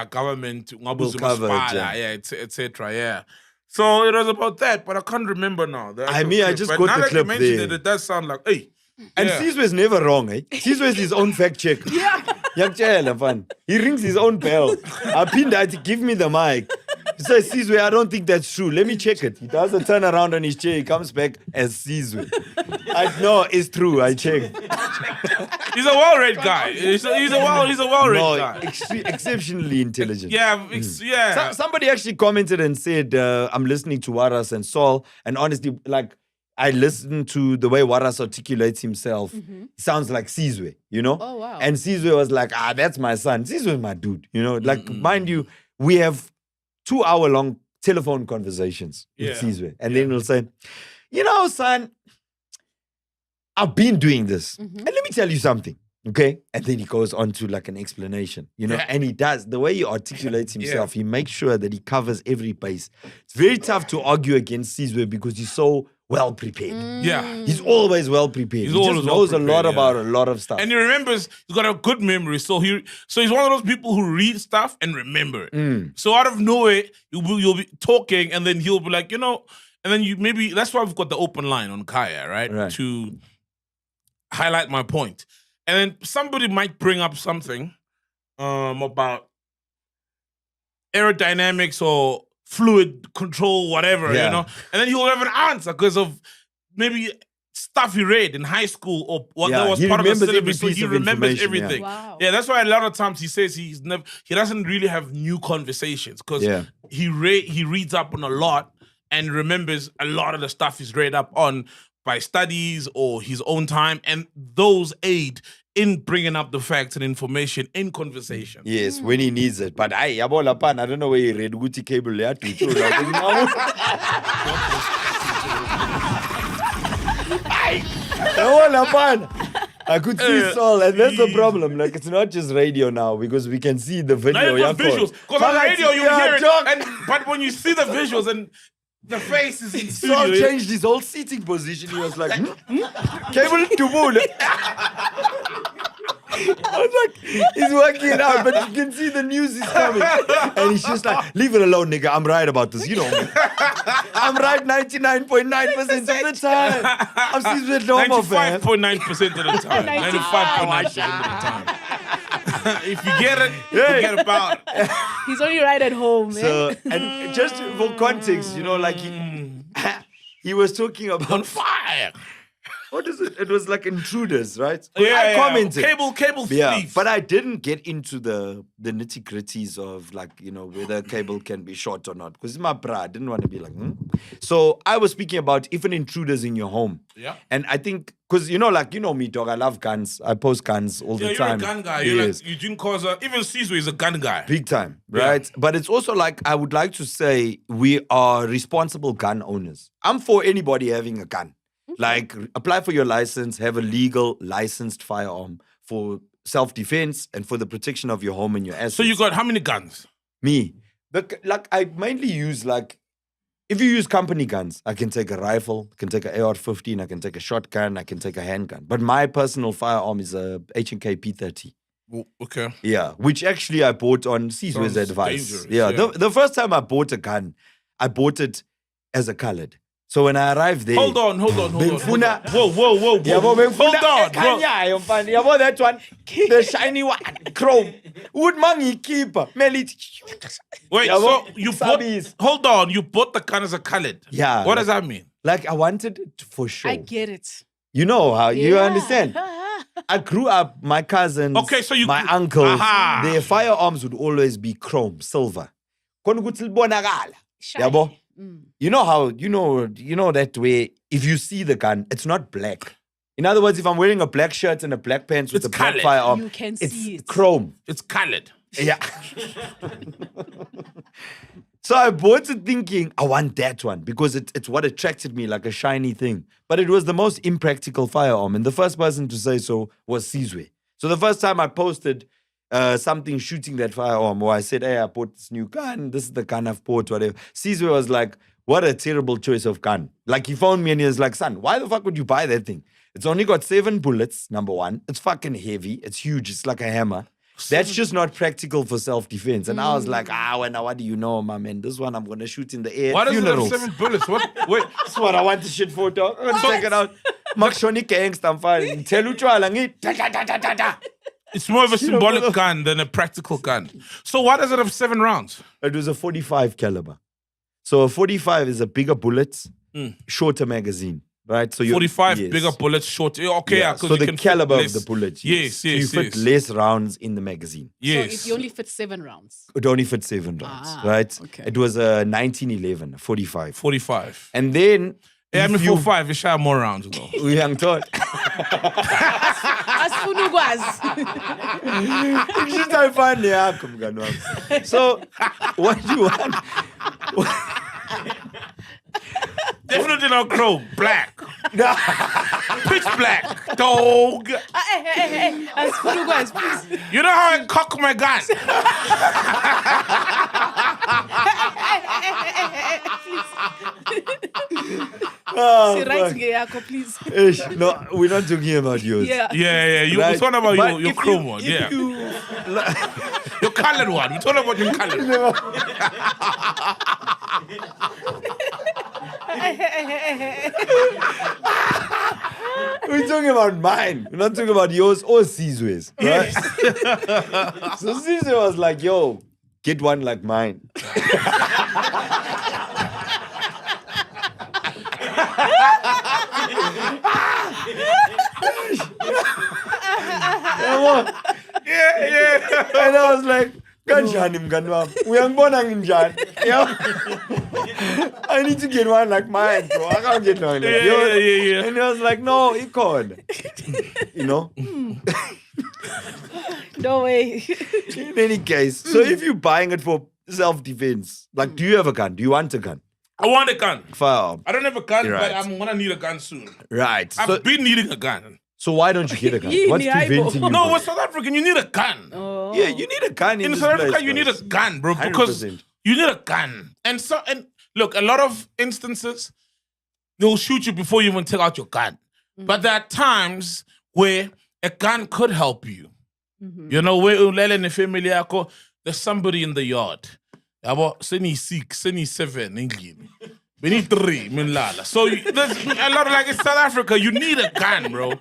government will cover it, etc. So it was about that, but I can't remember now. I just but got now the that clip you mentioned there. it does sound like, hey. And Sizwe is never wrong, eh? Sizwe is his own fact checker. He rings his own bell. Apinda, give me the mic. He says, Sizwe, I don't think that's true. Let me check it. He does a turn around on his chair. He comes back as Sizwe. No, it's true. I checked. He's a well-read guy. He's a well-read guy. Exceptionally intelligent. Yeah. Somebody actually commented and said, I'm listening to Waras and Saul, and honestly, I listened to the way Waras articulates himself. He sounds like Sizwe, Oh, wow. And Sizwe was like, that's my son. Sizwe is my dude, Mind you, we have 2-hour-long telephone conversations with Sizwe. And then he'll say, son, I've been doing this. And let me tell you something, okay? And then he goes on to an explanation, and he does. The way he articulates himself, he makes sure that he covers every base. It's very tough to argue against Sizwe because he's so well prepared. He's always well prepared. He just knows a lot about a lot of stuff. And he remembers, he's got a good memory. So he's one of those people who read stuff and remember it. So out of nowhere, you'll be talking and then he'll be like, and then that's why we've got the open line on Kaya, right? To highlight my point. And then somebody might bring up something about aerodynamics or fluid control, whatever, and then he'll have an answer because of maybe stuff he read in high school or what that was part of the syllabus. So he remembers everything. Wow. Yeah, that's why a lot of times he says he doesn't really have new conversations because he reads up on a lot and remembers a lot of the stuff he's read up on by studies or his own time, and those aid in bringing up the facts and information in conversation. Yes, when he needs it. But I don't know where he read Guti cable. I could see Saul, and that's the problem. It's not just radio now because we can see the video. Not even visuals. Because on the radio you hear it, but when you see the visuals and the face is in studio. Saul changed his whole seating position. He was like, cable to moon. I was like, he's working it out, but you can see the news is coming. And he's just like, leave it alone, nigga. I'm right about this. You know me. I'm right 99.9% of the time. I'm still with normal, man. 95.9% of the time. 95.9% of the time. If you get it, forget about it. He's only right at home. So, and just for context, like he was talking about On fire. what is it? It was like intruders, right? Yeah, I commented. Cable Yeah, thieves. but I didn't get into the nitty gritties of whether cable can be short or not because my bra I didn't want to be like. So I was speaking about if an intruder's in your home. Yeah. And I think because me, dog, I love guns. I post guns all the time. You're a gun guy. Yes. You're like Eugene Koza. Even Sizwe is a gun guy. Big time, right? But it's also like I would like to say we are responsible gun owners. I'm for anybody having a gun. Like, apply for your license, have a legal licensed firearm for self-defense and for the protection of your home and your assets. So you got how many guns? Me. I mainly use, if you use company guns, I can take a rifle, I can take an AR-15, I can take a shotgun, I can take a handgun. But my personal firearm is a H&K P30. Okay. Yeah, which actually I bought on Sizwe's advice. Dangerous, Yeah, yeah. The first time I bought a gun, I bought it as a colored. So when I arrived there... Hold on. Whoa. Whoa. Hold on, bro. Yabo, that one, the shiny one, chrome. Would mangi keeper, melit. Wait, Yabo, so you Sabis. hold on, you bought the gun as a colored. Yeah. What does that mean? Like I wanted it for sure. I get it. You know how, you Yeah. understand? I grew up, my cousins, Okay, so you my grew- uncles, Aha. their firearms would always be chrome, silver. Khona ukuthi libonakala. Yabo? You know how, you know that way, if you see the gun, it's not black. In other words, if I'm wearing a black shirt and a black pants with It's a black colored. firearm, You can it's see it. chrome. It's colored. Yeah. So I bought it thinking, I want that one because it's what attracted me, like a shiny thing. But it was the most impractical firearm. And the first person to say so was Sizwe. So the first time I posted something shooting that firearm, or I said, hey, I bought this new gun. This is the gun I've bought, whatever. Sizwe was like, what a terrible choice of gun. Like, he phoned me and he was like, son, why the fuck would you buy that thing? It's only got 7 bullets, number one. It's fucking heavy. It's huge. It's like a hammer. That's just not practical for self-defense. And I was like, what do you know, my man? This one I'm going to shoot in the air. Why does it have Funerals. 7 bullets? What? Wait. That's what I want the shit for, dog. I'm going to take it out. Makshoni gangsta, I'm fine. Tell you da. It's more of a symbolic gun than a practical gun. So why does it have 7 rounds? It was a 45 caliber. So a 45 is a bigger bullet, shorter magazine, right? So 45 yes. bigger bullets, short. Okay, Yeah. 'cause So you the can fit caliber of less. the bullet. Yes, So you yes, fit yes. less rounds in the magazine. Yes. So if you only fit 7 rounds. It only fit 7 rounds, right? okay. It was a 1911, a 45. 45. And then Yeah, I mean, if you- 45, you should have more rounds, though. we young taught. Asifuna ukwazi. Ngishayifani yakho mngani wami. So what you want? Definitely not chrome. Black. Pitch black. Dog. Hey. Asifuna ukwazi, please. You know how I cock my gun? Oh, Say right fuck. ngeyakho, please. Ish, no, we're not talking about yours. Yeah. Yeah. You Right. We're talking about But your if chrome you- one. if Yeah. you- Your colored one. We're talking about your colored one. We're talking about mine. We're not talking about yours or Sizwe's. Right? So Sizwe was like, yo, get one like mine. Yeah. And I was like, kanjani mngani wami? Uyangibona nginjani? Yeah. I need to get one like mine, bro. I can't get one like yours. Yeah. And he was like, no, he can't. You know? No way. In any case, so if you're buying it for self-defense, like, do you have a gun? Do you want a gun? I want a gun. Firearm. I don't have a gun, Right. but I'm going to need a gun soon. Right. I've been needing a gun. So why don't you get a gun? Yini What's hayibo? preventing you? No, from we're it? South African. You need a gun. Yeah, you need a gun in In this South Africa, place, you need a guys. gun, bro, because 100%. you need a gun. And look, a lot of instances, they'll shoot you before you even take out your gun. But there are times where a gun could help you. You know, where ulele in the family yako, there's somebody in the yard. Yabo, seni 6, seni 7, endlini. We need 3, Minlala. So there's a lot of like in South Africa, you need a gun, bro.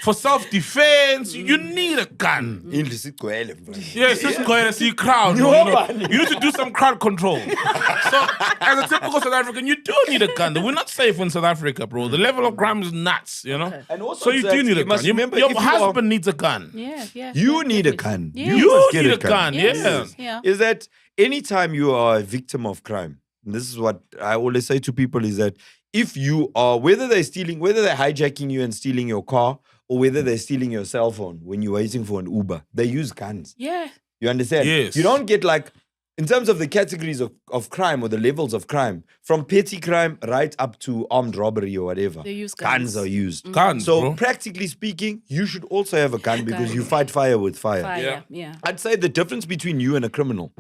For self-defense, you need a gun. Indlu sigcwele, bro. Yes, this is going to see crowd. Bro, you need to do some crowd control. So, as a typical South African, you do need a gun. We're not safe in South Africa, bro. The level of crime is nuts, you know? And also So you do need a you must gun. remember Your if you husband needs a gun. Yeah. You need a definitely. gun. Yeah. You must get need a gun, Yes. yeah. Yeah. Is that anytime you are a victim of crime, and this is what I always say to people, is that if you are, whether they're hijacking you and stealing your car, or whether they're stealing your cell phone when you're waiting for an Uber, they use guns. Yeah. You understand? Yes. You don't get like, in terms of the categories of crime or the levels of crime, from petty crime right up to armed robbery or whatever, They use guns guns. are used. Guns, So bro. practically speaking, you should also have a gun because gun. you fight fire with fire. Fire. Yeah. I'd say the difference between you and a criminal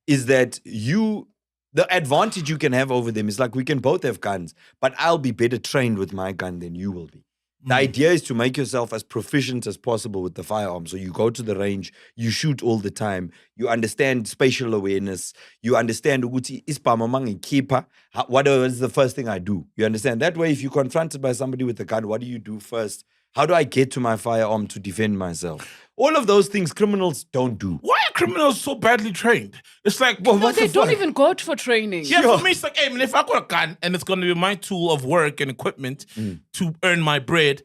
is that the advantage you can have over them is like we can both have guns, but I'll be better trained with my gun than you will be. The idea is to make yourself as proficient as possible with the firearm. So you go to the range, you shoot all the time, you understand spatial awareness, you understand ukuthi isibhamu mangikhipha, what is the first thing I do? You understand? That way, if you're confronted by somebody with a gun, what do you do first? How do I get to my firearm to defend myself? All of those things criminals don't do. Why are criminals so badly trained? It's like, well, No, they don't even go for training. Yeah, for me, it's like, hey, man, if I got a gun and it's going to be my tool of work and equipment to earn my bread,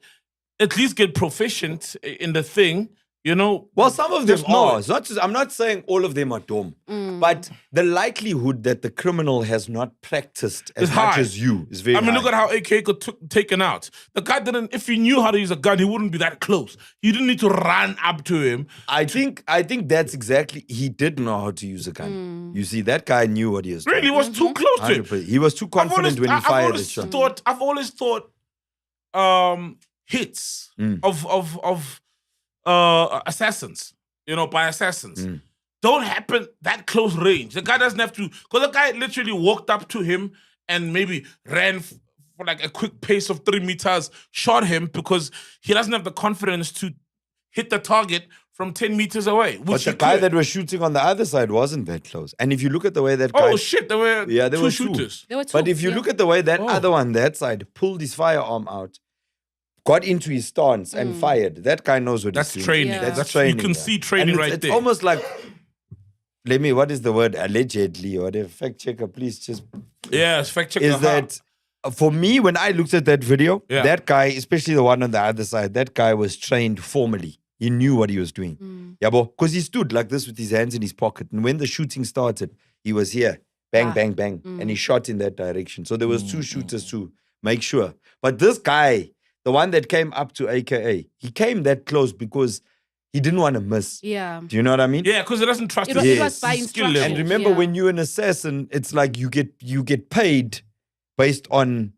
at least get proficient in the thing, you know? Well, some of them Just know are. it. It's not just, I'm not saying all of them are dumb, but the likelihood that the criminal has not practiced as It's much high. as you is very I mean, high. look at how AK got taken out. The guy didn't, if he knew how to use a gun, he wouldn't be that close. You didn't need to run up to him. I think that's exactly, he did know how to use a gun. You see, that guy knew what he was Really, doing. he was too close to him. 100%. He was too confident when he fired the shot. I've always thought hits of assassins, you know, by assassins, don't happen that close range. The guy doesn't have to, because the guy literally walked up to him and maybe ran for like a quick pace of 3 meters, shot him because he doesn't have the confidence to hit the target from 10 meters away. But the guy that was shooting on the other side wasn't that close. And if you look at the way that guy... Oh shit, there were there two were shooters. There were two. But if you yeah. look at the way that other one, that side, pulled his firearm out, got into his stance and fired, that guy knows what That's he's doing. training. Yeah. That's training. You can yeah. see training And right it's there. almost like, what is the word? Allegedly, or whatever. Fact checker, please just... Yes, fact check. Is that... For me, when I looked at that video, Yeah. that guy, especially the one on the other side, that guy was trained formally. He knew what he was doing. Yeah, because he stood like this with his hands in his pocket. And when the shooting started, he was here. Bang, bang, bang. And he shot in that direction. So there was 2 shooters to make sure. But this guy, the one that came up to AKA, he came that close because he didn't want to miss. Yeah. Do you know what I mean? Yeah, because he doesn't trust It his was, it Yes. was by Skill level. instruction. And remember, yeah. when you're an assassin, it's like you get paid based on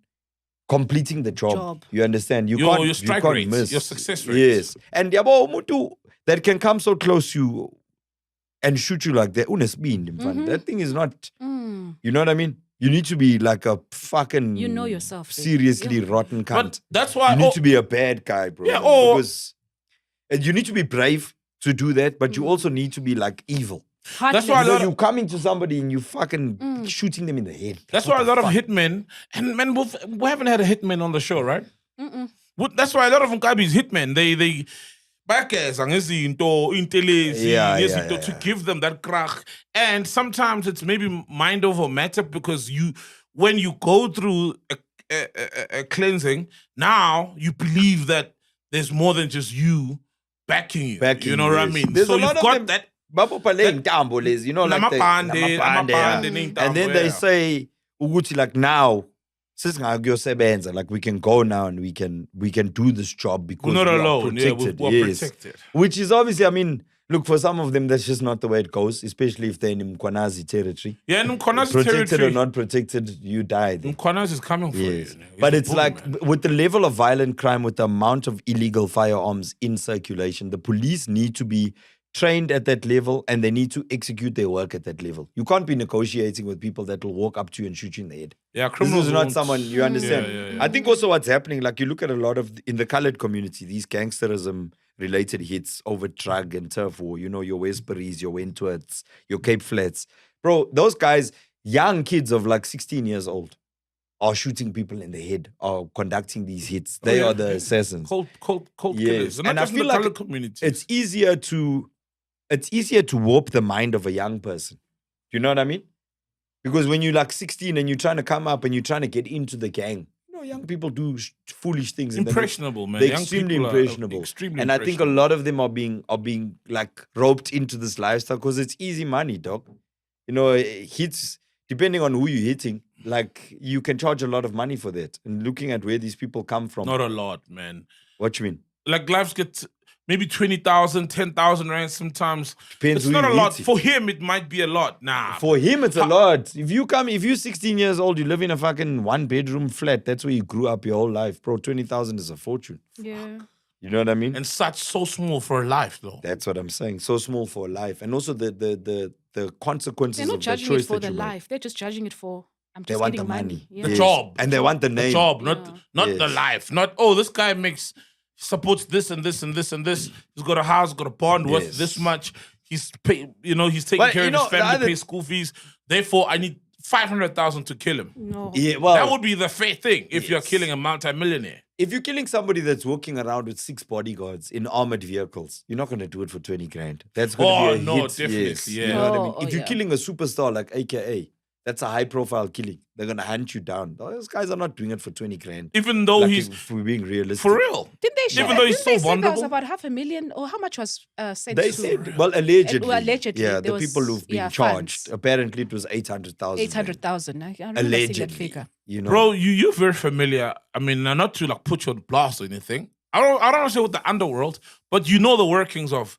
completing the job. You understand? You Your can't strike you can't rates, miss. your success rates. Yes. And yabo umuntu that can come so close to you and shoot you like that. That thing is not. You know what I mean? You need to be like a fucking. You know yourself, babe. Seriously rotten cunt. But that's why you need to be a bad guy, bro. Yeah, or- because and you need to be brave to do that, but you also need to be like evil. That's why a So lot you of, coming to somebody and you fucking shooting them in the head. that's What why a the lot of fuck? hitmen, and man, we haven't had a hitman on the show, right? That's why a lot of Mkabi's hitmen, they backers to give them that krach. And sometimes it's maybe mind over matter because when you go through a cleansing, now you believe that there's more than just you backing you. You know what I mean? There's So a lot you've of got them, that. you know, like Namapande, and then they say, Uguti, like now, like we can go now and we can do this job because We're not we are alone. Yeah, protected. we're Yes. protected. Which is obviously, I mean, look, for some of them, that's just not the way it goes, especially if they're in Mkwanazi territory. Yeah, in Mkwanazi Protected territory. or not protected, you die there. Mkwanazi is coming for Yes. you. But He's it's a like bullman. with the level of violent crime, with the amount of illegal firearms in circulation, the police need to be trained at that level and they need to execute their work at that level. You can't be negotiating with people that will walk up to you and shoot you in the head. Yeah, This criminals is not won't- someone, you understand? Yeah. I think also what's happening, like you look at a lot of, in the colored community, these gangsterism related hits over drug and turf war, you know, your Westbury's, your Wentworths, your Cape Flats. Bro, those guys, young kids of like 16 years old, are shooting people in the head, are conducting these hits. They are the assassins. Cold Yes. killers. And And I I feel feel the like color community. it's easier to warp the mind of a young person. Do you know what I mean? Because when you're like 16 and you're trying to come up and you're trying to get into the gang, young people do foolish things. Impressionable, man. They're Young extremely people are impressionable. extremely and I think a lot of them are being like roped into this lifestyle because it's easy money, dog. You know, hits, depending on who you're hitting, like you can charge a lot of money for that. And looking at where these people come from. Not a lot, man. What you mean? Like lives get maybe 20,000, 10,000 rand sometimes. Depends It's who not a you're lot. hitting. For him, it might be a lot. Nah. For him, it's a lot. If you're 16 years old, you live in a fucking 1-bedroom flat. That's where you grew up your whole life, bro. 20,000 is a fortune. Yeah. You know what I mean? And so small for a life, though. That's what I'm saying. So small for life, and also the consequences They're not of that judging choice it for that the you make. life. They're just judging it for, I'm They just want getting the money. money, Yeah. The job. and they want the name. The job, not Yeah. the Yes. life. Not, this guy supports this and this and this and this. He's got a house, got a bond worth Yes. this much. He's taking But, care you of know, his the family, other- pays school fees. Therefore, I need 500,000 to kill him. No. Yeah, well, That would be the fair thing if you're Yes. killing a multimillionaire. if you're killing somebody that's walking around with 6 bodyguards in armored vehicles, you're not going to do it for 20 grand. That's going to be a hit. Definitely, yes. yeah. You know what I Oh, mean? oh, If you're yeah. killing a superstar like AKA, that's a high-profile killing. They're going to hunt you down. Those guys are not doing it for 20 grand. Even though Like, he's if we're being realistic. for real. Didn't they show Even though he's didn't they so say there was vulnerable. about 500,000 or how much was sent They to? said, well, allegedly. Well, allegedly, Yeah, there the was, people who've been yeah, charged. funds. Apparently, it was 800,000. 800,000. I remember seeing that Allegedly. figure. You know? Bro, you're very familiar. I mean, not to like put you on blast or anything. I don't understand with the underworld, but you know the workings of,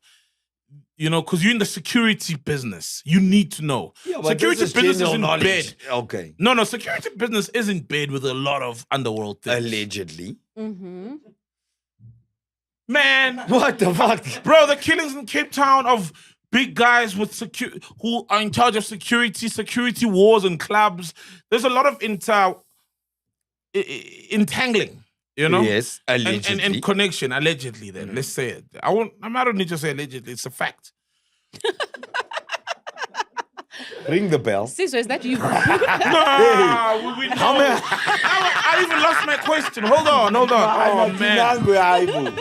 because you're in the security business. You need to know. Yeah, but security this is business is general in knowledge. bed. Okay. No, security business is in bed with a lot of underworld things. Allegedly. Mm-hmm. Man, What the fuck? bro, the killings in Cape Town of big guys with who are in charge of security wars and clubs. There's a lot of entangling. Yes, and allegedly. connection, allegedly. Then let's say it. I don't need to say allegedly. It's a fact. Ring the bell. Caesar, is that you? No, we know. I even lost my question. Hold on. Oh man.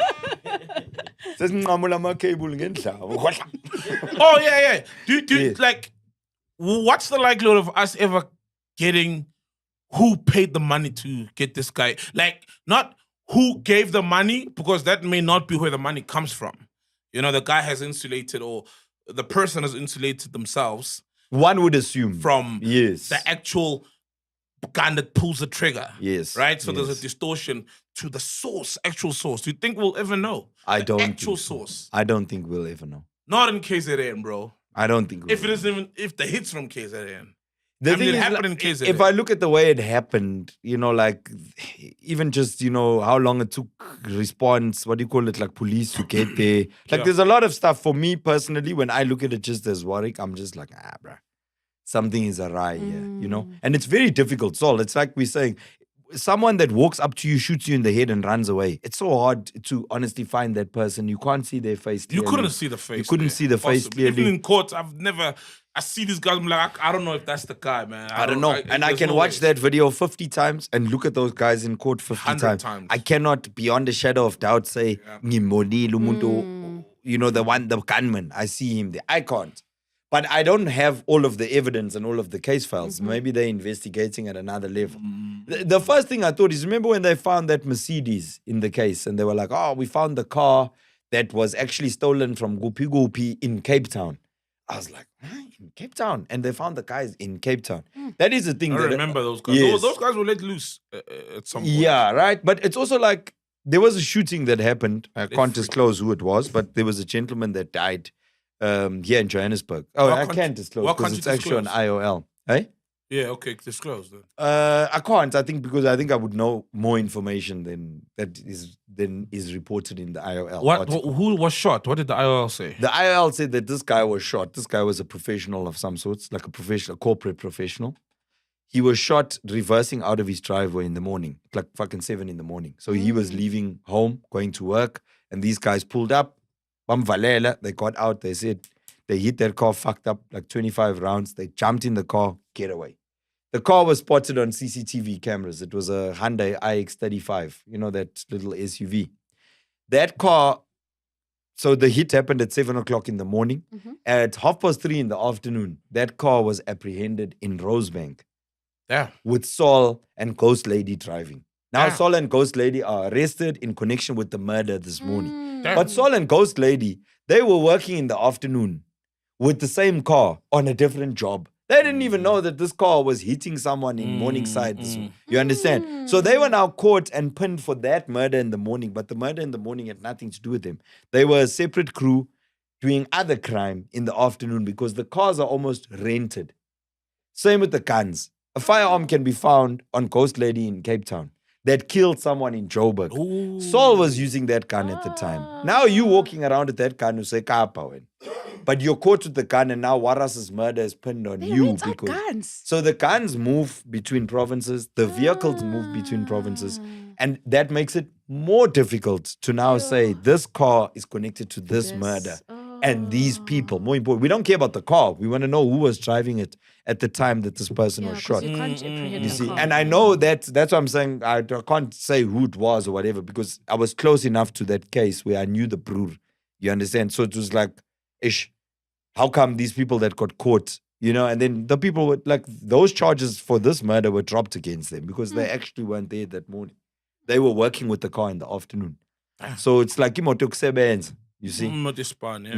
Sesinqamula ama-cable ngendlaba. Oh yeah. Do Yes. like, what's the likelihood of us ever getting who paid the money to get this guy? Like, not who gave the money, because that may not be where the money comes from. The guy has insulated, or the person has insulated themselves One would assume. from Yes. the actual gun that pulls the trigger. Yes, Right? So there's yes. a distortion to the actual source. Do you think we'll ever know? I the don't actual think so. source. I don't think we'll ever know. Not in KZN, bro. I don't think we'll If it isn't if the hits from KZN. The I mean, thing it is, happened like, in KZN. if I look at the way it happened, like even just, how long it took response, what do you call it, like police to get there. Like Yeah. there's a lot of stuff for me personally, when I look at it just as Warwick, I'm just like, bruh, something is awry here, And it's very difficult, Saul. It's like we're saying, someone that walks up to you, shoots you in the head and runs away. It's so hard to honestly find that person. You can't see their face You clearly. couldn't see the face. You couldn't there. see the face Possibly. Even clearly. in court, I see these guys, I'm like, I don't know if that's the guy, man. I don't know. And I there's can no watch way. that video 50 times and look at those guys in court 50 100 times. times. I cannot, beyond a shadow of doubt, say, "Ngimolile umuntu," the gunman. I see him there. I can't. But I don't have all of the evidence and all of the case files. Maybe they're investigating at another level. The first thing I thought is, remember when they found that Mercedes in the case and they were like, we found the car that was actually stolen from Gupi in Cape Town. I was like, in Cape Town? And they found the guys in Cape Town. That is the thing. I that remember those guys. Yes. Those guys were let loose at some point. Yeah, right. But it's also like, there was a shooting that happened. I can't free. disclose who it was, but there was a gentleman that died here in Johannesburg. Oh, Why I can't can't you- disclose why because can't it's you actually on disclose? IOL. Hey? Yeah, okay, disclose then. I can't. I think because I think I would know more information than is reported in the IOL. article. Who was shot? What did the IOL say? The IOL said that this guy was shot. This guy was a professional of some sorts, like a corporate professional. He was shot reversing out of his driveway in the morning, like fucking 7 in the morning. So he was leaving home, going to work, and these guys pulled up. Bamvalela, they got out. They said they hit their car, fucked up like 25 rounds. They jumped in the car, get away. The car was spotted on CCTV cameras. It was a Hyundai iX35, you know, that little SUV. That car, so the hit happened at 7 o'clock in the morning. At 3:30 in the afternoon, that car was apprehended in Rosebank. Yeah. With Saul and Ghost Lady driving. Now, Saul and Ghost Lady are arrested in connection with the murder this morning. But Saul and Ghost Lady, they were working in the afternoon with the same car on a different job. They didn't even know that this car was hitting someone in Morningside. You understand? So they were now caught and pinned for that murder in the morning, but the murder in the morning had nothing to do with them. They were a separate crew doing other crime in the afternoon because the cars are almost rented. Same with the guns. A firearm can be found on Ghost Lady in Cape Town that killed someone in Joburg. Saul was using that gun at the time. Now you walking around with that gun, you say, Kapa. But you're caught with the gun, and now Waras's murder is pinned on you. Because guns. So the guns move between provinces, the vehicles move between provinces, and that makes it more difficult to now say this car is connected to this murder. And these people, more important, we don't care about the car. We want to know who was driving it at the time that this person was shot. You can't apprehend You the see, car. and I know that's what I'm saying. I can't say who it was or whatever because I was close enough to that case where I knew the brewer. You understand? So it was like, ish, how come these people that got caught, you know, and then the people were like, those charges for this murder were dropped against them because they actually weren't there that morning. They were working with the car in the afternoon. So it's like, you see?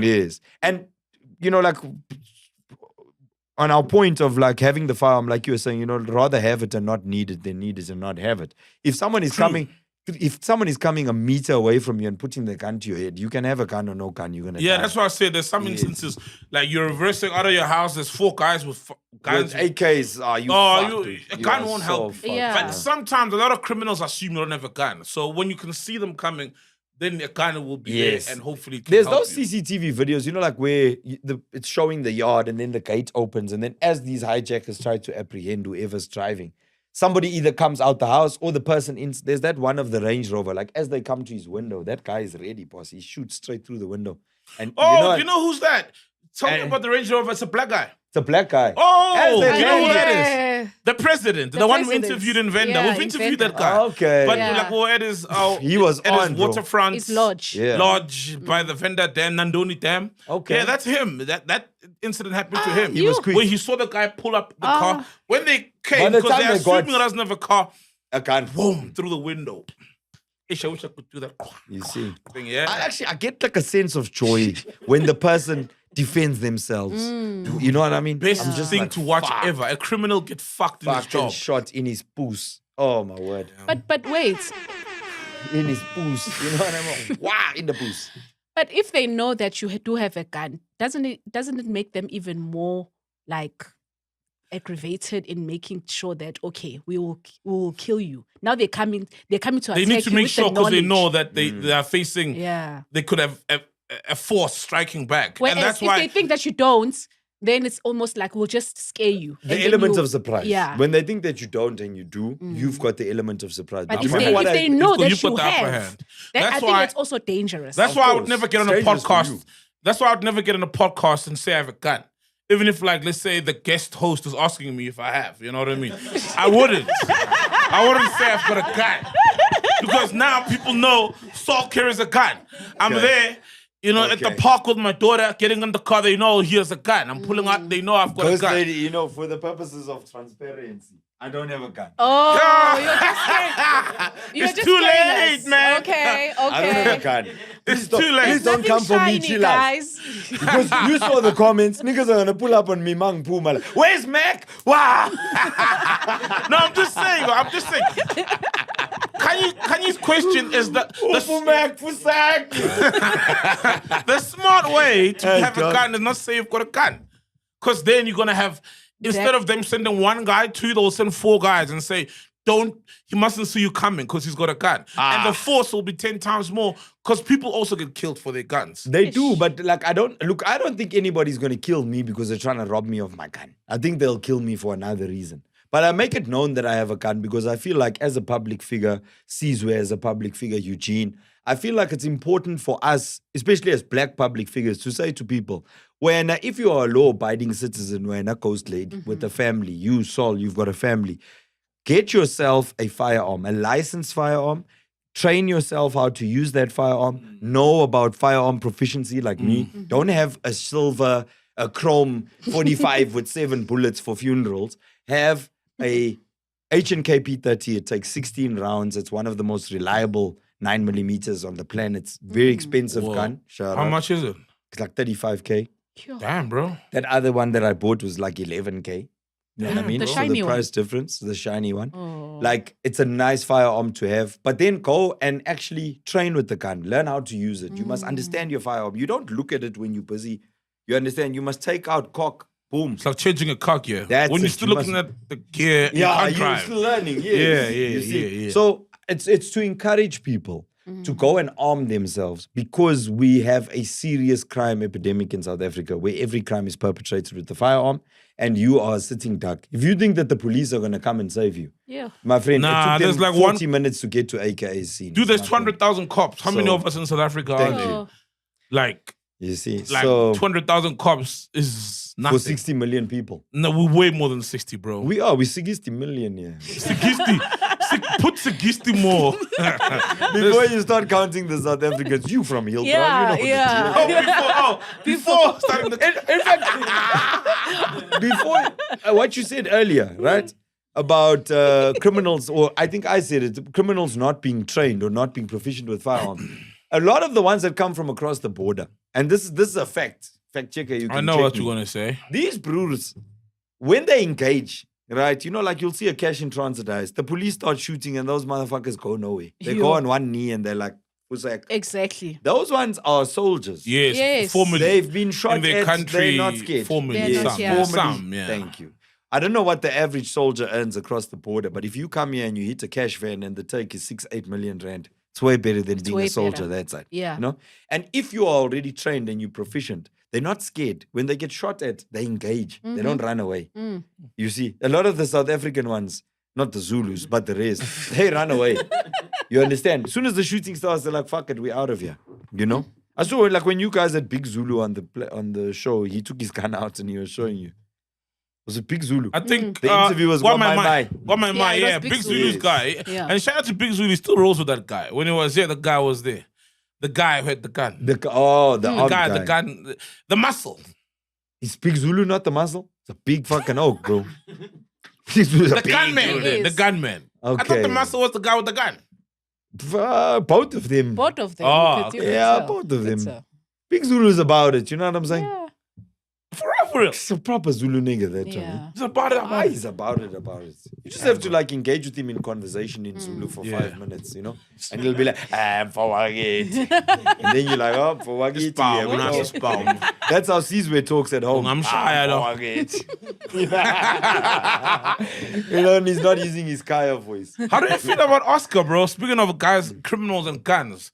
Yes. And, you know, like, on our point of like having the firearm, like you were saying, you know, rather have it and not need it than need it and not have it. If someone is coming a meter away from you and putting the gun to your head, you can have a gun or no gun, you're going to die. That's why I said there's some instances, like you're reversing out of your house, there's 4 guys with guns. With AKs, a gun won't help. Yeah. But sometimes a lot of criminals assume you don't have a gun. So when you can see them coming, then a gun will be there and hopefully it can There's help those you. CCTV videos, you know, like where it's showing the yard and then the gate opens and then as these hijackers try to apprehend whoever's driving, somebody either comes out the house or the person there's that one of the Range Rover, like as they come to his window, that guy is ready, boss. He shoots straight through the window. And you know who's that? Tell me about the Range Rover. It's a black guy. It's a black guy. Oh, As they you know who land. that is? The president, the one who interviewed in Venda. Yeah, We've in interviewed Venda. that guy. Okay. But Yeah. like, well, it is He was it on, is bro. waterfront. It's Lodge. Yeah. Lodge by the Venda Dam, Nandoni Dam. Okay. Yeah, that's him. That incident happened to him. He was quick. When he saw the guy pull up the car. When they came, By the because time they're they got- assuming he doesn't have a car, A gun. boom, through the window. I wish I could do that. You see. Thing, yeah. I get like a sense of joy when the person defends themselves. You know what I mean? Best I'm just thing like, to watch fuck, ever. A criminal get fucked in his fucking job. shot in his poos. Oh my word. But wait, In his poos. You know what I mean? Wow, in the poos. but if they know that you do have a gun, doesn't it make them even more like aggravated in making sure that okay, we will kill you. Now they're coming to attack They need to you make with sure the because they knowledge. know that they are facing. Yeah. They could have a force striking back, Whereas and that's if why they think that you don't, then it's almost like we'll just scare you. The And then element you- of surprise. Yeah. When they think that you don't and you do, you've got the element of surprise. But Now, if remember what they I- know because that you've you got the upper have, hand. then I That's think why- that's also dangerous. That's Of why I course. would never get on a Strangers for podcast. you. That's why I would never get on a podcast and say I have a gun. Even if, like, let's say the guest host is asking me if I have, you know what I mean? I wouldn't. I wouldn't say I've got a gun. Because now people know Saul carries a gun. I'm there, you know, at the Okay. park with my daughter, getting in the car, they know he has a gun. I'm pulling out, they know I've got a Ghost gun. lady, you know, for the purposes of transparency, I don't have a gun. Oh, you're just scared. You're It's just too scaring late, us. man. Okay. I don't have a gun. It's Please too late. Please don't Nothing come for me, shiny, chill out. guys. Because you saw the comments, niggas are gonna pull up on me, mang puma. Where's Mac? Wow. No, I'm just saying. Kanye's question is that Ufu Mac, Fusak. the smart way to Hey, have a dog. gun is not say you've got a gun. Because then you're going to have, instead of them sending one guy, they'll send 4 guys and say, he mustn't see you coming because he's got a gun. And the force will be 10 times more because people also get killed for their guns. They do, but like I don't think anybody's gonna kill me because they're trying to rob me of my gun. I think they'll kill me for another reason. But I make it known that I have a gun because I feel like as a public figure, Sizwe as a public figure, Eugene, I feel like it's important for us, especially as black public figures, to say to people, when if you are a law-abiding citizen, when a coast lady with a family, you, Saul, you've got a family, get yourself a firearm, a licensed firearm. Train yourself how to use that firearm. Know about firearm proficiency like me. Don't have a silver, a chrome 45 with 7 bullets for funerals. Have a H&K P30. It takes 16 rounds. It's one of the most reliable 9mm on the planet. It's very expensive gun. How much is it? It's like 35K. Damn, bro. That other one that I bought was like 11K. You know what I mean? The So shiny the one. price difference, the shiny one. Oh. Like, it's a nice firearm to have. But then go and actually train with the gun. Learn how to use it. You must understand your firearm. You don't look at it when you're busy. You understand? You must take out cock. Boom. It's like changing a car gear. That's when you're it. still You looking must- at the gear, you Yeah, can't you're drive. still learning. Yes. You see? Yeah. So it's to encourage people to go and arm themselves because we have a serious crime epidemic in South Africa where every crime is perpetrated with the firearm and you are a sitting duck. If you think that the police are going to come and save you, Yeah. my friend, Nah, it took there's them like 40 minutes to get to AKA's scene. Dude, there's my friend. 200,000 cops. How many So- of us in South Africa are Thank there? Oh. Like You see, Like so 200,000 cops is nothing. for 60 million people. No, we're way more than 60, bro. We're 60 million, yeah. Sigisti. Put Sigisti more. Before you start counting the South Africans, you from Hilltown, you know the deal. Before starting the... In fact, before what you said earlier, right? About criminals, or I think I said it, criminals not being trained or not being proficient with firearms. A lot of the ones that come from across the border, and this is a fact checker, you can I know check what me. you're going to say. These brutes, when they engage, right, you know, like you'll see a cash in transit heist, the police start shooting and those motherfuckers go nowhere. They go on one knee and they're like, "Fusak." Exactly. Those ones are soldiers. Yes, Yes. 4 million. They've been shot in their at, country, they're not scared. 4 million. They're not Some, scared. some, yeah. Thank you. I don't know what the average soldier earns across the border, but if you come here and you hit a cash van and the take is 6-8 million rand, it's way better than being way a soldier better. that side. Yeah. You know? And if you are already trained and you're proficient, they're not scared. When they get shot at, they engage. They don't run away. You see, a lot of the South African ones, not the Zulus, but the rest, they run away. You understand? As soon as the shooting starts, they're like, fuck it, we're out of here. You know? I saw like when you guys had Big Zulu on the show, he took his gun out and he was showing you. Was it Big Zulu? I think The interview was Got Got My Mai. Got my Yeah, mind, it was yeah. Big Big Zulu. Zulu's guy. Yeah. And shout out to Big Zulu, he still rolls with that guy. When he was here, the guy was there. The guy who had the gun. The the armed guy, guy. the gun, the muscle. Is Big Zulu not the muscle? It's a big fucking oak, bro. Big Zulu's a The big gunman. dude. It The is. gunman. I thought Okay. the muscle was the guy with the gun. Both of them. Both of them. Oh, you could do Yeah, it, so. both of them. It's a- Big Zulu's about it. You know what I'm saying? Yeah. For real. He's a proper Zulu nigga, that one. Yeah. It's about it. Ah, he's about it. You just have to like engage with him in conversation in Zulu for 5 minutes, you know? And he'll be like, I'm for Wagit. And then you're like, oh, for Wagit. Spawn, when I say spawn. That's how Sizwe talks at home. I'm shy, though. You know, and he's not using his Kaya voice. How do you feel about Oscar, bro? Speaking of guys, criminals and guns.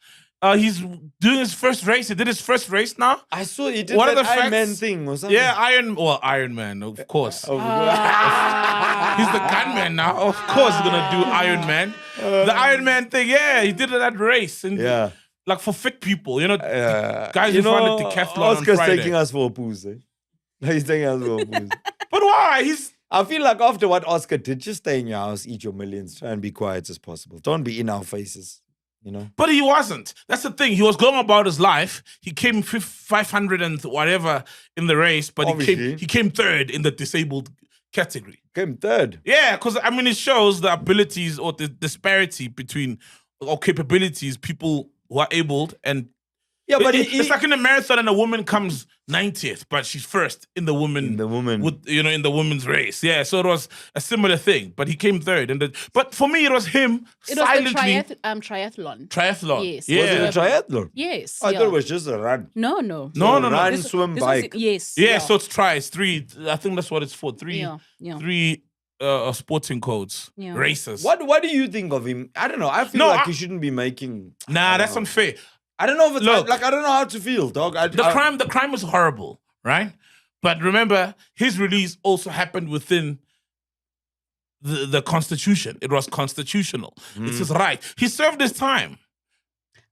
He's doing his first race. He did his first race now. I saw he did What are that the Iron Man facts? thing or something. Yeah, Iron Man, of course. Oh, He's the gunman now. Of course, he's gonna do Iron Man. The Iron Man thing, yeah, he did that race, and yeah. like for fit people, you know, guys You who run know, the decathlon Oscar's on Friday. taking us for a poos, eh? He's taking us for a poos. But why? I feel like after what Oscar did, just stay in your house, eat your millions, try and be quiet as possible. Don't be in our faces, you know? But he wasn't. That's the thing. He was going about his life. He came 500 and whatever in the race, but Obviously. he came third in the disabled category. Came third. Yeah, because I mean, it shows the abilities or the disparity between or capabilities people who are abled and. Yeah, but It's like in a marathon and a woman comes 90th, but she's first in the woman In the woman. with in the women's race. Yeah, so it was a similar thing, but he came third. But for me, it was him It was silently the triathlon. triathlon. Yes. Yeah. Was it a triathlon? Yes. I yeah. thought it was just a run. No. No. Run, This- swim, this was- bike. yes. Yeah, so it's it's 3. I think that's what it's for. Three Yeah. sporting codes, Yeah. races. What do you think of him? I don't know. I feel No, like I- he shouldn't be making. Nah, I don't that's know. unfair. I don't know if it's Look. like I don't know how to feel, dog. The crime was horrible, right? But remember, his release also happened within the Constitution. It was constitutional. It's his right. He served his time.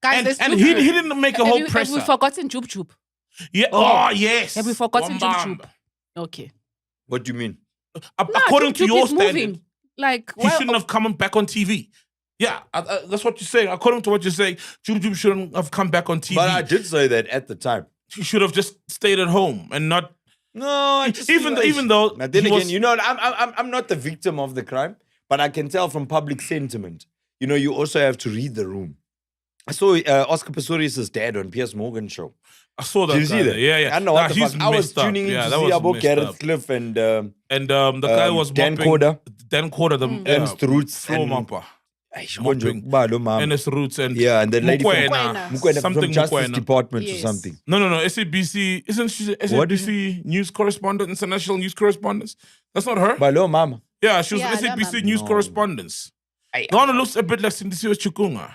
Guys, And he didn't make a whole Have presser. we forgotten Jub Jub? Yeah. Oh, yes. Have we forgotten Jub Wambamba. Jub? Okay. What do you mean? According to Jub your is standard, moving. Like, he shouldn't have come back on TV. Yeah, that's what you're saying. According to what you're saying, Jub Jub shouldn't have come back on TV. But I did say that at the time. He should have just stayed at home and not. No, I just even though. Now, then he again, was- you know, I'm not the victim of the crime, but I can tell from public sentiment. You know, you also have to read the room. I saw Oscar Pistorius' dad on Piers Morgan show. I saw that. Did you see guy that? there. Yeah, yeah. I don't know what the he's fuck. I was messed up. tuning in Yeah, to that see was about messed Gareth up. Cliff and the guy was Dan mopping- Corder. Dan Corder, the Ernst Roots floor and- mopper. Mopping. Ernest Roots and Yeah, and the lady from Mukwena. Mukwena Something from Justice Mukwena. Department or Yes. something. No, SABC, isn't she What is SABC news correspondent, international news correspondent? That's not her? Balo mama. Yeah, she was Yeah, SABC that news No. correspondence. The one who looks a bit like Sindisiwe Chikunga.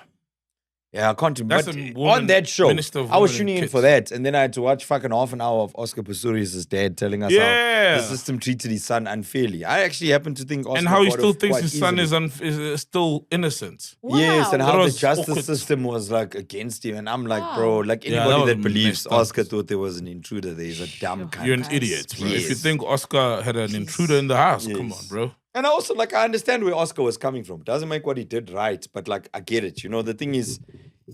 Yeah, I can't remember. That's But a woman- on that show, Minister of I was Women tuning and in for Kids. that, and then I had to watch fucking half an hour of Oscar Pistorius' dad telling us Yeah. how the system treated his son unfairly. I actually happen to think Oscar And how he got still off thinks quite his son easily. is still innocent. Yes, and Wow. how That the was justice awkward. system was like against him. And I'm like, Wow. bro, like Yeah, anybody that that, was believes messed up. Oscar thought there was an intruder, there is a dumb cunt. You're an Guys, idiot, bro. If you Yes. think Oscar had an intruder in the house, come Yes. on, bro. And I also like I understand where Oscar was coming from. It doesn't make what he did right, but like I get it. You know, the thing is,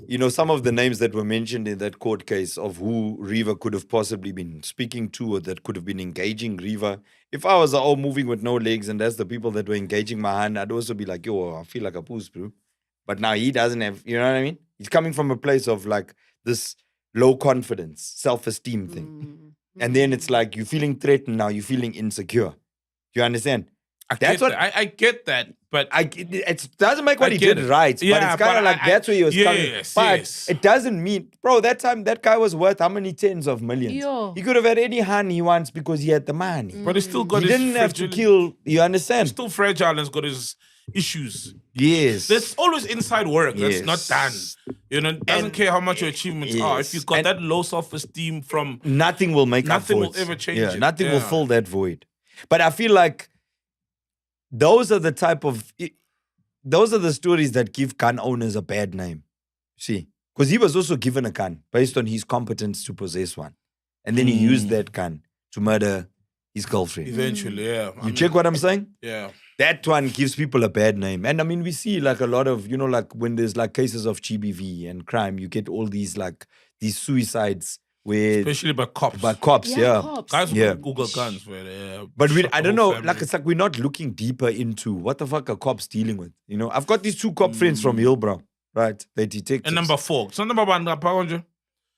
you know, some of the names that were mentioned in that court case of who Riva could have possibly been speaking to or that could have been engaging Riva. If I was moving with no legs and that's the people that were engaging my hand, I'd also be like, yo, I feel like a puss, bro. But now he doesn't have, you know what I mean? He's coming from a place of like this low confidence, self-esteem thing. And then it's like you're feeling threatened now, you're feeling insecure. Do you understand? That's what I get that, but it doesn't make what I he get did it. right, but Yeah, it's kind but of like that's where he was coming. yes, But yes. it doesn't mean, bro, that time that guy was worth how many tens of millions? Yo. He could have had any hand he wants because he had the money. but he still got He his didn't have to fragile- kill. You understand? Still fragile and has got his issues. Yes. There's always inside work that's Yes. not done. You know, it doesn't care how much your achievements are. If Yes. you've got And- that low self-esteem from Nothing will make Nothing up will for it. ever change Yeah, it. nothing will Yeah. fill that void. But I feel like those are the type of those are the stories that give gun owners a bad name. See, because he was also given a gun based on his competence to possess one, and then he used that gun to murder his girlfriend. eventually, yeah. You check what I'm saying? Yeah. That one gives people a bad name. And I mean, we see like a lot of, you know, like when there's like cases of GBV and crime, you get all these like these suicides where Especially by cops. by cops, yeah. Cops. Guys Yeah. with Google guns. Where But we, shot I the don't whole know, family. like it's like we're not looking deeper into what the fuck are cops dealing with. You know, I've got these two cop friends from Hillbrow, right? They detectives. And number 4. So number 1,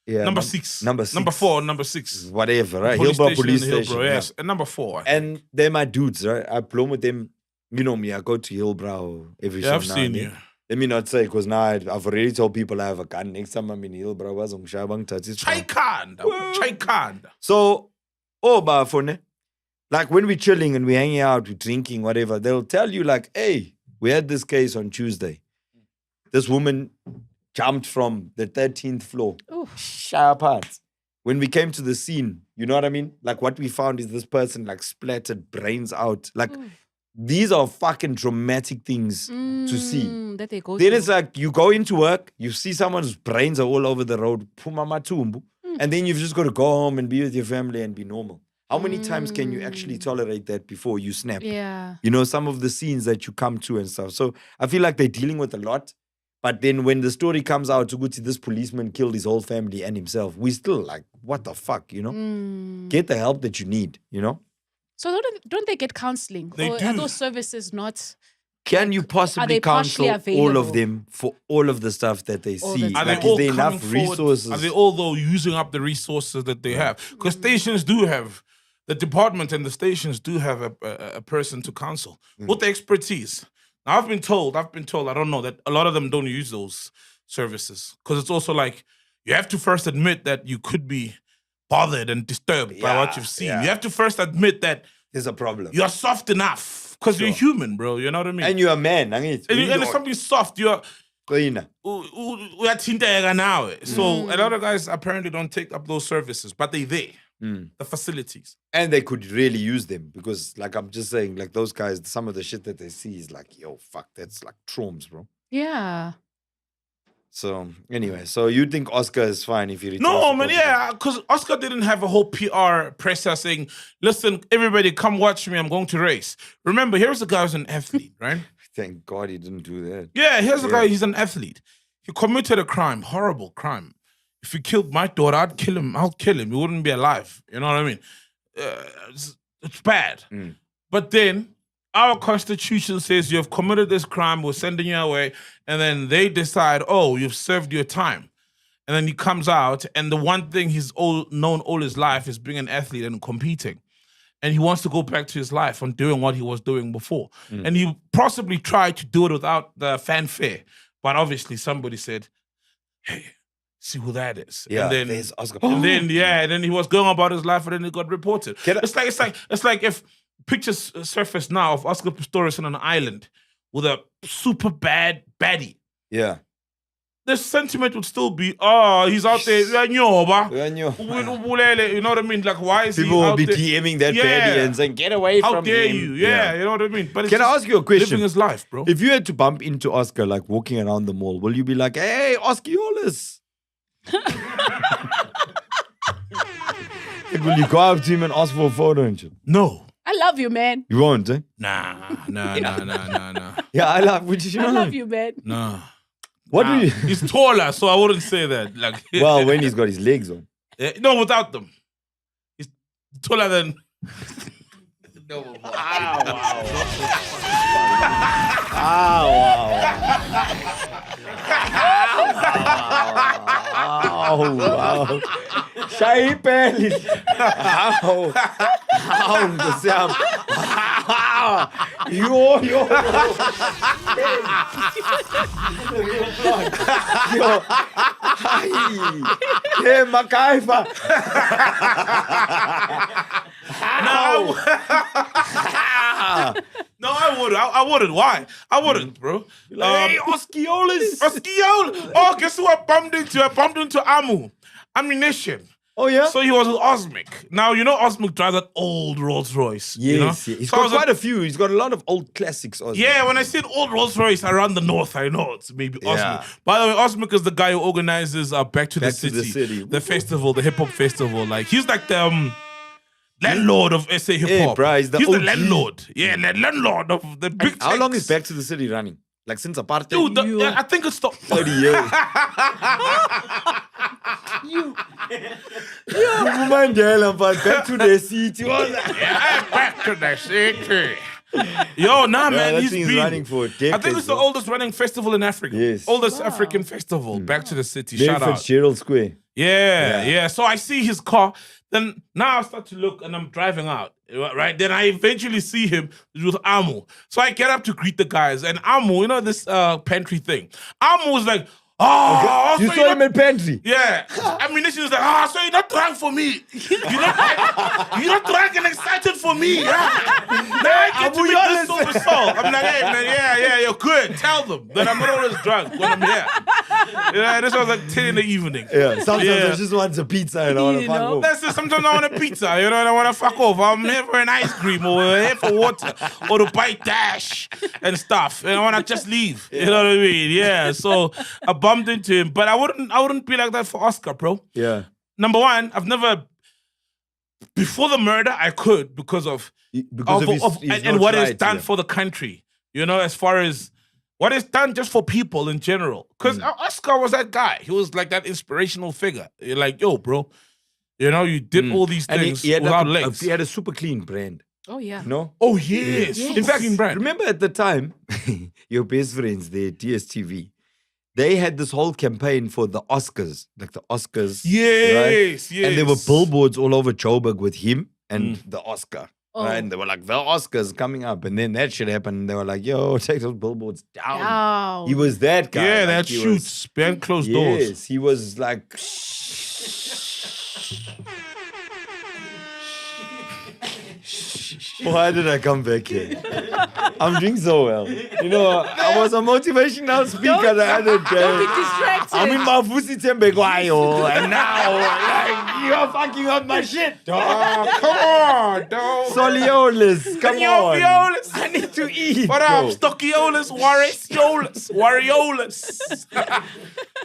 yeah, number 6. Number 6. Number 4, number 6. Whatever, right? Police Hillbrow station police in station. Hillbrow, yeah. yes. And number 4. And they're my dudes, right? I blow with them. You know me, I go to Hillbrow every Yeah, so I've now seen and then. you. Let me not say, because now I've already told people I have a gun. Next time I'm in Hillbrow, Chaikand. So, Bafone, like when we're chilling and we're hanging out, we're drinking, whatever, they'll tell you like, hey, we had this case on Tuesday. This woman jumped from the 13th floor. Sharp hearts. When we came to the scene, you know what I mean? Like what we found is this person like splattered brains out. Like these are fucking traumatic things to see. That they go Then through. it's like you go into work, you see someone's brains are all over the road, and then you've just got to go home and be with your family and be normal. How many times can you actually tolerate that before you snap? Yeah. You know, some of the scenes that you come to and stuff. So I feel like they're dealing with a lot. But then when the story comes out, Tuguti, this policeman killed his whole family and himself, we still like, what the fuck, you know? Get the help that you need, you know? So don't they get counseling? They or do. Are those services not? Can you Are possibly they partially counsel all of available? them for all of the stuff that they All see? the Are time. Like, they all is there coming enough forward? resources? Are they all though using up the resources that they have? Because stations do have the department and the stations do have a person to counsel with the expertise. Now I've been told, I don't know, that a lot of them don't use those services because it's also like you have to first admit that you could be bothered and disturbed by what Yeah, you've seen. yeah. You have to first admit that There's a problem. you're soft enough because you're human, bro. You know what I mean? And you're a man. I mean, and if something's soft, you're Koina. uyathinteka now. So a lot of guys apparently don't take up those services, but they're there. the facilities. And they could really use them because, like I'm just saying, like those guys, some of the shit that they see is like, yo, fuck, that's like traumas, bro. Yeah. So anyway, so you think Oscar is fine if he returns? No, to man, Portugal? yeah, because Oscar didn't have a whole PR presser saying, listen, everybody, come watch me, I'm going to race. Remember, here's a guy who's an athlete, right? Thank God he didn't do that. Yeah, here's a guy, he's an athlete. He committed a crime, horrible crime. If he killed my daughter, I'd kill him. I'll kill him. He wouldn't be alive. You know what I mean? It's bad. But then our constitution says you have committed this crime, we're sending you away. And then they decide, oh, you've served your time. And then he comes out, and the one thing he's known all his life is being an athlete and competing. And he wants to go back to his life and doing what he was doing before. And he possibly tried to do it without the fanfare. But obviously somebody said, hey, see who that is. Yeah, and then, there's Oscar. and then he was going about his life and then he got reported. It's like if pictures surface now of Oscar Pistorius on an island with a super bad baddie. Yeah. The sentiment would still be, oh, he's out there. You know what I mean? Like, why is People he will out be there? DMing that baddie and saying, get away How from him. dare you? Yeah, you know what I mean? But it's Can I just ask you a question? living his life, bro. If you had to bump into Oscar, like walking around the mall, will you be like, hey, Osceolas? Like, will you go up to him and ask for a photo and shit? No. I love you, man. You won't, eh? Nah. Yeah, I love, which you I know. love you, man. Nah. What do you? He's taller, so I wouldn't say that. Like, Well, when he's got his legs on. no, without them. He's taller than. No, Oh, wow. Shy Pelly. Yo. Hey, MacGyver. No, I wouldn't. Why? I wouldn't, bro. Hey, Osceolas. Osceolas. Oh, guess who I bumped into? I bumped into Ammunition. Oh, yeah? So he was with Osmic. Now, you know Osmic drives that old Rolls Royce. Yes, you know? yeah. He's So I got was quite a few. He's got a lot of old classics. Osmic. Yeah, when I see an old Rolls Royce around the north, I know it's maybe Osmic. Yeah. By the way, Osmic is the guy who organizes Back to the City, the festival, the hip hop festival. Like, he's like the landlord of SA hip hop. Bro, he's the the OG. landlord. Yeah, the landlord of the big. How long techs. is Back to the City running? Like since apartheid? Dude, I think it's the 30 years. Mandela, but Back to the City. Back to the City. Yo, nah, man, that he's thing's been running for decades. I think it's the oldest running festival in Africa. Yes. Oldest African festival. Back to the City. Then Shout out. Fitzgerald Square. Yeah. So I see his car. Then now I start to look and I'm driving out. Right? Then I eventually see him with Amu. So I get up to greet the guys. And Amu, you know this pantry thing. Amu was like, oh, You so saw him in pantry. yeah. Ammunition is like, so you're not drunk for me. You're not drunk and excited for me. Yeah. Now I get to meet this silver soul. I'm like, hey, man, yeah, you're good. Tell them that I'm not always drunk when I'm here. Yeah, this was like 10 in the evening. Yeah, sometimes Yeah. I just want a pizza and I want to fuck off. That's it. Sometimes I want a pizza, and I want to fuck off. I'm here for an ice cream or here for water or to buy dash and stuff. And I want to just leave. You know what I mean? Yeah. So I bumped into him, but I wouldn't be like that for Oscar, bro. Yeah. Number one, I've never before the murder I could because of His and what it's notoriety, done yeah. for the country. You know, as far as what it's done just for people in general. Because Oscar was that guy. He was like that inspirational figure. You're like, yo, bro, you know, you did all these And things he had without like legs. he had a super clean brand. Oh, yeah. No? Oh, yes. Yes. In fact, Brand. remember at the time, your best friends there, DSTV, they had this whole campaign for the Oscars, like the Oscars. Yes, yes. And there were billboards all over Joburg with him and the Oscar. Oh. Right? And they were like, the Oscars coming up. And then that shit happened. And they were like, yo, take those billboards down. Wow. He was that guy. Yeah, like, that he was- shoots behind closed doors. Yes, he was like... Why did I come back here? I'm doing so well. You know, I was a motivational speaker the other Don't be day. distracted. I'm in my Vusi Tembekwayo. And now, like, you are fucking up my shit, dog. Oh, come on, dog. Soliolis, come on. Violas. I need to eat. What up, bro. Stockiolas, Wariolas.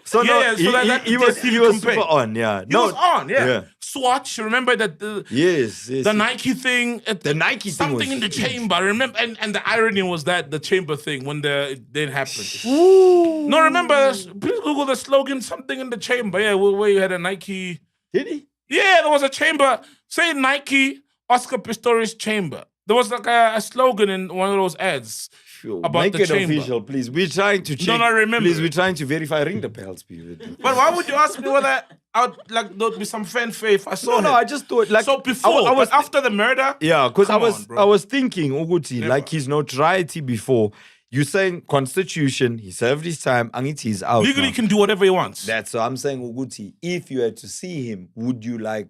So no, Yeah, so that he was TV super campaign. on, yeah. He was on, yeah. Yeah. Swatch, remember that Yes. the Nike thing, The Nike thing something was in the huge. chamber. Remember, and the irony was that the chamber thing when it didn't happen. Ooh. No, remember? Please Google the slogan, something in the chamber. Yeah, where you had a Nike. Did he? Yeah, there was a chamber. Say Nike, Oscar Pistorius chamber. There was like a slogan in one of those ads. Sure. About Make the it chamber. official, please. We're trying to check. No, I remember. Please, we're trying to verify. Ring the bells, people. But why would you ask me whether there'd be some fanfare if I saw No, him? I just thought like So before, I was but after the murder, yeah, because Come on, bro. I was thinking, Uguti, Never. like his notoriety before. You're saying Constitution, he served his time, and he's out. legally now. he can do whatever he wants. That's what I'm saying, Uguti. If you had to see him, would you be like,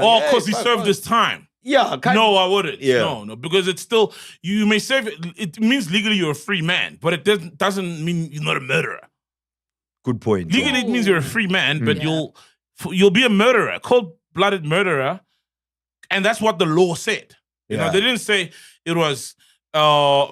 Oh, because he fuck, served fuck. his time. Yeah, No, I wouldn't. Yeah. No, because it's still, you may serve it. It means legally you're a free man, but it doesn't mean you're not a murderer. Good point. Legally it means you're a free man, but you'll be a murderer, cold-blooded murderer, and that's what the law said. You know, Yeah. they didn't say it was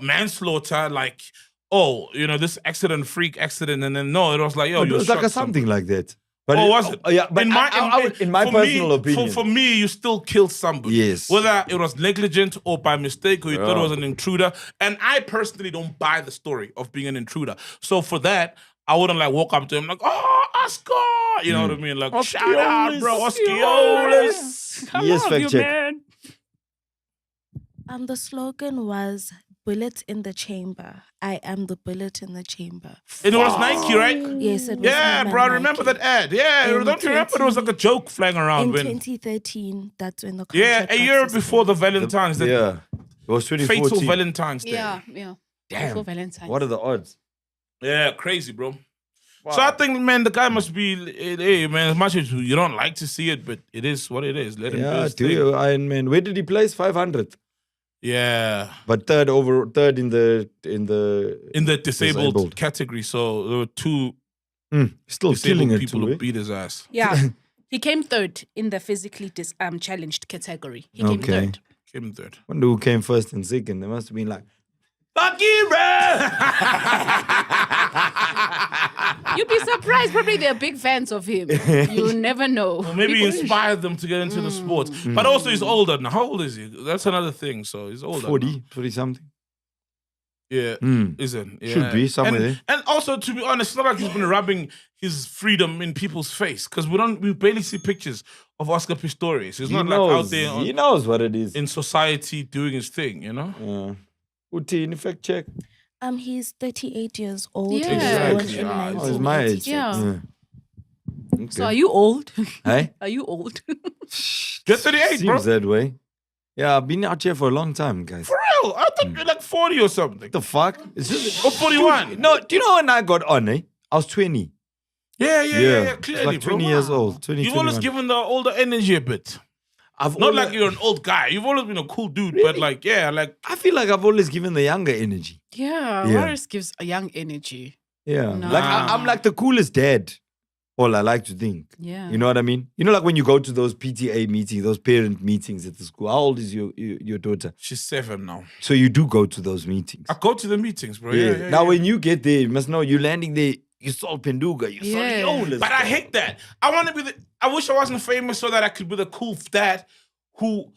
manslaughter, like, this freak accident, and then no, it was like, It you was like shot a something like that. But was it? Yeah, but in my for personal me, opinion. For me, you still killed somebody. Yes. Whether it was negligent or by mistake or you thought it was an intruder. And I personally don't buy the story of being an intruder. So for that, I wouldn't like walk up to him like, oh, Oscar. You know what I mean? Like, shout out, bro, Osceolas. Yes, fact check. The slogan was "Bullet in the chamber." I am the bullet in the chamber. It was Nike, right? Yes, it was. Yeah, him and bro, I remember Nike. that ad. Yeah, In don't you remember? There was like a joke flying around In when. 2013, that's when the Yeah, contract a got year before the suspended. Valentine's Day. Yeah. It was Fatal 2014. Valentine's Day. Yeah. Damn. Before Valentine's. What are the odds? Yeah, crazy, bro. So I think, man, the guy must be, hey, man, as much as you don't like to see it, but it is what it is. Let him do Yeah, his do thing. you, Iron Man? Where did he place? 500th. Yeah, But third in the in the disabled category. So there were two still killing disabled it people too, who eh? beat his ass. Yeah. He came third in the physically challenged category. He came Okay. third. Came third. Wonder who came first and second. They must have been like, fuck you, bro! You'd be surprised. Probably they're big fans of him. You'll never know. Well, maybe he inspired them to get into the sport. But also he's older now. How old is he? That's another thing. So he's older. 40 something. Yeah, Mm. isn't. Yeah. Should be somewhere there. And also, to be honest, it's not like he's been rubbing his freedom in people's face because we barely see pictures of Oscar Pistorius. He's not like out there He knows what it is. in society doing his thing, you know? Yeah. Uti, in fact check. He's 38 years old. Yeah. He was born Exactly. in Yeah. Oh, it's my age. 1986. Yeah. Okay. So are you old? Hey? Are you old? Get 38, bro. Seems that way. Yeah, I've been out here for a long time, guys. For real? I thought you're like 40 or something. The fuck? It's just Or 41. No, do you know when I got on, eh? I was 20. Yeah, It's clearly, like 20 bro. years old. 20, You've always 21. given the older energy a bit. I've Not always- like you're an old guy. You've always been a cool dude, but like, I feel like I've always given the younger energy. Yeah. Yeah. Morris gives a young energy. Yeah. Nah. Like I'm like the coolest dad. All I like to think. Yeah. You know what I mean? You know, like when you go to those PTA meetings, those parent meetings at the school. How old is your daughter? she's 7 now. So you do go to those meetings. I go to the meetings, bro. Yeah. Yeah. Now when you get there, you must know you're landing there. You saw Penduga. You saw Yeah. Leolas. But I hate that. I want to be I wish I wasn't famous so that I could be the cool dad who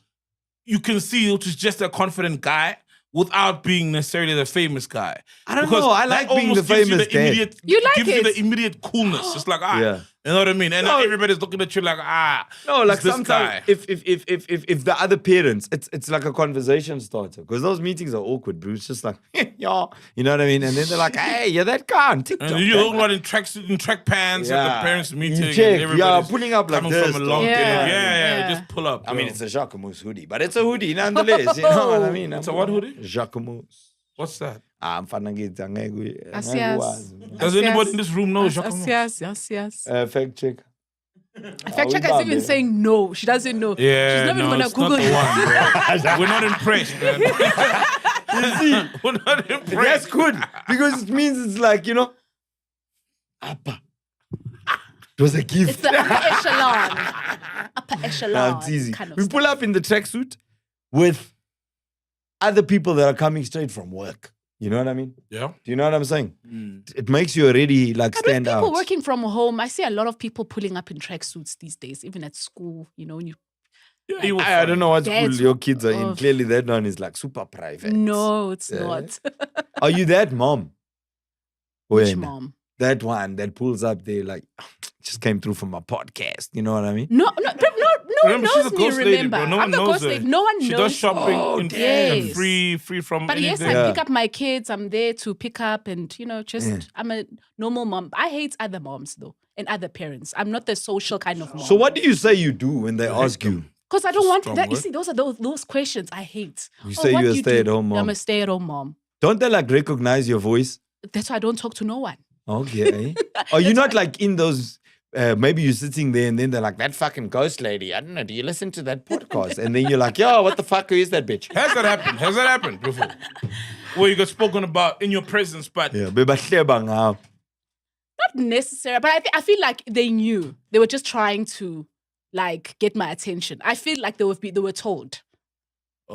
you can see, which is just a confident guy without being necessarily the famous guy. I don't Because know. I that like being the almost gives you famous dad. immediate, You like gives you it? the immediate coolness. It's like, Yeah. you know what I mean? And No. everybody's looking at you like, No, like it's this sometimes guy. if the other parents, it's like a conversation starter because those meetings are awkward, bro. It's just like, yeah, you know what I mean? And then they're like, hey, you're that guy on TikTok. And you look like in track pants at the parents' meeting. You check, and everybody's pulling up like coming this. from a long Yeah. dinner. Yeah. Yeah, just pull up. I mean, bro. it's a Jacquemus hoodie, but it's a hoodie nonetheless. You know what I mean? It's a what hoodie? Jacquemus. What's that? I'm fanagit. Yes. Does anybody in this room know Jacques? Yes. Fact check. Fact checker is even saying no. She doesn't know. Yeah, She's not even no, gonna it's Google not the it. one, bro. We're not impressed, man. You see, We're not that's impressed. good because it means it's like, you know, Appa. It was a gift. It's the upper echelon. Upper Nah, echelon. it's easy. Kind of We stuff. pull up in the tracksuit with other people that are coming straight from work. You know what I mean? Yeah. Do you know what I'm saying? It makes you already like But with stand people out. working from home, I see a lot of people pulling up in tracksuits these days, even at school. You know, when you Yeah, you will I don't know what school That's your kids are in. of- Clearly, that one is like super private. No, it's Yeah. not. Are you that mom? Which Wait, mom? that one that pulls up there like just came through from my podcast. You know what I mean? No one Remember, she's knows a me, ghost lady, remember. bro. No I'm one the knows ghost her. lady. No one She knows does shopping Oh, and yes. free from But yes, anything. I Yeah. pick up my kids. I'm there to pick up and, just, I'm a normal mom. I hate other moms, though, and other parents. I'm not the social kind of mom. So what do you say you do when they ask you? Because I don't want Strong that. You word. see, those are those questions I hate. You say what you're a do you do? stay-at-home mom. I'm a stay-at-home mom. Don't they like recognize your voice? That's why I don't talk to no one. Okay. Are you not like in those? Maybe you're sitting there and then they're like, that fucking ghost lady. I don't know. Do you listen to that podcast? And then you're like, yo, what the fuck? Who is that bitch? Has that happened? Has that happened before? Where you got spoken about in your presence, but Yeah, bebahleba ngawo. Not necessary, but I feel like they knew. They were just trying to like get my attention. I feel like they were told.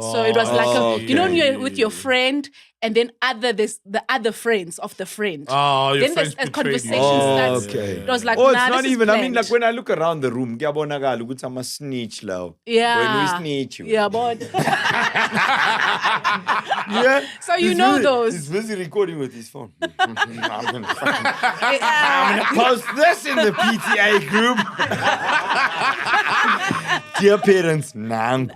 So it was like you know when you're with your friend and then there's the other friends of the friend. Oh, your Then friends there's a betrayed you. conversation starts. Okay. It was like, Oh, it's nah, not this is even. I mean, like planned. when I look around the room, ngiyabonakala ukuthi I'm a snitch now. Yeah. When we snitch you. Yeah, but Yeah. So you He's know busy- those. He's busy recording with his phone. I'm gonna post this in the PTA group. Dear parents, nang.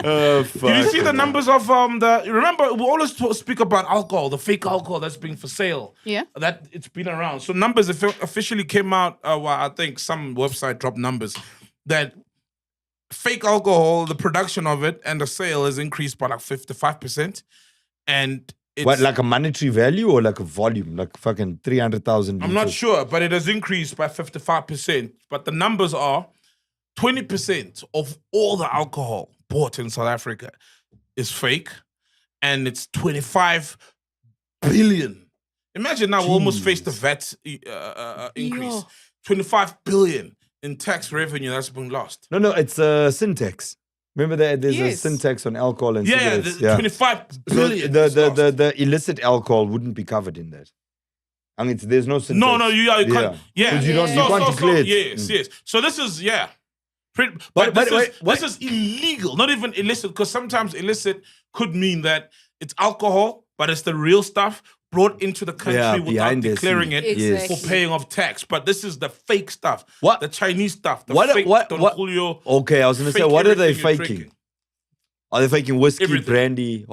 Oh, fuck. Did you see the numbers of the? Remember, we always speak about alcohol, the fake alcohol that's being for sale. Yeah. That it's been around. So numbers officially came out. Well, I think some website dropped numbers that fake alcohol, the production of it and the sale has increased by like 55%, and it's, What, like a monetary value or like a volume? Like fucking 300,000 I'm not sure, but it has increased by 55%. But the numbers are 20% of all the alcohol bought in South Africa is fake, and it's 25 billion. Imagine now we almost faced the VAT increase. Yo. 25 billion in tax revenue that's been lost. No, it's syntax. Remember there's Yes. a syntax on alcohol and Yeah, cigarettes. the 25 So billion. is lost. the illicit alcohol wouldn't be covered in that. I mean, there's no syntax. No, you can't. Yeah, 'Cause you can't declare it. Yes. So this is But But this is illegal, not even illicit, because sometimes illicit could mean that it's alcohol, but it's the real stuff brought into the country Yeah, without behind the declaring scene. it Exactly. for paying off tax. But this is the fake stuff, What? the Chinese stuff, the What- fake what- Don what- Julio. Okay, I was gonna say, fake what are they everything you're faking? drinking. Are they faking whiskey, Everything. brandy?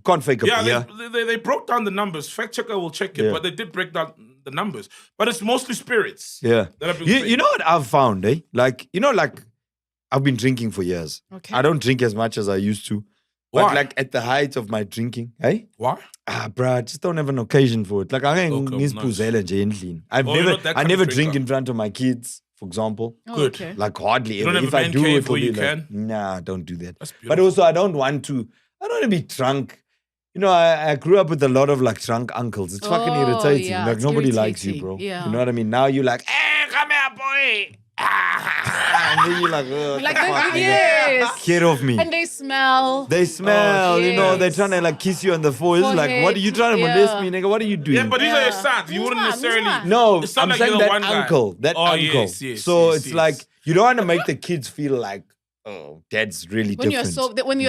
Can't fake a beer. Yeah, they broke down the numbers. Fact checker will check it, Yeah. but they did break down the numbers. But it's mostly spirits. Yeah. that have been You faked. know what I've found, eh? Like I've been drinking for years. Okay. I don't drink as much as I used to. But Why? like at the height of my drinking, eh? Why? Bruh, I just don't have an occasion for it. Like I Okay, nice. I've Oh, you're not that I kind never of drink drinker. in front of my kids, for example. Oh, Good. okay. Like hardly You ever. don't have If a I man do cave it, it'll where be you like, can? nah, don't do that. That's But beautiful. also I don't want to be drunk. You know, I grew up with a lot of like drunk uncles. It's fucking Oh, irritating. yeah, Like it's nobody likes you, irritating. bro. Yeah. You know what I mean? Now you're like, hey, come here, boy. And then you're like, oh, Like the fuck, nigga. yes. Get off me. And they smell. They smell, you know, they're yes. trying to like kiss you on the forehead. Like, what are you trying to Yeah. molest me, nigga? What are you doing? Yeah, but these are your Yeah. sons. You wouldn't Mwah, necessarily. mwah. No, It sound I'm like saying you're the that one guy. uncle. That Oh, uncle. yes, so yes, it's yes. like you don't want to make the kids feel like, oh, dad's really When different.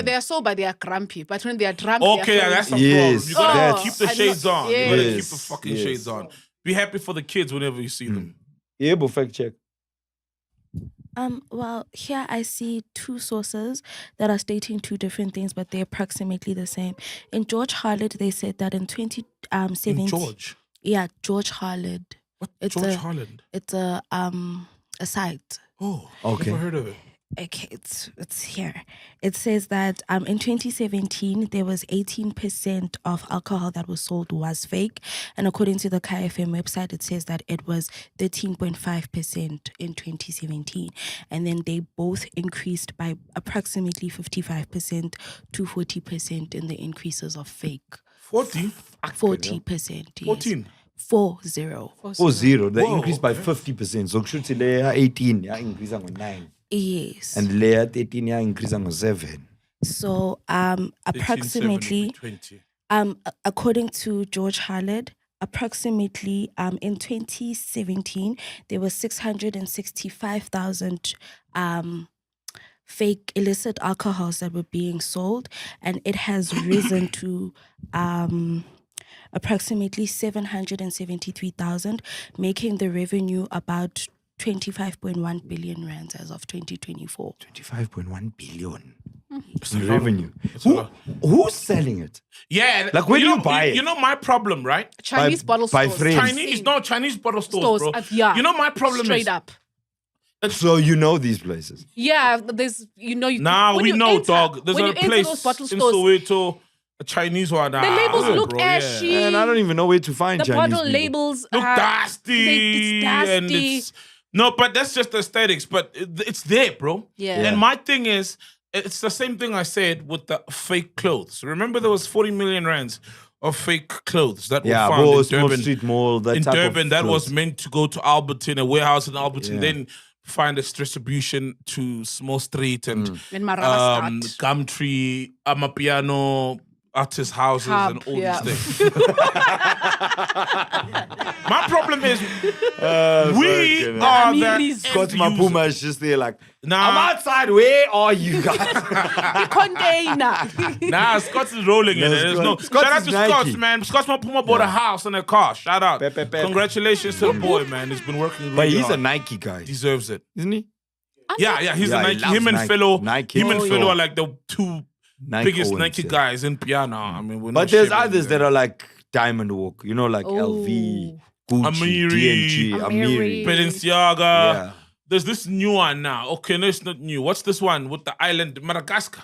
they are sober, they are grumpy. But when they are drunk, Okay, they are that's a Yes, problem. You gotta that's- keep the I shades know. on. You gotta keep Yes, the fucking yes. shades on. Be happy for the kids whenever you see them. Yeah, but fact check. Well, here I see two sources that are stating two different things, but they're approximately the same. In George Harlot, they said that in 2017. In George. Yeah, George Harlot. What? It's George a- Holland. It's a site. Oh, Okay. never heard of it. Okay, it's here. It says that in 2017 there was 18% of alcohol that was sold was fake, and according to the KFM website, it says that it was 13.5% in 2017, and then they both increased by approximately 55% to 40% in the increases of fake. 40? 40%. Yes. 14. 40. They increased by 50%. So should say layer 18, yeah, increase on 9. Yes. And layer 13, yeah, increase on 7. So approximately 20. according to George Harlett, approximately in 2017 there were 665,000 fake illicit alcohols that were being sold, and it has risen to approximately 773,000, making the revenue about 25.1 billion rands as of 2024. 25.1 billion. It's a revenue. lot. Who's selling it? Yeah. Like, where do you buy it? You know my problem, right? Chinese bottle by stores. friends. Chinese bottle stores, bro. Yeah. You know my problem Straight is... up. So you know these places? Yeah, there's, you know... Nah, when we you know, enter- dog. There's when a you enter place those bottle in stores, Soweto, a Chinese one. the labels look bro, ashy. Yeah. And I don't even know where to find The Chinese bottle people. labels Look are... dusty. It's dusty. And it's... No, but that's just aesthetics. But it's there, bro. Yeah. And my thing is, it's the same thing I said with the fake clothes. Remember there was 40 million rands of fake clothes that were found in Small Durban. Street Mall, that In type Durban, of that was clothes. meant to go to Alberton, a warehouse in Alberton, Yeah. then find its distribution to Small Street and In Maraba Gumtree, Amapiano, artist houses, Hub, and all yeah. these things. My problem is we are the Amiri's. end Got my user. Puma is just there like, Nah. I'm outside, where are you guys? The container. Nah, Scott's is rolling in No, it. There's no. Scott's Shout out is to Nike. Scott's, man. Scott's my Puma bought a house and a car. Shout out. Pep, pep, pep. Congratulations to the boy, man. He's been working really But he's hard. a Nike guy, Deserves it. isn't he? Yeah, he's Yeah, a he Nike. loves Him and Nike. Fellow, Nike. him and Oh, Fellow yeah. are like the two Nike biggest owns, Nike yeah. guys in piano. I mean, we're But not there's shaming others them. that are like Diamond Walk, you know, like LV, Gucci, Amiri. D&G, Amiri. Amiri. Balenciaga. Yeah. There's this new one now. Okay, no, it's not new. What's this one with the island Madagascar?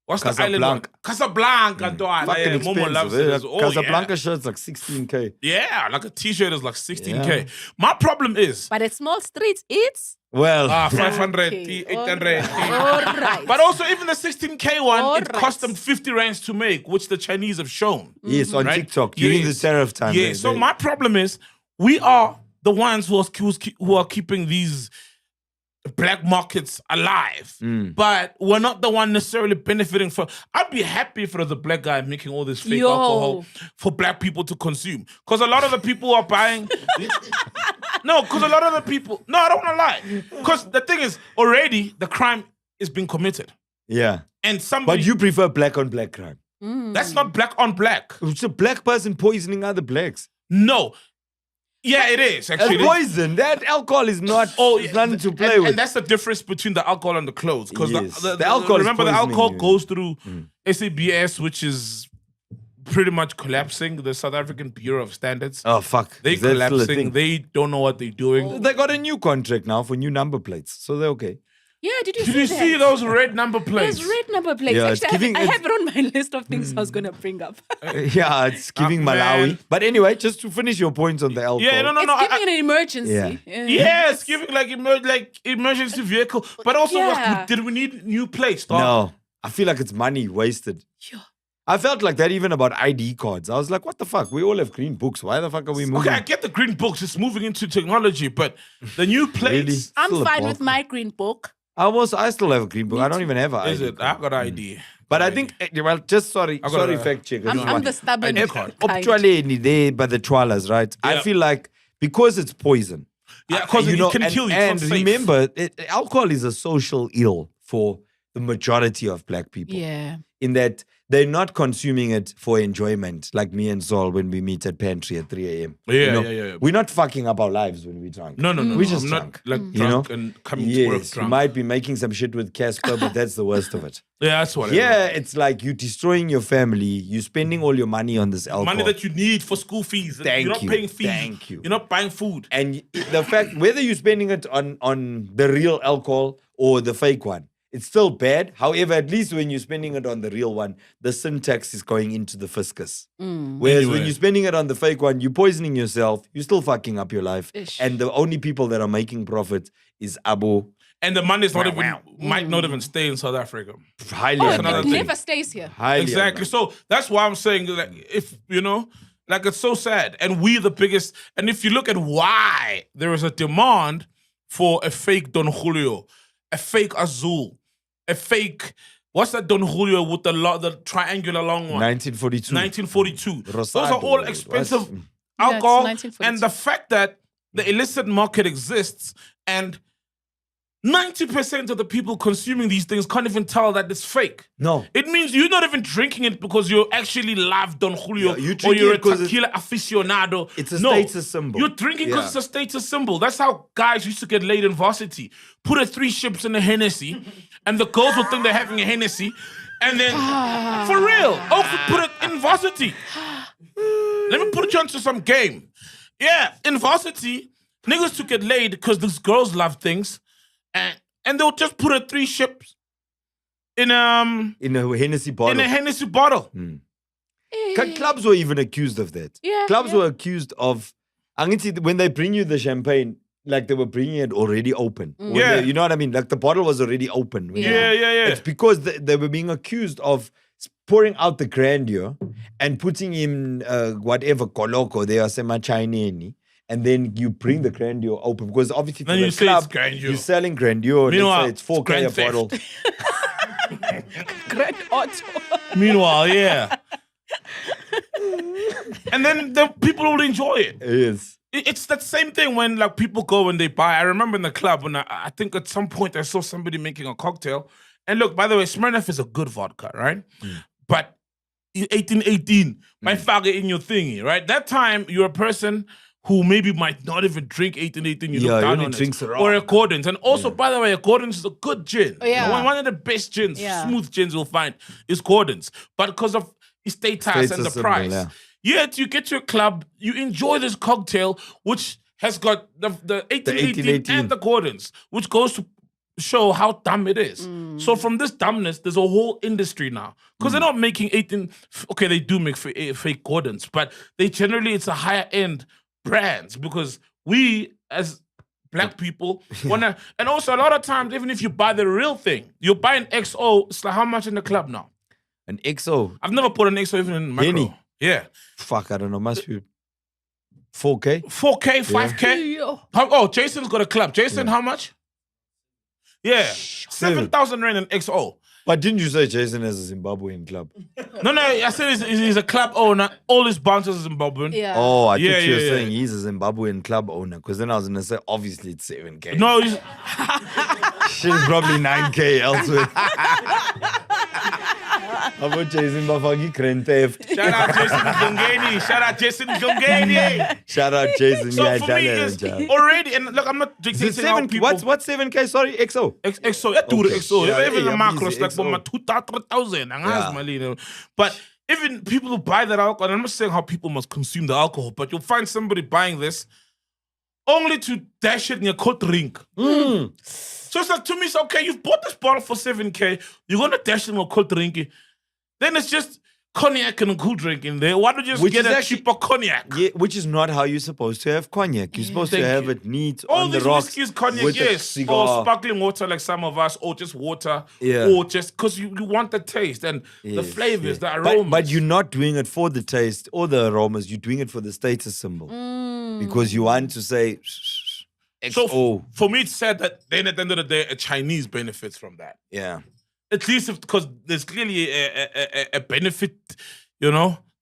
What's the island one? Casablanca. Casablanca. Fucking Yeah, Momo loves it. expensive. Oh, Casablanca shirt's like 16K. Yeah, like a t-shirt is like 16K. Yeah. My problem is But at small streets, it's... Well, 500, Okay, 800. All right. But also, even the 16K one, All it cost right. them 50 rands to make, which the Chinese have shown. yes, on Right? TikTok during Yes. the tariff time. Yeah, so my problem is, we are the ones who are keeping these black markets alive, but we're not the one necessarily benefiting from. I'd be happy if it was a black guy making all this fake Yo. alcohol for black people to consume, because a lot of the people who are buying. No, because a lot of the people. No, I don't want to lie. Because the thing is, already the crime is being committed, Yeah. and somebody. But you prefer black on black crime. That's not black on black. It's a black person poisoning other blacks. No. Yeah, it is That's actually. poison. That alcohol is not. It's nothing to play with. And that's the difference between the alcohol and the clothes. Because Yes. the The alcohol is remember, the poisoning alcohol you. goes through SABS, which is pretty much collapsing. The South African Bureau of Standards. Oh fuck! They Is that still a collapsing. thing? They don't know what they're doing. They got a new contract now for new number plates, so they're okay. Yeah, did you Did see you that? see those red number plates? Those red number plates. Yeah, it's Actually, I giving- have it on my list of things I was going to bring up. Yeah, it's giving man. Malawi. But anyway, just to finish your points on the alcohol. Yeah, no. It's giving an emergency. Yeah. Yeah, it's giving like emergency vehicle. But also, Yeah. did we need new plates? dog? No, I feel like it's money wasted. Yeah. I felt like that even about ID cards. I was like, what the fuck? We all have green books. Why the fuck are we moving? Okay, I get the green books. It's moving into technology, but the new plates. Really? I'm Still a fine ball. with my green book. I still have a green book. I don't even have an Is ID it? card. I got ID. But I think, well, just sorry got sorry, a- fact check. I'm the stubborn ID kind. card. Actually, there by the trawlers, right? I Yeah. feel like because it's poison. Yeah, because it can and, kill you. And It's not safe. remember, alcohol is a social ill for the majority of black people. Yeah. In that they're not consuming it for enjoyment, like me and Saul when we meet at pantry at 3 a.m. Yeah, yeah. We're not fucking up our lives when we're drunk. No. We're just I'm drunk. not like You know? drunk and coming to work Yes, you drunk. might be making some shit with Casper, but that's the worst of it. Yeah, that's what. Yeah, it's like you're destroying your family. You're spending all your money on this alcohol. Money that you need for school fees. Thank You're not you. paying fees. Thank you. You're not buying food. And the fact, whether you're spending it on the real alcohol or the fake one, it's still bad. However, at least when you're spending it on the real one, the syntax is going into the fiscus. Whereas Anyway. when you're spending it on the fake one, you're poisoning yourself. You're still fucking up your life. Ish. And the only people that are making profit is Abo. And the money is not even might not even stay in South Africa. Highly Oh, another it thing. never stays here. Highly Exactly. So that's why I'm saying that if Like, it's so sad. And we the biggest. And if you look at why there is a demand for a fake Don Julio, a fake Azul, a fake, what's that Don Julio with the triangular long one? 1942. 1942. Those Rosado. are all expensive Yeah, alcohol. it's 1942. And the fact that the illicit market exists and 90% of the people consuming these things can't even tell that it's fake. No. It means you're not even drinking it because you actually love Don Julio Yeah, you or drink you're it a 'cause tequila aficionado. It's a status symbol. You're drinking because Yeah. it's a status symbol. That's how guys used to get laid in varsity. Put a 3 ships in a Hennessy and the girls will think they're having a Hennessy. And then, for real, put it in varsity. Let me put you onto some game. Yeah, in varsity, niggas took it laid because these girls love things. And they'll just put a 3 ships in a Hennessy bottle. Hennessy bottle. Clubs were even accused of that. Yeah, Clubs yeah. were accused of, when they bring you the champagne, like they were bringing it already open. When Yeah. you know what I mean? Like the bottle was already open. when Yeah, they- yeah, yeah. It's because they were being accused of pouring out the grandeur and putting in whatever koloko they are semachineni. And then you bring the grandeur open because obviously for Then the you say club, it's grandeur. you're selling grandeur. Meanwhile, Let's say it's 4K a it's grand bottle. Grand Otto. Meanwhile, yeah. And then the people will enjoy it. Yes. It's that same thing when like people go and they buy. I remember in the club when I think at some point I saw somebody making a cocktail. And look, by the way, Smirnoff is a good vodka, right? But 1818, my faggot in your thingy, right? That time you're a person who maybe might not even drink 1818. You Yeah, look he down only on drinks it. it Or raw. Accordance. And also, by the way, Accordance is a good gin. Oh, yeah. One of the best gins, Yeah. smooth gins you'll find is Accordance. But because of its status and the symbol, price. yeah. Yet you get to a club, you enjoy this cocktail, which has got the 1818 and the Accordance, which goes to show how dumb it is. So from this dumbness, there's a whole industry now. Because they're not making 18... Okay, they do make fake Accordance, but they generally, it's a higher end brands because we, as black people, want to... And also, a lot of times, even if you buy the real thing, you buy an XO, it's like how much in the club now? An XO. I've never put an XO even in macro. Henny. Yeah. Fuck, I don't know. Must be 4K. 4K, 5K. Jason's got a club. Jason, how much? Yeah. 7,000 rand in XO. But didn't you say Jason has a Zimbabwean club? No, I said he's a club owner. All his bouncers are Zimbabwean. Yeah. Oh, I Yeah, thought you were yeah, saying he's a Zimbabwean club owner. Because then I was going to say, obviously it's 7K. No, he's... She's probably 9K elsewhere. How about Jason Bafagi Grand Theft? Shout out Jason Jongeni. Shout out Jason Jongeni. Shout out Jason. So Yeah, for done me, it, it's John. already... And look, I'm not dictating how Seven, people... what's 7K? Sorry, XO. XO, yeah, dude, Okay. XO. Yeah, Even yeah, the macros, easy, like XO. my 2,000. Yeah. But even people who buy that alcohol, and I'm not saying how people must consume the alcohol, but you'll find somebody buying this only to dash it in your cold drink. So it's like, to me, it's okay, you've bought this bottle for 7K, you're going to dash it in a cold drink. Then it's just cognac and a cool drink in there. Why don't you just Which get is a actually- cheaper cognac? Yeah, which is not how you're supposed to have cognac. You're supposed to Thank have you. it neat All on the these rocks. whiskeys, cognac, with a yes. cigar. Or sparkling water like some of us, or just water. Yeah. Or just, because you want the taste and the Yes, flavors, yeah. the aromas. But you're not doing it for the taste or the aromas. You're doing it for the status symbol. Because you want to say So XO. for me, it's sad that then at the end of the day, a Chinese benefits from that. Yeah. At least because there's clearly a benefit,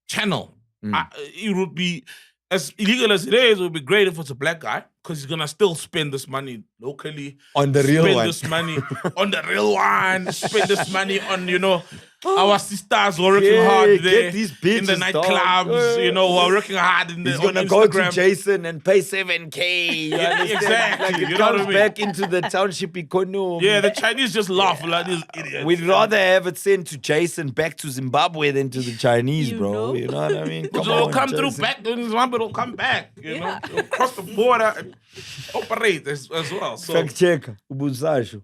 channel. It would be, as illegal as it is, it would be great if it's a black guy because he's going to still spend this money locally. On the real spend one. this money on the real one. Spend this money on, our sisters who are working Yeah, hard get there these in the bitches, nightclubs, dog. who are working hard in the He's on gonna go to Instagram. Jason and pay 7K. You Yeah, understand? exactly. Like it You know what comes I mean? back into the township economy. Yeah, the Chinese just laugh like these idiots. We'd rather have it sent to Jason back to Zimbabwe than to the Chinese, You bro. know? You know what I mean? Because it'll on, come through Jason. back, then it'll come back. Yeah. It'll cross the border and operate as well. So Fact check. Ubuzasho.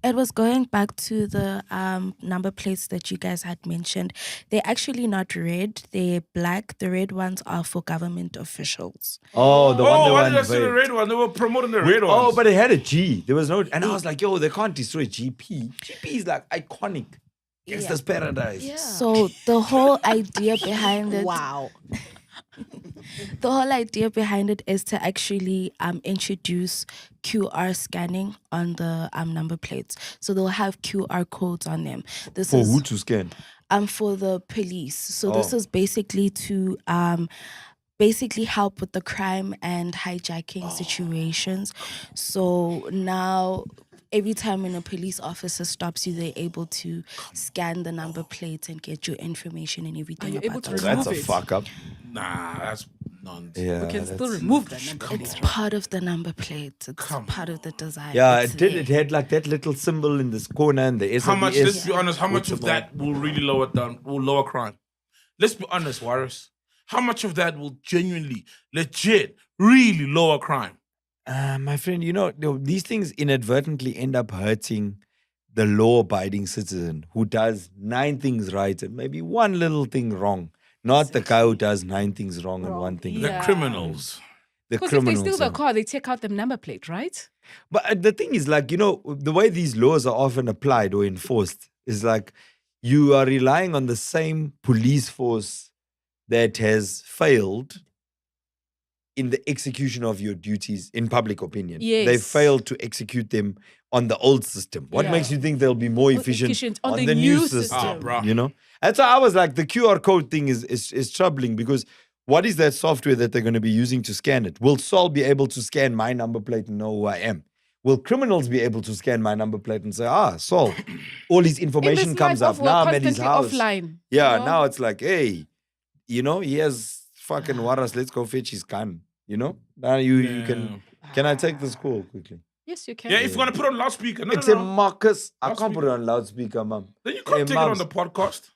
It was going back to the number plates that you guys had mentioned. They're actually not red, they're black. The red ones are for government officials. Oh, the why one did I see the red one? They were promoting the red ones. Oh, but it had a G. There was no, and I was like, yo, they can't destroy GP. GP is like iconic. Gangsta's paradise. So the whole idea behind it, Wow. the whole idea behind it is to actually introduce QR scanning on the number plates. So they'll have QR codes on them. This For is who to scan? for the police. So this is basically to basically help with the crime and hijacking situations. So now every time when a police officer stops you, they're able to scan the number plates and get your information and everything. you about able to the remove That's a it? fuck up. Nah, that's nonsense. Yeah, We can still that's- remove that number. It's part of the number plate. It's Come part of the design. Yeah, It's it did. there. It had like that little symbol in this corner and the SABS. How much? Let's be honest. How much of Watermark. that will really lower down? Will lower crime? Let's be honest, Warris. How much of that will genuinely, legit, really lower crime? My friend, these things inadvertently end up hurting the law-abiding citizen who does 9 things right and maybe one little thing wrong. Not the guy who does 9 things wrong and one thing The right. Yeah. criminals. The Because if they criminals. steal the are- car, they take out the number plate, right? But the thing is, like, the way these laws are often applied or enforced is like you are relying on the same police force that has failed in the execution of your duties in public opinion. They Yes. failed to execute them on the old system. What Yeah. makes you think they'll be more More efficient, efficient on the new system? Ah, bruh. That's why I was like, the QR code thing is troubling because what is that software that they're going to be using to scan it? Will Sol be able to scan my number plate and know who I am? Will criminals be able to scan my number plate and say, Sol, all his information In this comes life up. of Now we're I'm at his constantly house. offline. Yeah, you know? now it's like, hey, he has fucking Waras, let's go fetch his gun. Now you can I take this call quickly? Yes, you can. Yeah, if you're gonna put on loudspeaker, no, It's no, a no. Marcus. I can't Loudspeaker. put it on loudspeaker, mom. Then you can't Hey, take it on mums. the podcast.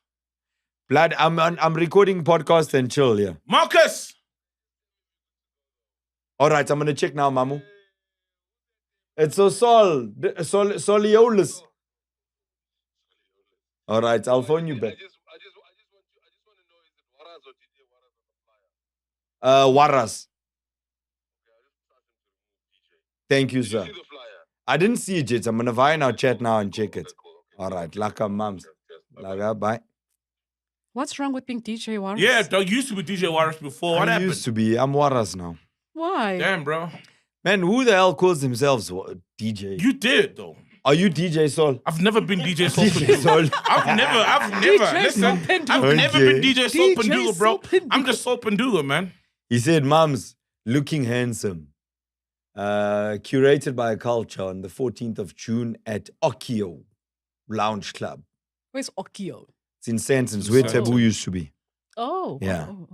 Blood, I'm recording podcast and chill, yeah. Marcus! All right, I'm gonna check now, Mamu. It's Soliolis. All right, I'll phone you back. Waras. Thank you, sir. I didn't see it yet. I'm gonna via our chat now and check it. All right, laka mums. Laka, bye. What's wrong with being DJ Warren? Yeah, dog used to be DJ Warris before. What I happened? used to be. I'm Waras now. Why? Damn, bro. Man, who the hell calls themselves DJ? You did, though. Are you DJ Sol? I've never been DJ Soul DJ Panduga. Sol. I've never. Listen, I've never been DJ Soul Panduga, bro. I'm just Soul Panduga, man. He said, Mums, looking handsome. Curated by a culture on the 14th of June at Okio Lounge Club. Where's Okio? It's in Sandton's, where Taboo used to be. Oh. Yeah. Oh.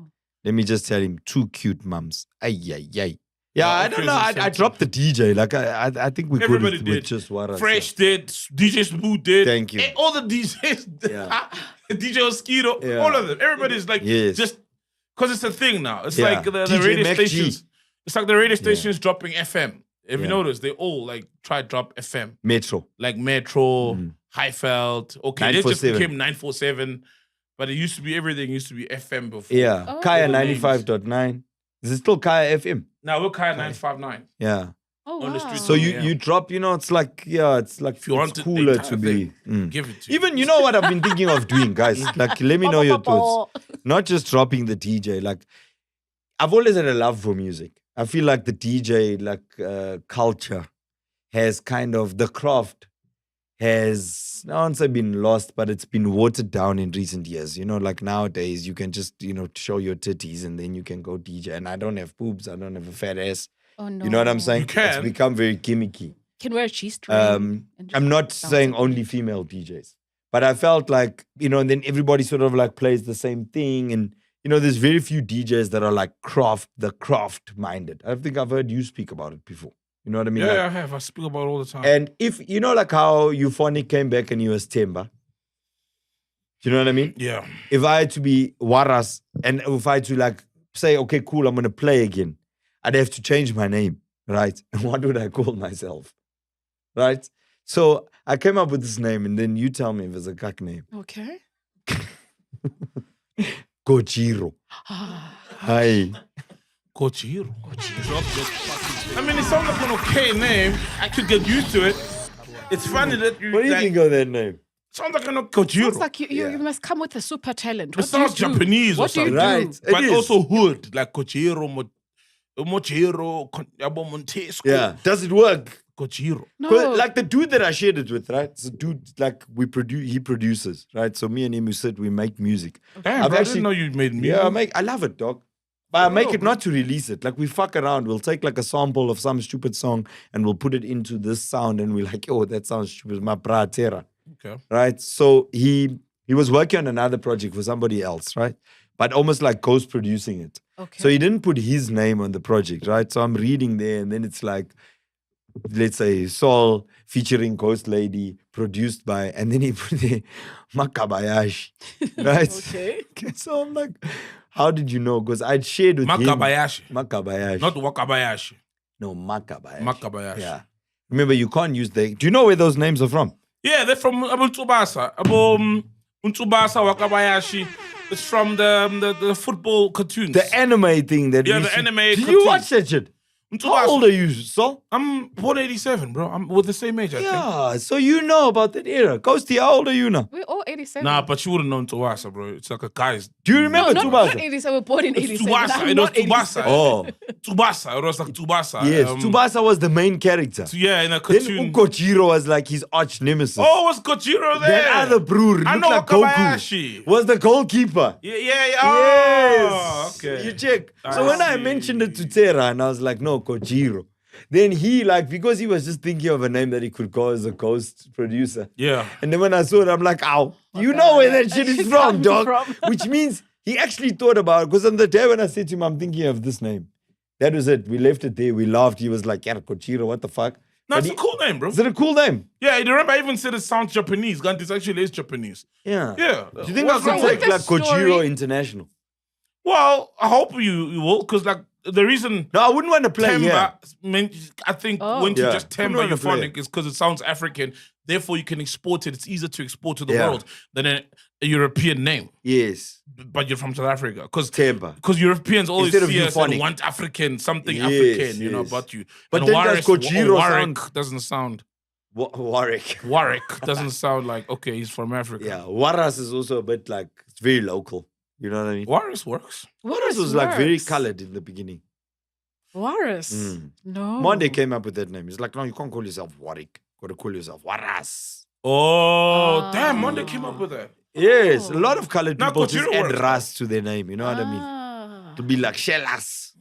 Let me just tell him, 2 cute mums. Ay, ay, ay. Yeah, I don't Okio's know. in I Sandton. dropped the DJ. Like, I think we could Everybody have did. just what I Fresh said. did. DJ Smooth did. Thank you. All the DJs. Yeah. DJ Mosquito. Yeah. All of them. Everybody's like, Yes. just because it's a thing now. It's Yeah. like the DJ radio MacG. stations. It's like the radio stations dropping FM. If you Yeah. notice, they all like try to drop FM. Metro. Like Metro, Highveld. Okay, they just 947. became 947. But it used to be everything used to be FM before. Yeah. Oh. Kaya All the names. 95.9. Is it still Kaya FM? Now we're kind of 959. Yeah. Oh, On the wow. street. So you, Yeah. you drop, it's like, it's like If you want it's it, cooler they to be. Give it to you. Even, what I've been thinking of doing, guys? Like, let me know your thoughts. Not just dropping the DJ. Like, I've always had a love for music. I feel like the DJ, culture has kind of, the craft has, I won't say been lost, but it's been watered down in recent years. Like nowadays, you can just, show your titties and then you can go DJ. And I don't have boobs. I don't have a fat ass. Oh, no. You know what I'm saying? You can. It's become very gimmicky. Can wear a G-string. and just I'm not bounce saying it. only female DJs, but I felt like, and then everybody sort of like plays the same thing. And, there's very few DJs that are like the craft minded. I think I've heard you speak about it before. You know what I mean? Yeah, Like- I have. I speak about it all the time. and if, like how Euphonic came back and he was Temba. You know what I mean? Yeah. If I had to be Waras and if I had to like say, okay, cool, I'm going to play again, I'd have to change my name, right? And what would I call myself? Right? So I came up with this name and then you tell me if it's a cuck name. Okay. Gojiro. Hi. Kochiro. I mean, it sounds like an okay name. I could get used to it. It's funny that you. What do you like, think of that name? Sounds like a Kojiro. Sounds like you must come with a super talent. It What do you sounds do? Japanese or What do you something. do? Right. But It is. also hood, like Kojiro, Mochiro, Yabo Montesco. Yeah. Does it work? Kojiro. No. 'Cause, like the dude that I shared it with, right? It's a dude like he produces, right? So me and him, we sit, we make music. Damn, bro, I didn't know you made music. Yeah, I love it, dog. But I make it not to release it. Like we fuck around. We'll take like a sample of some stupid song and we'll put it into this sound and we're like, oh, that sounds stupid. My bratera. Okay. Right? So he was working on another project for somebody else, right? But almost like ghost producing it. Okay. So he didn't put his name on the project, right? So I'm reading there and then it's like, let's say Saul featuring Ghost Lady, produced by, and then he put there Makabayashi, right? Okay. So I'm like, how did you know? Because I'd shared with Makabayashi. him. Makabayashi. Not Wakabayashi. No, Makabayashi. Makabayashi. Yeah. Remember, you can't use the. Do you know where those names are from? Yeah, they're from Tsubasa. Tsubasa, Wakabayashi. It's from the football cartoons. The anime thing that Yeah, we the see. anime Did you cartoons. watch that shit? Tsubasa. How old are you, Saul? I'm born 87, bro. I'm with the same age, I think. Yeah, so you know about that era. Ghosty, how old are you now? We're all 87. Nah, but you wouldn't know Tsubasa, bro. It's like a guy's. Do you remember not Tsubasa? 87. We're born in It's 87. Tsubasa. I'm It was not 87. Tsubasa. Oh, Tsubasa. It was like Tsubasa. yes. Tsubasa was the main character. Yeah, in a Then cartoon. Ukojiro was like his arch nemesis. Oh, was Kojiro there? That other brewer, I looked know like Wakabayashi. Goku, was the goalkeeper. Yeah. Oh, Yes. okay. You check. I So when I see. mentioned it to Tera and I was like, no, Kojiro. Then he because he was just thinking of a name that he could call as a ghost producer. Yeah. And then when I saw it, I'm like, ow, you know where that shit is from, Come dog. from. Which means he actually thought about it. Because on the day when I said to him, I'm thinking of this name. That was it. We left it there. We laughed. He was like, yeah, Kojiro, what the fuck? No, But it's a cool name, bro. Is it a cool name? Yeah, you remember I even said it sounds Japanese. This actually is Japanese. Yeah. Yeah. Do you think I What's could wrong take with like that story? Kojiro International? Well, I hope you will, because like the reason No, I wouldn't want to play timber here. meant, I think Oh. when to Yeah. just timber Couldn't wanna play euphonic is because it sounds African. Therefore, you can export it. It's easier to export to the Yeah. world than a European name. Yes. But you're from South Africa, because Timber. Europeans always Instead of see us and euphonic. want African, something Yes, African, you know, yes. about you. But And then does Warwick, Kojiro Warwick sound- doesn't sound. Warwick. Warwick doesn't sound like okay, he's from Africa. Yeah. Waras is also a bit like, it's very local. You know what I mean? Warwick works. Waras was like very works. colored in the beginning. Warris. Mm. No. Monday came up with that name. It's like, no, you can't call yourself Warwick. You gotta call yourself Waras. Oh, damn! Monday came up with that. Yes, a lot of colored Now people just Kojiro add works, ras to their name. You know what I mean? Ah. To be like Shellas.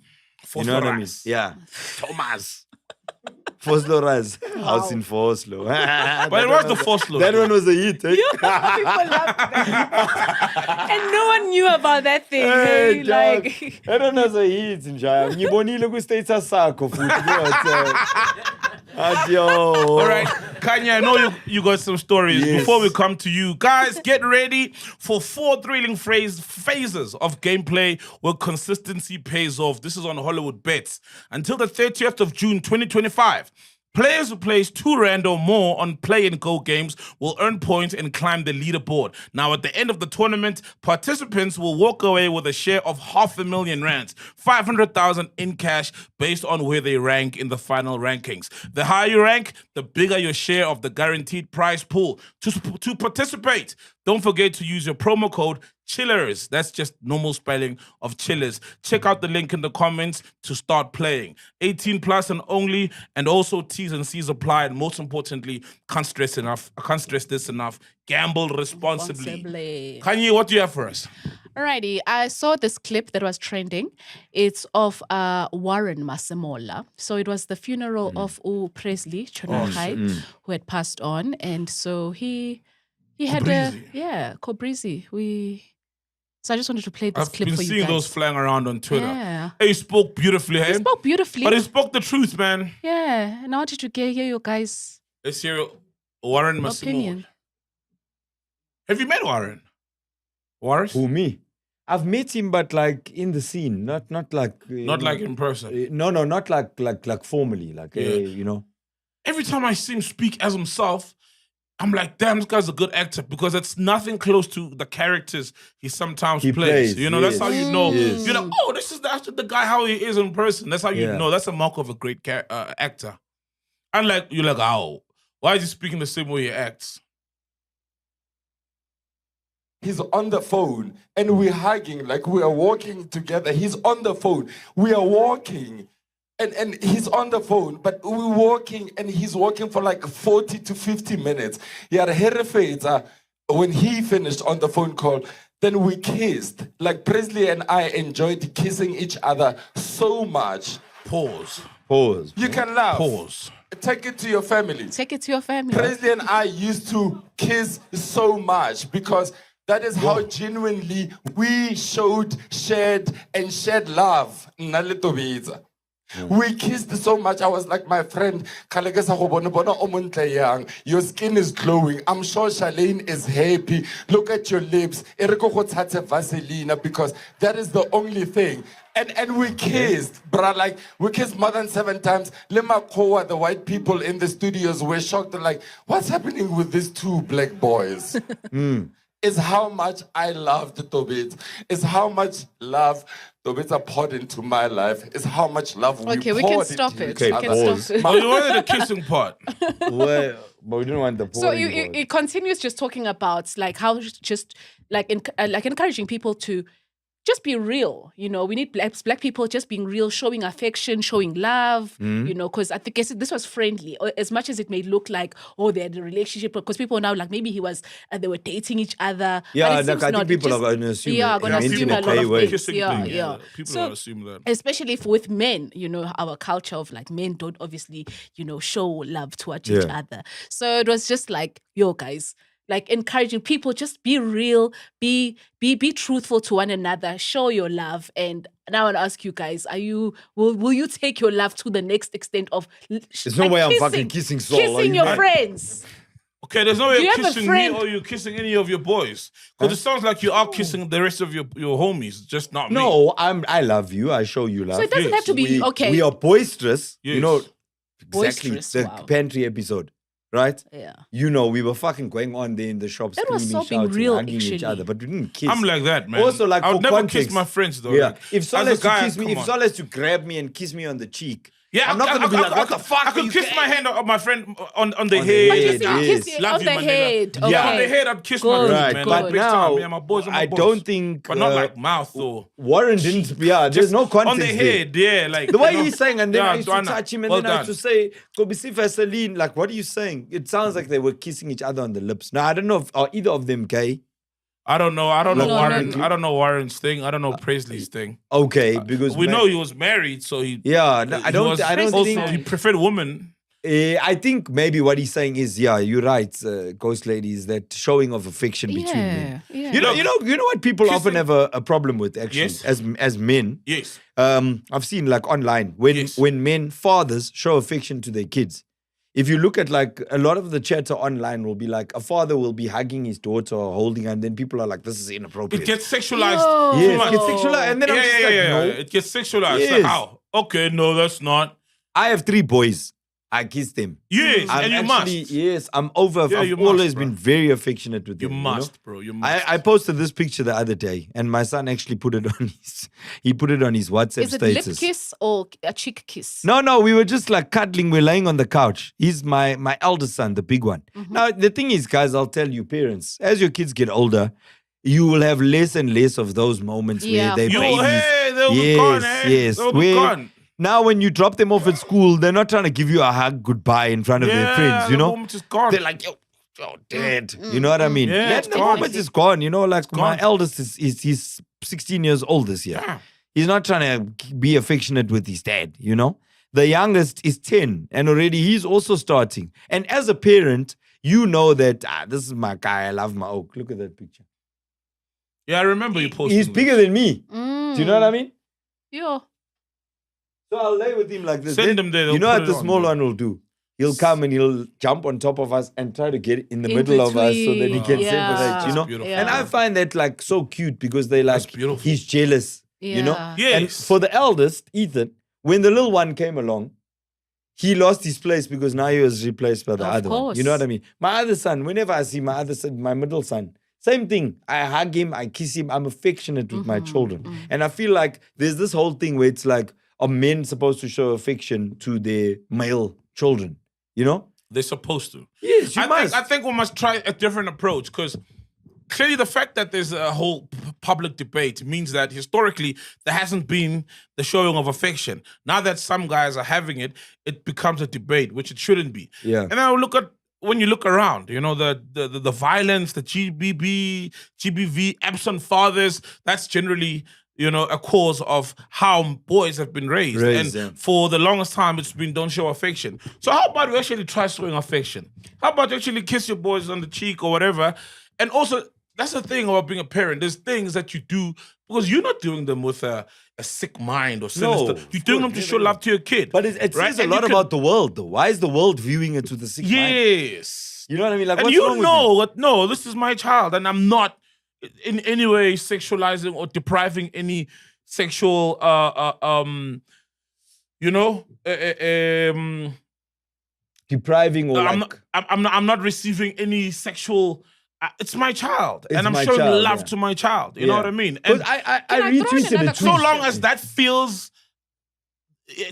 You know what I mean? Phosphorus. Yeah. Thomas. Fosloras. House in Foslo. But it was the Foslo. That one was a hit. Eh? People love that. And no one knew about that thing. Hey, Hey, dog. like, That one was a hit, Njaya. Ngibonile ku-status sakho futhi. Adio. All right, Kanye, I know you got some stories. Yes. Before we come to you, guys, get ready for 4 thrilling phases of gameplay where consistency pays off. This is on Hollywood Bets. Until the 30th of June, 2025. Players who place 2 rand or more on play and go games will earn points and climb the leaderboard. Now, at the end of the tournament, participants will walk away with a share of R500,000, 500,000 in cash based on where they rank in the final rankings. The higher you rank, the bigger your share of the guaranteed prize pool. To participate, don't forget to use your promo code Chillers. That's just normal spelling of chillers. Check out the link in the comments to start playing. 18 plus and only, and also T's and C's apply. And most importantly, I can't stress this enough. Gamble responsibly. Kanye, what do you have for us? alrighty. I saw this clip that was trending. It's of Warren Masemola. So it was the funeral of Presley Chonahai, who had passed on. And so he had Cobrizi. Cobrizi. So I just wanted to play this I've clip been for you seeing guys. those flying around on Twitter. Yeah. Hey, he spoke beautifully, hey? He spoke beautifully. But he spoke the truth, man. Yeah. And I wanted to hear you guys' Let's hear Warren Masemola. opinion. Have you met Warren? Warren? Who, me? I've met him, but like in the scene, not like Not like in person. No, not like formally, like Yeah. you know. Every time I see him speak as himself, I'm like, damn, this guy's a good actor because it's nothing close to the characters he sometimes He plays. plays, You know, that's how you know. yes. You're like, oh, this is the guy how he is in person. That's how you Yeah. know. That's a mark of a great actor. And like, you're like, oh, why is he speaking the same way he acts? he's on the phone and we're hugging, like we are walking together. He's on the phone. We are walking and he's on the phone, but we're walking and he's walking for like 40 to 50 minutes. When he finished on the phone call, then we kissed. Like Presley and I enjoyed kissing each other so much. Pause. You can laugh. Pause. Take it to your family. Take it to your family. Presley and I used to kiss so much because that is how genuinely we shared love. We kissed so much. I was like, my friend, your skin is glowing. I'm sure Charlene is happy. Look at your lips. Vaseline, because that is the only thing. And we kissed, bruh, like we kissed more than 7 times. Lemakoa, the white people in the studios were shocked. They're like, what's happening with these 2 black boys? Is how much I loved Tobit. Is how much love Tobit poured into my life. Is how much love we poured into we can stop it. Okay, we can stop it. Oh, you wanted the kissing part. Well, but we didn't want the So it continues just talking about like how just like encouraging people to just be real. You know, we need black people just being real, showing affection, showing love, you know, because I think this was friendly. As much as it may look like, they had a relationship, because people now like maybe they were dating each other. Yeah, but like, I think people are going to assume going to assume a lot of things. Yeah. People So, are assuming that. especially with men, you know, our culture of like men don't obviously, you know, show love towards each other. So it was just like, yo guys, like encouraging people, just be real, be truthful to one another, show your love. And now I want to ask you guys, will you take your love to the next extent of There's no way I'm fucking kissing Saul. kissing your friends? Okay, there's no way Do you you're have a kissing me friend? or you're kissing any of your boys. Because it sounds like you are kissing the rest of your homies, just not me. No, I love you. I show you love. So it doesn't have to be okay. We are boisterous. Yes. You know, exactly Boisterous, the wow. pantry episode, right? Yeah. You know, we were fucking going on there in the shop, That was screaming, so being shouting, real, hugging each actually. other, but we didn't kiss. I'm like that, man. Also, like, I would for never context. kiss my friends, though. Yeah. Like, If Sol as a has to guy, kiss me, come if on. Sol has to grab me and kiss me on the cheek, Yeah, I'm not going to be like, what the fuck? I could kiss my hand on my friend on the On the head. But head. you Yeah, see, yes. kiss Love on you, the my nigga. head. Okay. Yeah, on the head, I'd kiss my Good. dude, Right, man. but Like, big now, time. Yeah, my boys are my I boys. don't think... But not like mouth, though. Warren didn't... Yeah, there's no context On the there. head, yeah. Like, The way you know, he's saying, and then yeah, I used to Dwana. touch him, and Well then I used to done. say, Cobrizi Vaseline, like, what are you saying? It sounds like they were kissing each other on the lips. Now, I don't know if are either of them gay. I don't know. I don't know No, Warren. no. I don't know Warren's thing. I don't know Presley's thing. Okay, because... We know he was married, so he... Yeah, no, I he don't was think... He preferred women. I think maybe what he's saying is, yeah, you're right, Ghost Lady, is that showing of affection between men. Yeah. You know what people often Kissing- have a problem with, actually, Yes. as men. Yes. I've seen like online when men, fathers show affection to their kids. If you look at like a lot of the chatter online will be like a father will be hugging his daughter or holding her, and then people are like, this is inappropriate. It gets sexualized. Yo. too yes, much. it gets sexualized. And then I'm just like, no. It gets sexualized. Yes. Like, how? Okay, no, that's not. I have 3 boys. I kissed them. Yes, I'm and you actually, must. yes, I'm over. Yeah, I've you must, always bro. been very affectionate with You them. must, bro. You must. I posted this picture the other day, and my son actually put it on his WhatsApp Is it status. lip kiss or a cheek kiss? No, we were just like cuddling. We're laying on the couch. He's my eldest son, the big one. Now the thing is, guys, I'll tell you, parents, as your kids get older, you will have less and less of those moments Yeah, where they of Yo, course. hey, they'll be yes, gone, eh? yes. They'll be Where- gone. Now, when you drop them off at school, they're not trying to give you a hug goodbye in front of their friends. You the know, moment is gone. they're like, yo, dad. You know what I mean? Yeah, it's the gone. moment is gone. You know, like my gone. eldest he's 16 years old this year. Yeah. He's not trying to be affectionate with his dad. You know, the youngest is 10, and already he's also starting. And as a parent, you know that this is my guy. I love my oak. Look at that picture. Yeah, I remember you posted. He's bigger than me. Mm. Do you know what I mean? Yo. So I'll lay with him like this. Send Then, him there, you they'll know put what it the on, small bro. one will do? He'll come and he'll jump on top of us and try to get in the In middle of us so that he can between. separate, you know? Beautiful. And I find that like so cute because they like, That's beautiful. he's jealous, you know? Yeah. And Yes. for the eldest, Ethan, when the little one came along, he lost his place because now he was replaced by the Of other one. You know course. what I mean? My other son, whenever I see my other son, my middle son, same thing. I hug him, I kiss him. I'm affectionate with my children. And I feel like there's this whole thing where it's like, are men supposed to show affection to their male children? You know? They're supposed to. Yes, you must. I think we must try a different approach because clearly the fact that there's a whole public debate means that historically there hasn't been the showing of affection. Now that some guys are having it, it becomes a debate, which it shouldn't be. Yeah. And I look at when you look around, you know, the violence, the GBV, absent fathers, that's generally, you know, a cause of how boys have been raised. And for the longest time, it's been don't show affection. So how about we actually try showing affection? How about you actually kiss your boys on the cheek or whatever? And also, that's the thing about being a parent. There's things that you do because you're not doing them with a sick mind or sinister. You're doing them to show love to your kid. But it says a lot about the world, though. Why is the world viewing it with a sick mind? Yes. You know what I mean? Like, and what's you wrong know with what? No, this is my child, and I'm not in any way sexualizing or depriving any sexual, depriving or I'm not receiving any sexual. It's my child, It's and I'm my showing child, love yeah. to my child. You know what I mean? Because And I throw in retweeted another it. so long as that feels,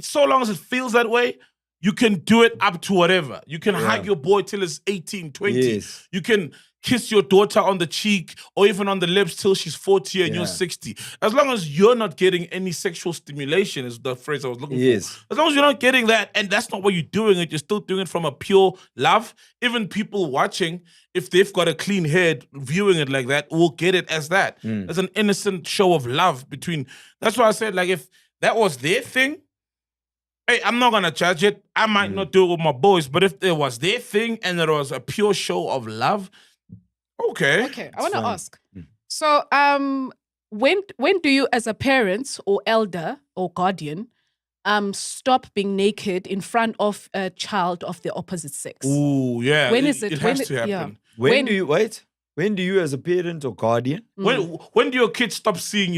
so long as it feels that way, you can do it up to whatever. You can hug your boy till it's 18, 20. Yes. You can kiss your daughter on the cheek or even on the lips till she's 40 and you're 60. As long as you're not getting any sexual stimulation is the phrase I was looking for. As long as you're not getting that, and that's not what you're doing it, you're still doing it from a pure love. Even people watching, if they've got a clean head, viewing it like that, will get it as that. As an innocent show of love between. That's why I said, like, if that was their thing, hey, I'm not gonna judge it. I might not do it with my boys, but if it was their thing and it was a pure show of love, okay. Okay, I want to ask. So, when do you, as a parent or elder or guardian, stop being naked in front of a child of the opposite sex? Ooh, yeah. When is it? It has to happen. Yeah. When do you, as a parent or guardian? When do your kids stop seeing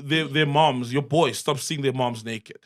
their moms, your boys stop seeing their moms naked?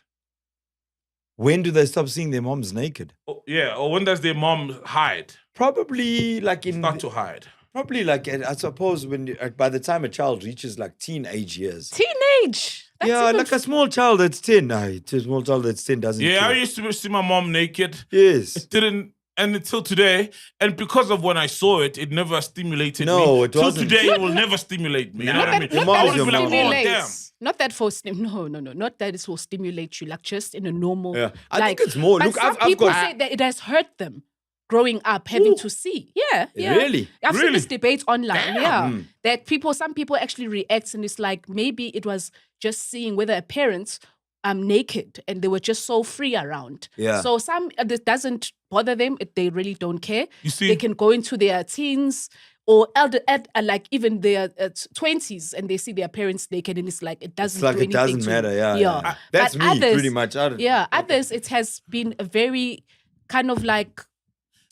When do they stop seeing their moms naked? Oh, yeah, or when does their mom hide? Probably like Start to hide. Probably like, I suppose, when by the time a child reaches like teenage years. Teenage? That's even like a small child that's 10. No, a small child that's 10 doesn't Yeah, care. I used to see my mom naked. Yes. It didn't, and until today, and because of when I saw it, it never stimulated me. No, it Till wasn't. today, it will never stimulate me. You know what I mean? Your mom I is would your be like, mom. oh, damn. Not that for no, not that it will stimulate you, like just in a normal. Yeah. I think it's more. But Look, some I've people got. say that it has hurt them growing up, having to see. Yeah. Really? I've seen Really? this debate online. Yeah, that some people actually react, and it's like maybe it was just seeing whether a parent naked and they were just so free around. Yeah. So some this doesn't bother them. They really don't care. You see- they can go into their teens or like even their 20s and they see their parents naked and it's like it doesn't It's like do it doesn't anything matter. to, Yeah. That's But me, others, pretty much. Others, it has been a very kind of like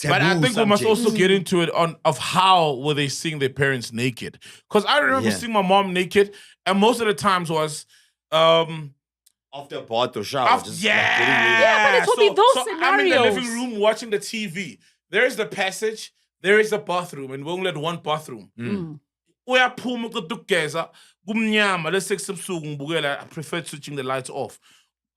But I taboo think we must subject. also get into it of how were they seeing their parents naked? Because I remember seeing my mom naked, and most of the times was After a bath or shower. Just like getting ready. Yeah, but it will be those I'm in the scenarios. living room watching the TV. There is the passage, there is the bathroom, and we only had one bathroom. Uyaphuma ukugeza kumnyama lese ebusuku ngibukela. I prefer switching the lights off.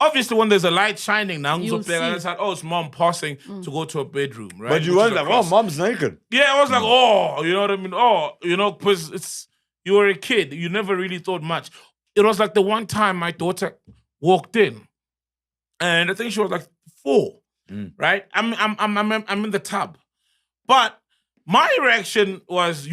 Obviously, when there's a light shining now, You'll see. it's mom passing to go to a bedroom, right? But you Which were is like, across. oh, mom's naked. Yeah, I was like, oh, you know what I mean? Oh, you know, because you were a kid. You never really thought much. It was like the one time my daughter walked in, and I think she was like 4, right? I'm in the tub. But my reaction was,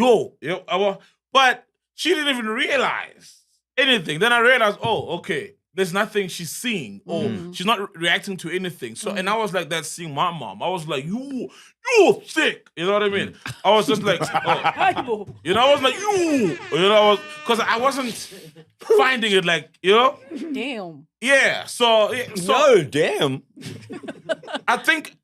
but she didn't even realize anything. Then I realized, oh, okay. There's nothing she's seeing, or she's not reacting to anything. So, and I was like that seeing my mom. I was like, you're thick. You know what I mean? I was just like, oh. You know, I was like, you know, because I wasn't finding it like, you know? damn. Yeah. So No, damn. I think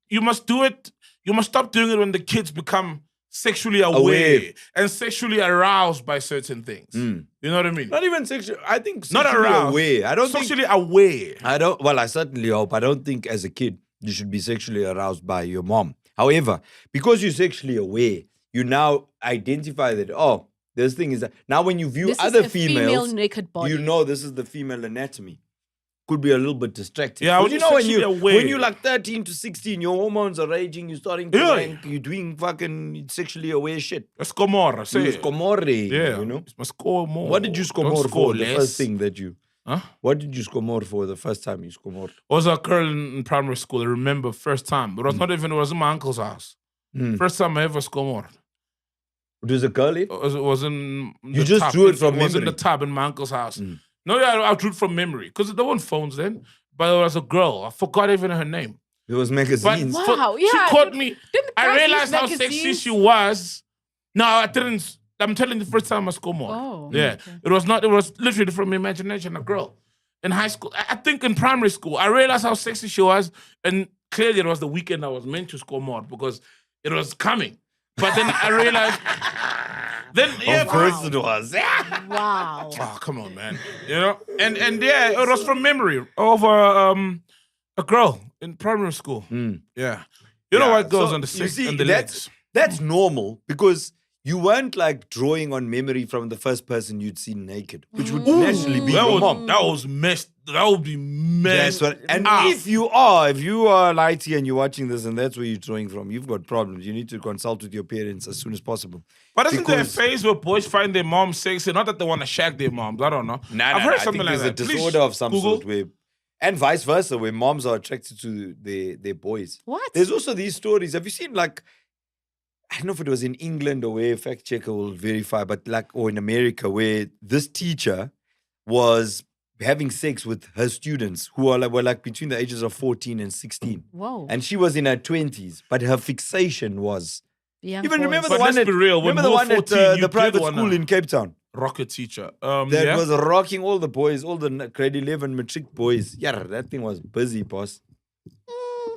you must stop doing it when the kids become sexually aware and sexually aroused by certain things. You know what I mean? Not even sexual. I think Not sexually aroused. aware. I don't think. Sexually aware. I certainly hope. I don't think as a kid you should be sexually aroused by your mom. However, because you're sexually aware, you now identify that, oh, this thing is that. Now when you view This other is a female females, naked body. you know this is the female anatomy. could be a little bit distracting. Yeah, 'Cause when you you're know sexually aware. when you're like 13 to 16, your hormones are raging, you're starting to rank, you're doing fucking sexually aware shit. It's Comor. You score Yeah. you know. You must score more. What did you score Don't more for less. the first thing that you... Huh? What did you score more for the first time you scored more? Was a girl in primary school. I remember first time. But it was not even, it was in my uncle's house. First time I ever scored more. It was a girl? It was in the You just tub. drew it from It was in memory? the tub in my uncle's house. No, yeah, I drew it from memory. Because there weren't phones then. But it was a girl. I forgot even her name. It was But magazines. Wow, she yeah, caught me. didn't I guys use realized how sexy magazines? she was. No, I didn't. I'm telling you, the first time I scored more. Oh, Yeah. It was not, it was literally from imagination, a girl. In high school, I think in primary school, I realized how sexy she was. And clearly it was the weekend I was meant to score more because it was coming. But then I realized, Of course it was. Wow. Oh, come on, man. You know? And yeah, it was from memory over a girl in primary school. Yeah. You know what goes So, on the you sex see, and the legs. that's normal because you weren't like drawing on memory from the first person you'd seen naked, which would naturally be your mom. That was messed. That would be messed. That's what, and up. if you are Lighty and you're watching this and that's where you're drawing from, you've got problems. You need to consult with your parents as soon as possible. But isn't there a Because- phase where boys find their moms sexy? Not that they want to shag their moms. I don't know. I've heard something I think like there's that. a Please disorder of some Google. sort where, and vice versa, where moms are attracted to their boys. What? There's also these stories. Have you seen like, I don't know if it was in England or where, fact checker will verify, but like, or in America, where this teacher was having sex with her students who were like between the ages of 14 and 16. Whoa. And she was in her 20s, but her fixation was... Young Even boys. remember But the one let's be real, when remember the we were one at 14, you the did private wanna- school in Cape Town? Rocket teacher. That Yeah. was rocking all the boys, all the grade 11 matric boys. Yeah, that thing was busy, boss.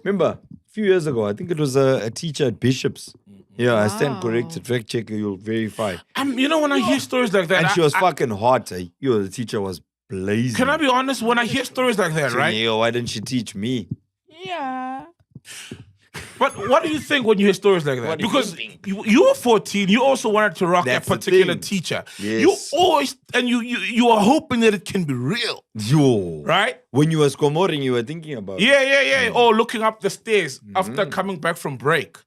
Remember, a few years ago, I think it was a teacher at Bishop's. Yeah, I stand corrected. Fact checker, you'll verify. You know, when I hear stories like that, And she was I- fucking hot. Eh? The teacher was blazing. Can I be honest? When I hear stories like that, right? Yo, why didn't she teach me? Yeah. But what do you think when you hear stories like that? What do you Because think? you were 14, you also wanted to rock That's that the particular thing. teacher. Yes. You always, and you are hoping that it can be real, Yo. right? When you were scomoring, you were thinking about it. Yeah. Or looking up the stairs after coming back from break.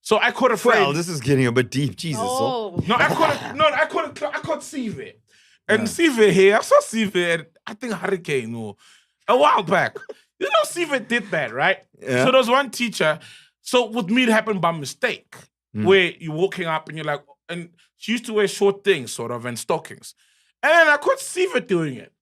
So I caught a friend. Well, this is getting a bit deep. Jesus. Oh. I caught Sive. And Sive here, I saw Sive at, I think, Hurricane or a while back. You know, Sive did that, right? Yeah. So there was one teacher. So with me, it happened by mistake, where you're walking up and you're like, and she used to wear short things, sort of, and stockings. And then I caught Siva doing it.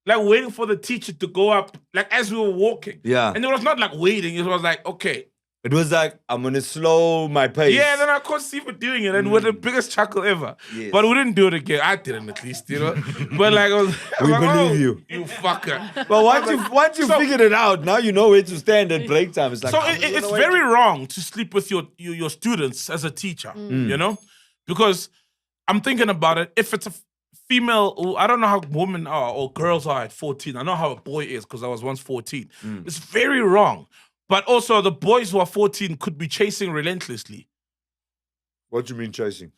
Like waiting for the teacher to go up, like as we were walking. Yeah. And it was not like waiting, it was like, okay. It was like, I'm going to slow my pace. Yeah, and then I caught Siva doing it, and with the biggest chuckle ever. Yes. But we didn't do it again. I didn't, at least, you know. But like, I was We like, believe you. You fucker. But once you So- figured it out, now you know where to stand at break time. It's like, So I'm gonna it's wait. very wrong to sleep with your students as a teacher, you know? Because I'm thinking about it, if it's a female, I don't know how women are or girls are at 14. I know how a boy is because I was once 14. It's very wrong. But also the boys who are 14 could be chasing relentlessly. What do you mean chasing?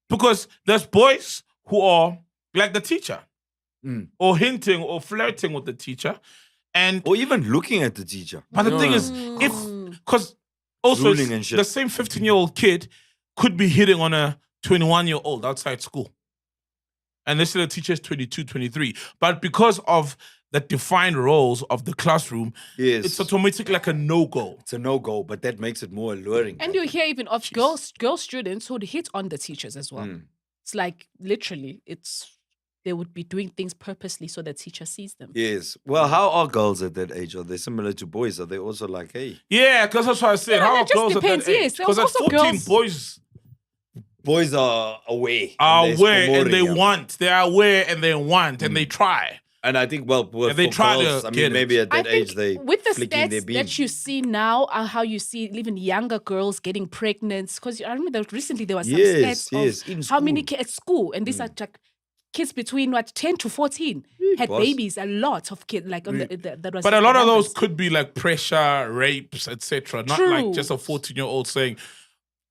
Because there's boys who are like the teacher or hinting or flirting with the teacher. And Or even looking at the teacher. But the thing is, because also Drooling and shit. the same 15-year-old kid could be hitting on a 21-year-old outside school. And they say the teacher is 22, 23. But because of the defined roles of the classroom, Yes. it's automatically like a no-go. It's a no-go, but that makes it more alluring. And you hear even of girl students who'd hit on the teachers as well. It's like literally, they would be doing things purposely so the teacher sees them. Yes. Well, how are girls at that age? Are they similar to boys? Are they also like, hey, Yeah, because that's what I said. Yeah, How it are just girls depends, at that age? yes. There Because was at also 14, girls- boys boys are aware. are and they're aware and they scomoring, yeah. want. They are aware and they want and they try. And I think, well, And they for try to girls, I get mean, it. maybe at I that think age they with the flicking their stats beam. that you see now, how you see even younger girls getting pregnant, because I remember that recently there was some Yes, stats yes, of in how many school. kids at school, and these are like kids between 10 to 14 had boss. babies. A lot of kids like on that was. But a lot of those numbers. could be like pressure, rapes, etc. Not True. like just a 14-year-old saying,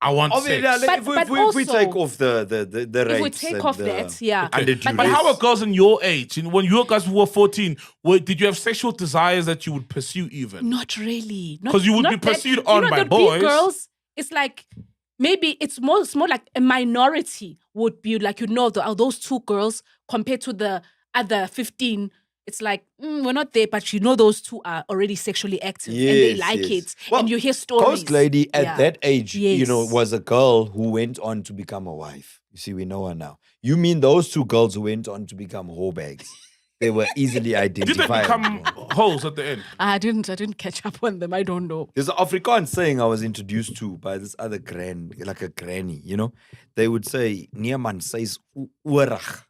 I want Obviously, sex. yeah, But- if but we also, take off the if we rapes take and off the that, yeah. under But But how are duress. girls in your age? And when you guys were 14, did you have sexual desires that you would pursue even? Not really. 'Cause you would not be pursued that, on you know, by the boys. big girls, it's like maybe it's more like a minority would be like, those two girls compared to the other 15. It's like, we're not there, but those two are already sexually active and they like it. Well, and you hear stories. Ghost Lady at Yeah. that age, Yes. was a girl who went on to become a wife. You see, we know her now. You mean those two girls who went on to become whorebags? They were easily Did they identifiable. become hoes at the end? I didn't catch up on them. I don't know. There's an Afrikaans saying I was introduced to by this other like a granny, They would say, Nieman says oorag.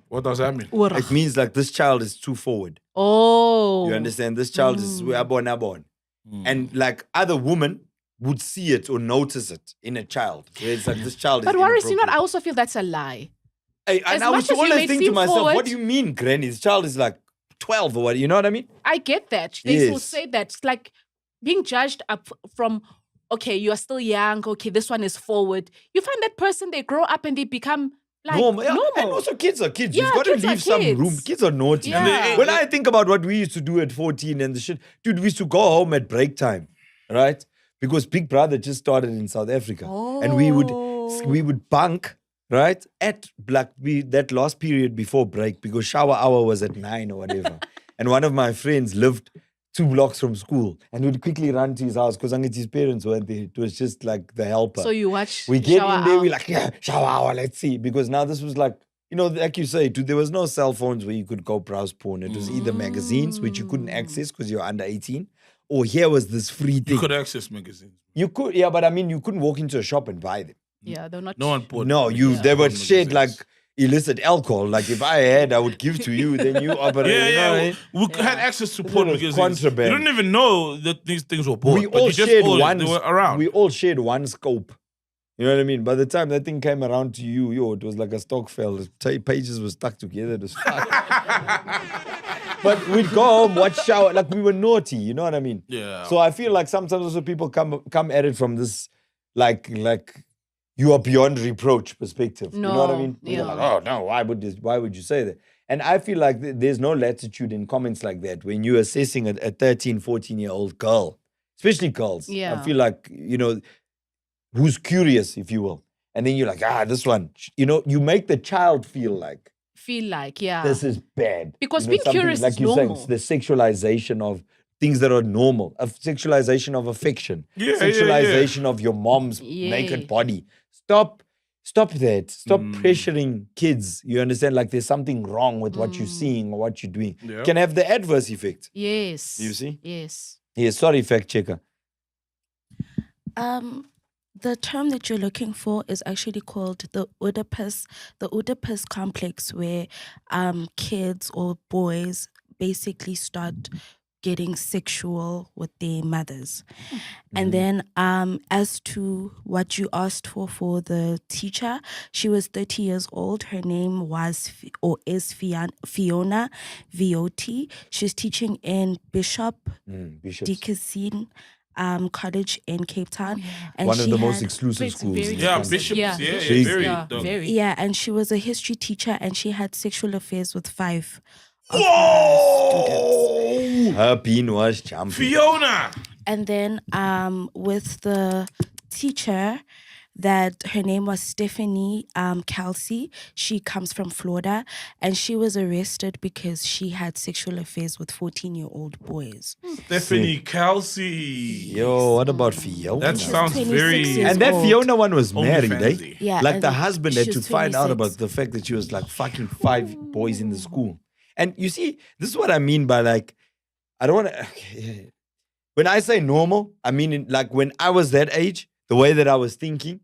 What does that mean? It means like this child is too forward. Oh. You understand? This child is abon. And like other women would see it or notice it in a child. Where it's like this child But is Waris, I inappropriate. also feel that's a lie. Hey, as and I much was as you may always think to seem myself, forward- what do you mean, granny? This child is like 12 or what? You know what I mean? I get that. They will Yes. say that. It's like being judged up from, okay, you are still young. Okay, this one is forward. You find that person, they grow up and they become like normal. Yeah. And also kids are kids. Yeah, You've got to kids are leave some kids. room. Kids are naughty. Yeah. When I think about what we used to do at 14 and the shit, dude, we used to go home at break time, right? Because Big Brother just started in South Africa. And we would bunk, right? At that last period before break, because shower hour was at 9 or whatever. And one of my friends lived 2 blocks from school and we'd quickly run to his house because his parents weren't there. It was just like the helper. So you watch. We get Shower in there, Hour. we're like, yeah, shower hour, let's see. Because now this was like, like you say, dude, there was no cell phones where you could go browse porn. It was either magazines, which you couldn't access because you're under 18, or here was this free thing. You could access magazines. You could, yeah, but I mean, you couldn't walk into a shop and buy them. Yeah, they're not. No one bought. No, they were shared like illicit alcohol. Like if I had, I would give to you, then you operate. Yeah, you know what I yeah. mean? We had access to It porn was magazines. contraband. You didn't even know that these things were bought. We but all you just shared always- one. They were around. We all shared one scope. You know what I mean? By the time that thing came around to you, it was like a stock fell. The pages were stuck together. It was But we'd go home, watch shower, like we were naughty. You know what I mean? Yeah. So I feel like sometimes also people come at it from this like you are beyond reproach perspective. You know what I No, mean? They're yeah. like, oh no, why would you say that? And I feel like there's no latitude in comments like that when you're assessing a 13, 14-year-old girl, especially girls. Yeah. I feel like, who's curious, if you will. And then you're like, this one, you make the child feel like Yeah. this is bad. Because You know, being something curious like is you're saying, normal. the sexualization of things that are normal, a sexualization of affection, Yeah, sexualization of your mom's naked Yeah. body. Stop that. Stop pressuring kids. You understand? Like there's something wrong with what you're seeing or what you're doing. Yeah. Can have the adverse effect. Yes. You see? Yes. Yeah, sorry, fact checker. The term that you're looking for is actually called the Oedipus complex, where kids or boys basically start getting sexual with their mothers. And then as to what you asked for the teacher, she was 30 years old. Her name is Fiona V.O.T. She's teaching in Bishop Bishops. Dickinson College in Cape Town. And One of she the most had- exclusive It's schools. very in the Yeah, country. bishops. Yeah, Yeah, She's- very. Yeah, dope. very. Yeah, and she was a history teacher and she had sexual affairs with 5 of her students. Her bean was jumping. Fiona. And then with the teacher, that her name was Stephanie Kelsey. She comes from Florida and she was arrested because she had sexual affairs with 14-year-old boys. Stephanie Kelsey. Yo, what about Fiona? That She's sounds 26 very. years And that old. Fiona one was Only married, eh? fancy. Yeah, Like and the husband had to she's find out 26. about the fact that she was like fucking 5 boys in the school. And you see, this is what I mean by like, I don't want to. When I say normal, I mean like when I was that age, the way that I was thinking,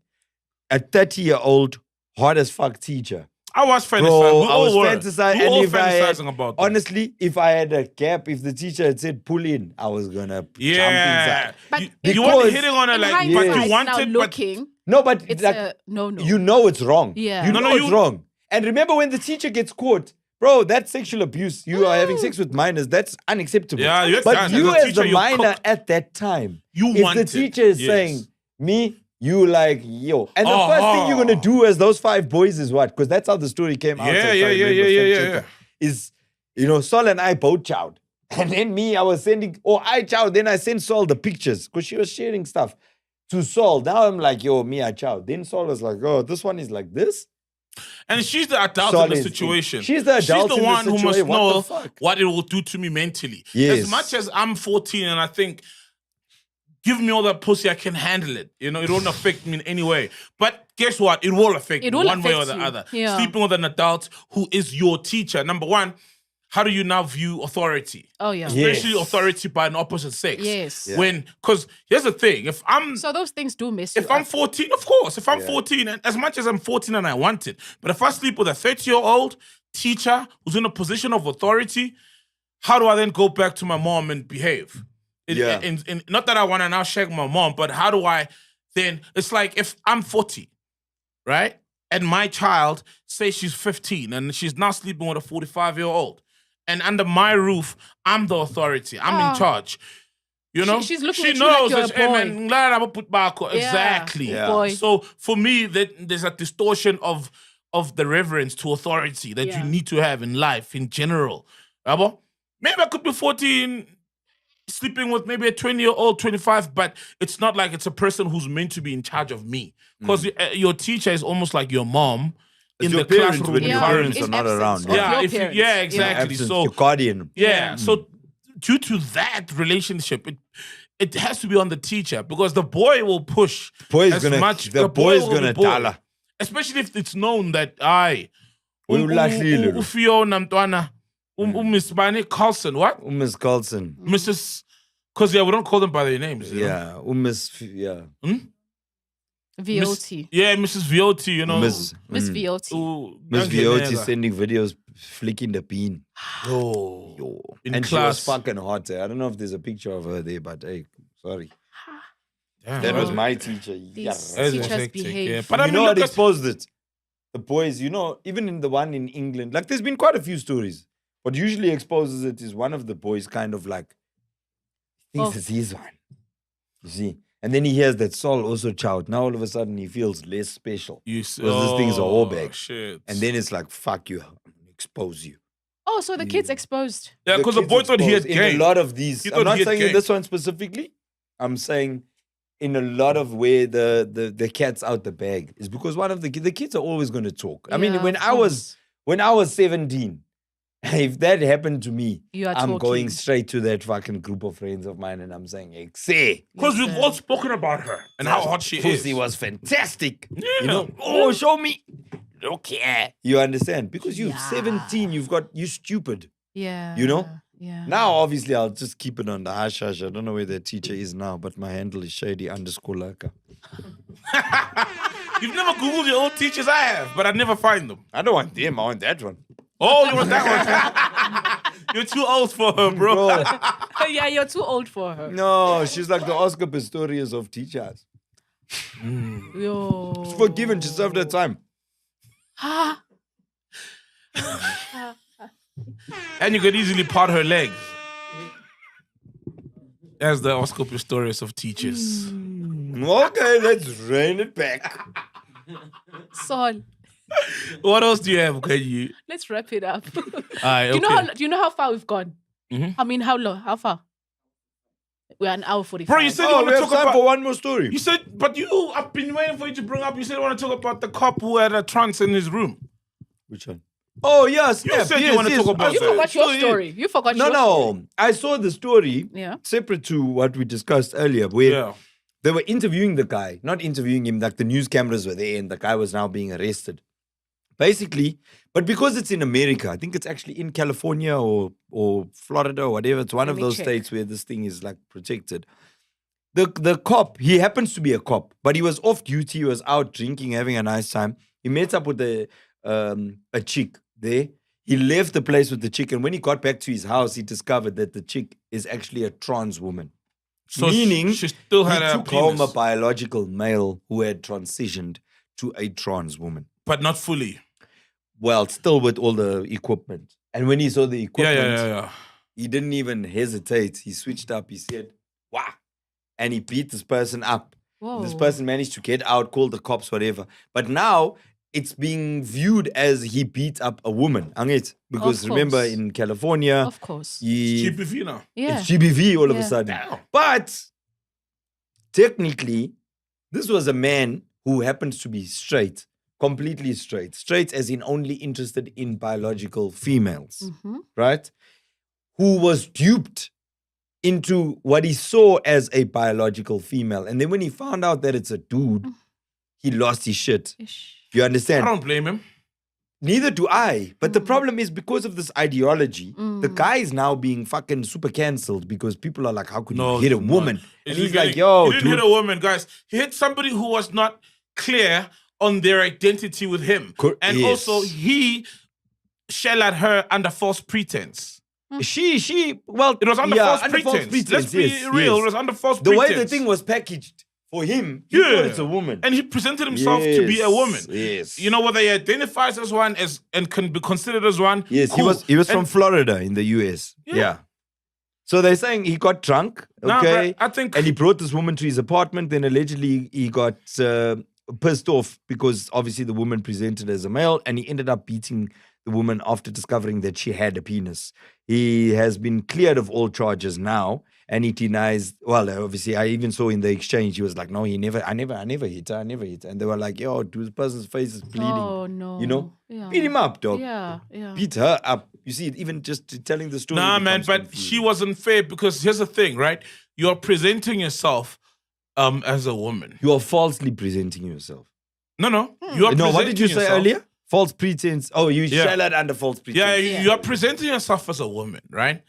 a 30-year-old hard as fuck teacher. I was fantasizing. Bro, We I all was were. fantasizing. We And all if I had, fantasizing about that. honestly, if I had a gap, if the teacher had said pull in, I was gonna Yeah. jump inside. But You weren't because- hitting on her In like, hindsight, but Yes. you now wanted, but looking, No, but it's like, a no. you know it's wrong. Yeah. You No, know no, it's you- wrong. And remember when the teacher gets caught, bro, that's sexual abuse. You are having sex with minors. That's unacceptable. Yeah, you're but done. you As a as teacher, the you're minor cooked. at that time, You if want the it. teacher is Yes. saying, me, You like, yo. And the first thing you're going to do as those 5 boys is what? Because that's how the story came out. Yeah. Is, Sol and I both chowed. And then me, I was sending, I chowed. Then I sent Sol the pictures because she was sharing stuff to Sol. Now I'm like, yo, me, I chowed. Then Sol was like, oh, this one is like this. And she's the adult in the situation. She's the adult She's the one who must know what it will do to me mentally. Yes. As much as I'm 14 and I think, give me all that pussy, I can handle it. It won't affect me in any way. But guess what? It will affect me one way or the other. Yeah. Sleeping with an adult who is your teacher. Number one, how do you now view authority? Oh, yeah. Especially authority by an opposite sex. Yes. Yeah. Because here's the thing. So those things do mess you If I'm up. 14, of course. If I'm 14, and as much as I'm 14 and I want it, but if I sleep with a 30-year-old teacher who's in a position of authority, how do I then go back to my mom and behave? Not that I want to now shag my mom, but how do I then? It's like if I'm 40, right? And my child says she's 15 and she's now sleeping with a 45-year-old. And under my roof, I'm the authority. I'm in charge. She's looking she at you knows like you're that, a boy. I'm gonna put back. Yeah. Exactly. Yeah. Boy. So for me, there's a distortion of the reverence to authority that you need to have in life in general. Rabo? Maybe I could be 14, sleeping with maybe a 20-year-old, 25, but it's not like it's a person who's meant to be in charge of me. Because your teacher is almost like your mom. It's in your the parents classroom when your parents are In not absence around. of your exactly. Absence, So your guardian. so due to that relationship, it has to be on the teacher because the boy will push The boy as is much. the boy is will gonna be boy. tala. Especially if it's known that Fiona Mtwana, Miss Bani Carlson, what? Miss Carlson. Mrs. Because we don't call them by their names. Miss VOT. Mrs. VOT, Miss Miss VOT. Miss VOT sending videos flicking the bean. Yo. In And class. she was fucking hot. I don't know if there's a picture of her there, but hey, sorry. Damn. That was my teacher. These That's teachers hectic, behave. yeah. But You I mean, know what look at- exposed it? The boys, even in the one in England, like there's been quite a few stories. What usually exposes it is one of the boys kind of like thinks it's his one. You see? And then he hears that Saul also chowed. Now all of a sudden he feels less special. Because this thing's a whole bag. Shit. And then it's like, fuck you, I'm gonna expose you. Oh, so the kid's exposed. Yeah, because the kids boy thought he had exposed in game. a lot of these. He I'm thought not he had saying in game. this one specifically. I'm saying in a lot of where the cat's out the bag is because one of the kids are always going to talk. I mean, Yeah, when of I was 17, if that happened to me, You are I'm talking. going straight to that fucking group of friends of mine and I'm saying, "Exe, Because we've all spoken about her and how hot she is. pussy was fantastic." Yeah. Oh, show me. Okay. You understand? Because you're 17, you're stupid. Yeah. Yeah. Now, obviously, I'll just keep it on the hush hush. I don't know where the teacher is now, but my handle is shady_laka. You've never Googled your old teachers? I have, but I never find them. I don't want them. I want that one. Oh, you want that one? You're too old for her, bro. Yeah, you're too old for her. No, she's like the Oscar Pistorius of teachers. Yo. She's forgiven. She served her time. And you could easily part her legs. As the Oscar Pistorius of teachers. Okay, let's rein it back. Son, What else do you have, Khanyisa? let's wrap it up. Aye, Do okay. you know how far we've gone? Mhm. I mean, how long? How far? We're an hour 45. Bro, you said you Oh, want we to have talk time for about... one more story. You said, but I've been waiting for you to bring up, you said you want to talk about the cop who had a trance in his room. Which one? Oh, yes. You yes, said you yes, wanna yes. talk about You that. forgot your So, yeah. story. You forgot No, your story. no. I saw the story Yeah. separate to what we discussed earlier, where Yeah. they were interviewing the guy, not interviewing him, like the news cameras were there and the guy was now being arrested. Basically, but because it's in America, I think it's actually in California or Florida or whatever, it's one Let of me those check. states where this thing is like protected. The cop, he happens to be a cop, but he was off duty, he was out drinking, having a nice time. He met up with a chick there. He left the place with the chick, and when he got back to his house, he discovered that the chick is actually a trans woman. So Meaning, she still had he a took home a penis, biological male who had transitioned to a trans woman. but not fully. Well, still with all the equipment. And when he saw the equipment, Yeah. he didn't even hesitate. He switched up. He said, "Wow." And he beat this person up. Whoa. This person managed to get out, call the cops, whatever. But now it's being viewed as he beat up a woman. Angit? Because Of remember course. in California, Of course. GBV now. Yeah. it's GBV all of a Yeah. sudden. Damn. But technically, this was a man who happens to be straight, completely straight. Straight as in only interested in biological females, right? Who was duped into what he saw as a biological female. And then when he found out that it's a dude, he lost his shit. You I understand? don't blame him. Neither do I. But the problem is because of this ideology, the guy is now being fucking super cancelled because people are like, how could you hit a woman? And he's like, yo, he didn't dude. hit a woman, guys. He hit somebody who was not clear on their identity with him. And Yes. also, he shell at her under false pretense. Well, It was under false pretense. Let's be real. It was under false the pretense. way the thing was packaged for him, he Yeah. thought it's a woman. And he presented himself to be a woman. Yes. You know, whether he identifies as one and can be considered as one. Yes, cool. he was from And- Florida in the US. Yeah. So they're saying he got drunk, Nah, okay? but I think- and he brought this woman to his apartment. Then allegedly he got pissed off because obviously the woman presented as a male, and he ended up beating the woman after discovering that she had a penis. He has been cleared of all charges now, and he denies. Well, obviously, I even saw in the exchange he was like, "No, I never hit her, I never hit her." And they were like, "Yo, dude, this person's face is bleeding." Oh, no. You know, Yeah. beat him up, dog. Yeah, yeah. Beat her up. You see, even just telling the story. Nah, man, becomes but confusing. she wasn't fair because here's the thing, right? You're presenting yourself as a woman. You are falsely presenting yourself. No. You are No, what did you presenting say yourself- earlier? False pretense. Oh, you Yeah. shell out under false pretense. Yeah, you are presenting yourself as a woman, right?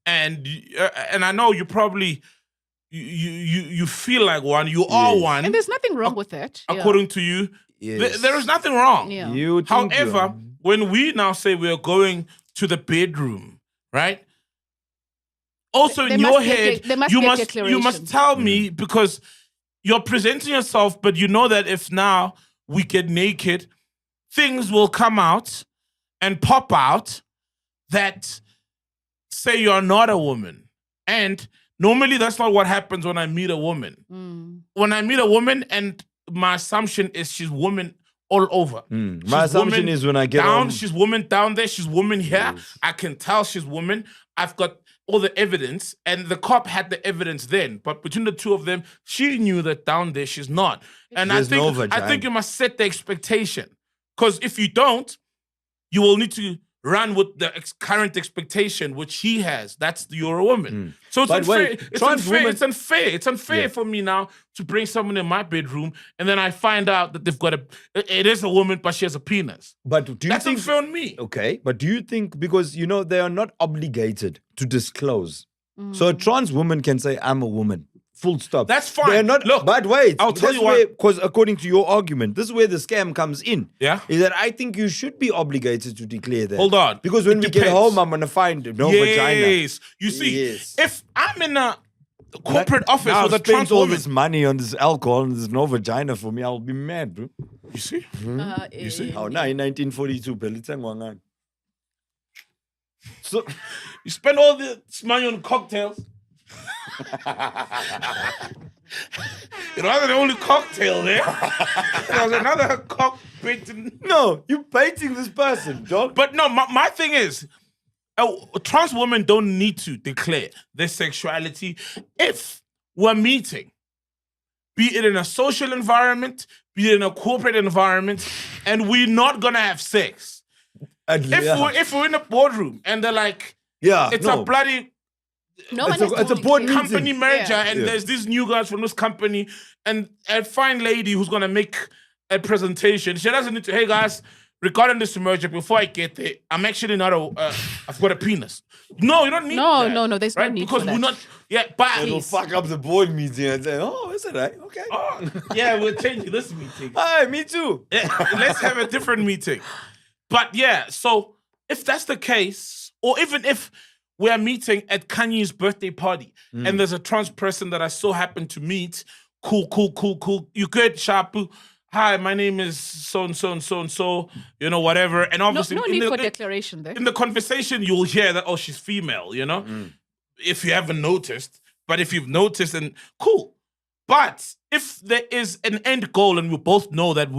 And I know you probably you feel like one. You are one. And there's nothing wrong with that. Yeah. according to you. Yes. There is nothing wrong. Yeah. You think However, you're- when we now say we are going to the bedroom, right? Also There in must your be a head, there must you be a must declaration. tell me because you're presenting yourself, but you know that if now we get naked, things will come out and pop out that say you're not a woman. And normally that's not what happens when I meet a woman. When I meet a woman, and my assumption is she's woman all over. My She's assumption woman is when I get down, home, she's woman down there, she's woman here. I can tell she's woman. I've got all the evidence, and the cop had the evidence then. But between the two of them, she knew that down there she's not. And There's no I vagina. think you must set the expectation. Because if you don't, you will need to run with the current expectation which he has. That's you're a woman. So it's But unfair. wait, It's trans unfair. women- It's unfair. It's unfair Yeah. for me now to bring someone in my bedroom and then I find out that they've got it is a woman, but she has a penis. but do you That's think? unfair on me. Okay, but do you think because you know they are not obligated to disclose, so a trans woman can say I'm a woman, full stop. That's fine. They're not. Look, but wait, I'll tell you what- because according to your argument, this is where the scam comes in. Yeah. is that I think you should be obligated to declare that. Hold on. because when It we get depends. home, I'm gonna find no vagina. Yes. You see, Yes. if I'm in a corporate office Now with a I've spent trans all woman, this money on this alcohol and there's no vagina for me, I'll be mad, bro. you see? You see? Oh, now in 1942, Pelitangwangan. So You spend all this money on cocktails. It wasn't the only cocktail there. There was another cockpit. no, you're baiting this person, dog. But no, my thing is, trans women don't need to declare their sexuality if we're meeting, be it in a social environment, be it in a corporate environment, and we're not gonna have sex. If we're in a boardroom and they're like, it's a bloody No one It's a- has to it's a declare. board meeting. company merger, Yeah. and there's these new guys from this company, and a fine lady who's gonna make a presentation. She doesn't need to. Hey guys, regarding this merger, before I get there, I'm actually not I've got a penis. No, you don't need. No, that, no, there's no right? need because for we're that. not. Yeah, but It'll fuck up the board meeting and say, oh, is it right? Okay. yeah, we're changing this meeting. Hi, me too. Yeah, let's have a different meeting. But yeah, so if that's the case, or even if we're meeting at Kanye's birthday party and there's a trans person that I so happen to meet, cool. You good, Shapu? Hi, my name is so and so and so and so, you know, whatever. And No, obviously, no need for declaration there. in the conversation, you'll hear that, oh, she's female, you know, if you haven't noticed. But if you've noticed, then cool. But if there is an end goal and we both know that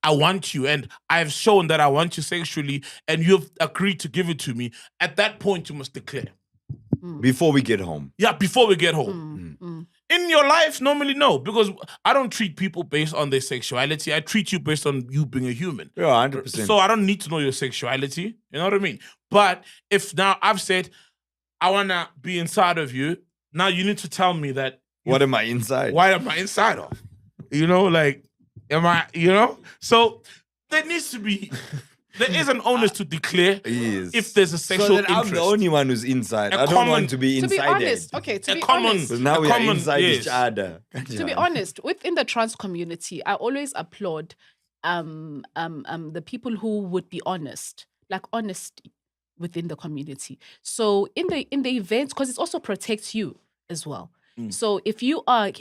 I want you and I've shown that I want you sexually and you've agreed to give it to me, at that point you must declare. Before we get home. Yeah, before we get home. In your life, normally no, because I don't treat people based on their sexuality. I treat you based on you being a human. Yeah, 100%. So I don't need to know your sexuality. You know what I mean? But if now I've said, I want to be inside of you, now you need to tell me that. What am I inside? What am I inside of? You know, like, am I, So there needs to be, there is an onus to declare if there's a sexual so that interest. I'm the only one who's inside. I don't want to be inside. To be honest, okay, to be honest. Because now we are inside each other. To be honest, within the trans community, I always applaud the people who would be honest, like honesty within the community. So in the events, because it also protects you as well. So if you are,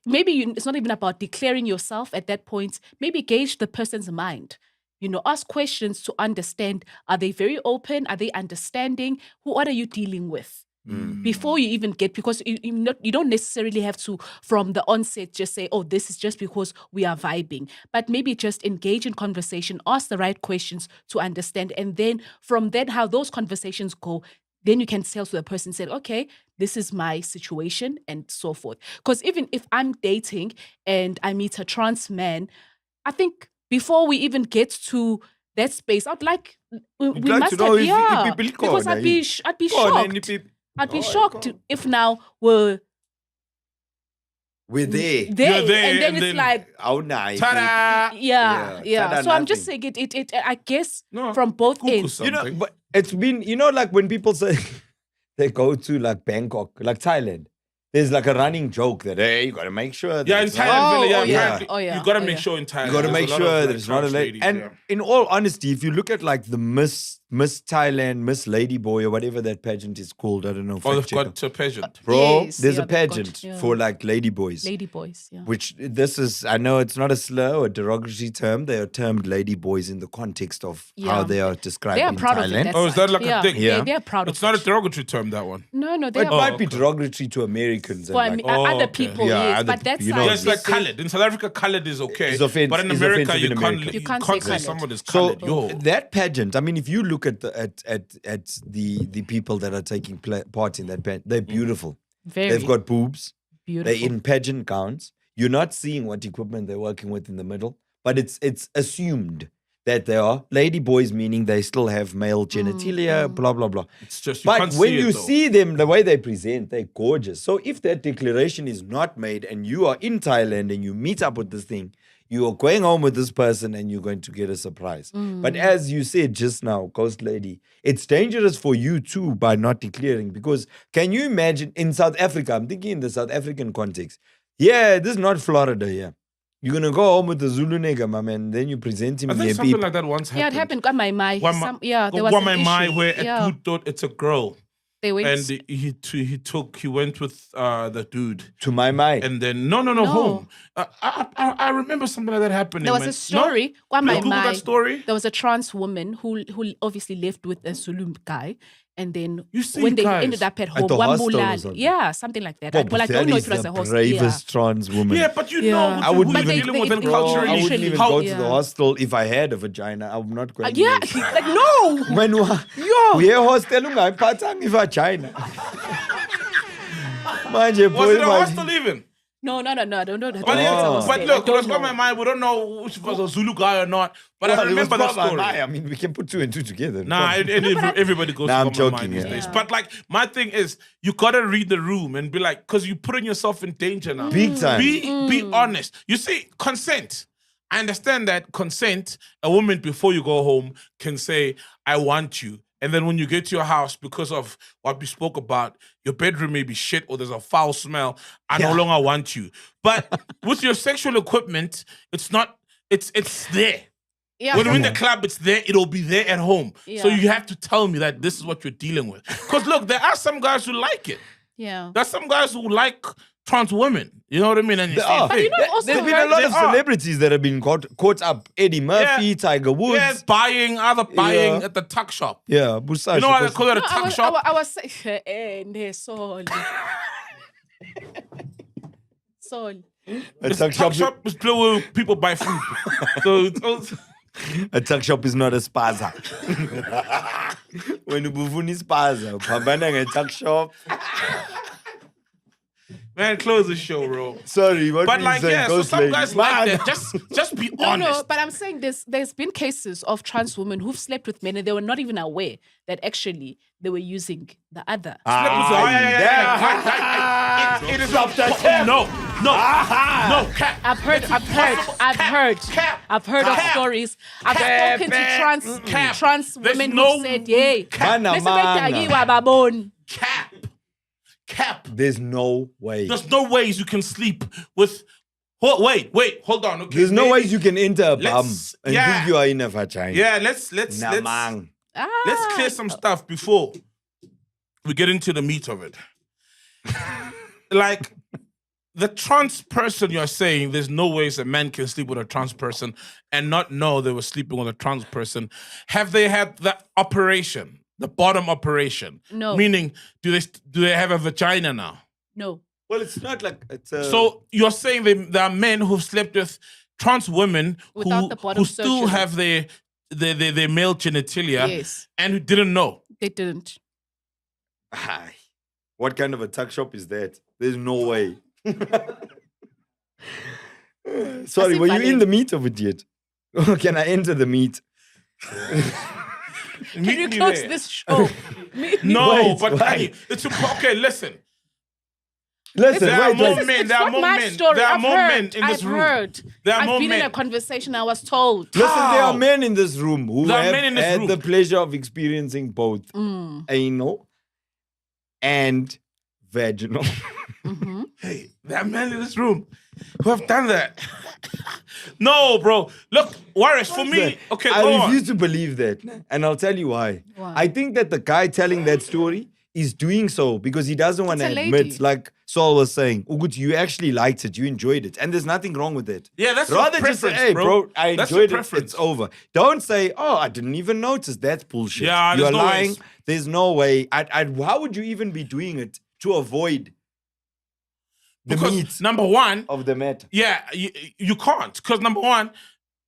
maybe it's not even about declaring yourself at that point. Maybe gauge the person's mind. Ask questions to understand. Are they very open? Are they understanding? What are you dealing with? Before you even get, because you don't necessarily have to, from the onset, just say, oh, this is just because we are vibing. But maybe just engage in conversation, ask the right questions to understand. And then from then, how those conversations go, then you can tell to the person, say, okay, this is my situation and so forth. Because even if I'm dating and I meet a trans man, I think before we even get to that space, I'd like, we must to know if people because I'd be shocked. I'd be shocked if now we're there. and then it's like, oh nice. Ta-da! Yeah. So I'm just saying it I guess from both ends. But it's been, like when people say they go to like Bangkok, like Thailand, there's like a running joke that, hey, you got to make sure that in Thailand, you got to make sure in Thailand. You got to make sure that it's not a lady. And in all honesty, if you look at like the Miss Thailand, Miss Ladyboy or whatever that pageant is called, I don't know. They've got a pageant. Bro, there's a pageant for like ladyboys. Ladyboys, yeah. Which this is, I know it's not a slur or a derogatory term. They are termed ladyboys in the context of how they are described in Thailand. Is that like a thing? Yeah, they're proud of it. It's not a derogatory term, that one. No, it might be derogatory to Americans. For other people, yes. But that's how it's like colored. In South Africa, colored is okay. But in it's America, you can't say say someone is colored. So that pageant, I mean, if you look at the people that are taking part in that pageant, they're beautiful. They've got boobs. Beautiful. They're in pageant gowns. You're not seeing what equipment they're working with in the middle, but it's assumed that they are lady boys, meaning they still have male genitalia, blah, blah, blah. It's just, but when you see them, the way they present, they're gorgeous. So if that declaration is not made and you are in Thailand and you meet up with this thing, you are going home with this person and you're going to get a surprise. But as you said just now, Ghost Lady, it's dangerous for you too by not declaring, because can you imagine in South Africa, I'm thinking in the South African context, this is not Florida here. You're going to go home with the Zulu nigga, my man, then you present him. I think something like that once happened. Yeah, it happened. There was an issue. Where a dude thought it's a girl. They went. And he went with the dude. To my mind. And then, no, home. I remember something like that happening. There was a story. Google that story. There was a trans woman who obviously lived with a Zulu guy. And then when they ended up at home, something like that. Well, I don't know if it was a hostel. Bravest trans woman. Yeah, but know, I wouldn't even dealing with culturally. I wouldn't even go to the hostel if I had a vagina. I'm not going. Like no. When we hostel ungayiphathanga ivagina. Manje was it a hostel even? No, I don't know. But look, what's on my mind, we don't know if it was a Zulu guy or not. But I remember that story. I mean, we can put two and two together. Everybody goes I'm to my joking, mind these days. But like, my thing is, you gotta read the room and be like, because you're putting yourself in danger now. Big time. Be honest. You see, consent. I understand that consent, a woman before you go home can say, I want you. And then when you get to your house, because of what we spoke about, your bedroom may be shit or there's a foul smell. I no longer want you. But with your sexual equipment, it's not, it's there. Yeah. When we're in the club, it's there. It'll be there at home. Yeah. So you have to tell me that this is what you're dealing with. Because look, there are some guys who like it. Yeah. There's some guys who like trans women. You know what I mean? And but you know, also there's been a lot of celebrities that have been caught up. Eddie Murphy, Tiger Woods. Yeah, buying at the tuck shop. Yeah, Busashi. You know why they call it a tuck shop? I was saying, Soul. A The tuck tuck shop, shop is where people buy food. So it's also, a tuck shop is not a spaza. When you bufuni spaza, pambana nge tuck shop. man, close the show, bro. Sorry, what But were you like, saying? yeah, so Ghost some lady. guys like Man. that. Just be No, honest. no, but I'm saying there's been cases of trans women who've slept with men and they were not even aware that actually they were using the other. It is up to no, cap. I've heard of stories. I've spoken to trans There's women no who said, "Yay, Mana, listen, mana. back babon." Cap. There's no way. There's no ways you can sleep with. Wait, hold on. Okay, There's no maybe- ways you can enter a bum Let's- and yeah. think you are in a vagina. Yeah, let's Namang. clear some stuff before we get into the meat of it. Like the trans person you're saying, there's no ways a man can sleep with a trans person and not know they were sleeping with a trans person. Have they had the operation, the bottom operation? No. Meaning, do they have a vagina now? No. Well, it's not like it's a. So you're saying there are men who've slept with trans women Without the bottom who still surgery. have their male genitalia Yes. and who didn't know. They didn't. Aye. What kind of a tuck shop is that? There's no way. Sorry, Asi were you in funny. the meat of it yet? Can I enter the meat? Can you close this show? No, Wait, but why? Kanye, it's okay. Listen, Listen, there are wait, more wait. men. It's There are not more my men. story. There are I've more heard. men in this I've room. heard. There are I've more been men. in a conversation. I was told. Listen, there How? are men in this room who There are have men in this had room. the pleasure of experiencing both anal and vaginal. Hey, there are men in this room who have done that. No, bro. Look, Waris, for me, okay, I go on. refuse to believe that, and I'll tell you why. Why? I think that the guy telling that story is doing so because he doesn't want to It's a admit, lady. like Saul was saying, Ugut, you actually liked it, you enjoyed it, and there's nothing wrong with it. Yeah, that's your Rather just say, preference, hey, bro. I That's your enjoyed it, preference. it's over. Don't say, oh, I didn't even notice. That's bullshit. Yeah, You're there's no lying. ways. There's no way. How would you even be doing it to avoid the Because meat number one, of the matter? yeah, you can't. Because number one,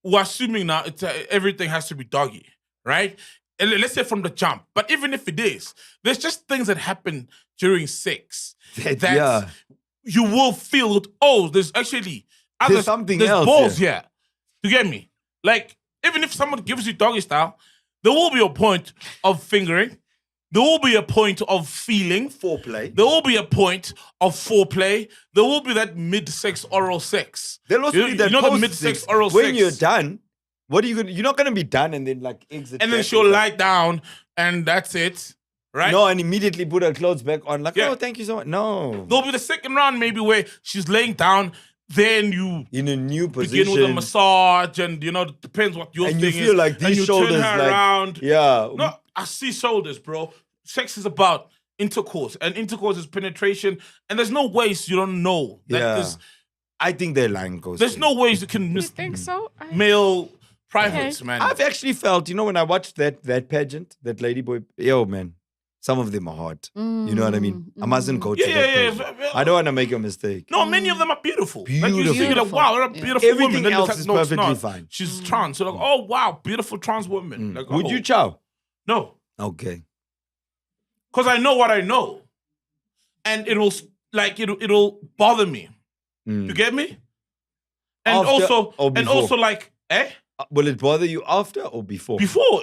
we're assuming now it's everything has to be doggy, right? And let's say from the jump. But even if it is, there's just things that happen during sex that yeah. you will feel. Oh, there's actually There's something there's else, balls here. You get me? Like even if someone gives you doggy style, there will be a point of fingering. There will be a point of feeling. Foreplay. There will be a point of foreplay. There will be that mid-sex oral sex. There'll also be that you know the post-sex. mid-sex oral when sex. you're done, what are you gonna? You're not gonna be done and then like exit. And then back she'll and lie down and that's it. Right? No, and immediately put her clothes back on. Like, Yeah. oh, thank you so much. No, There'll be the second round maybe where she's laying down, then you in a new begin position. with a massage and it depends what your and thing you feel is. like and these you shoulders, turn her like, around. yeah. No, I see shoulders, bro. Sex is about intercourse, and intercourse is penetration, and there's no ways you don't know. That Yeah. there's, I think they're lying, Ghost. there's no ways you can You miss think so? male privates, Okay. man. I've actually felt, when I watched that pageant, that ladyboy, yo, man, some of them are hot. You know what I mean? I mustn't go to Yeah, that yeah, pageant. yeah. I don't want to make a mistake. No, many of them are beautiful. Like you see, you're like, Beautiful. wow, what a Yeah. beautiful Everything woman. Then else it's is like, no, it's perfectly not. fine. She's trans. So like, oh wow, beautiful trans woman. Like, Would oh. you chow? No, Okay. because I know what I know, and it'll bother me. You get me? And After also, or and before? also, like, Will it bother you after or before? before.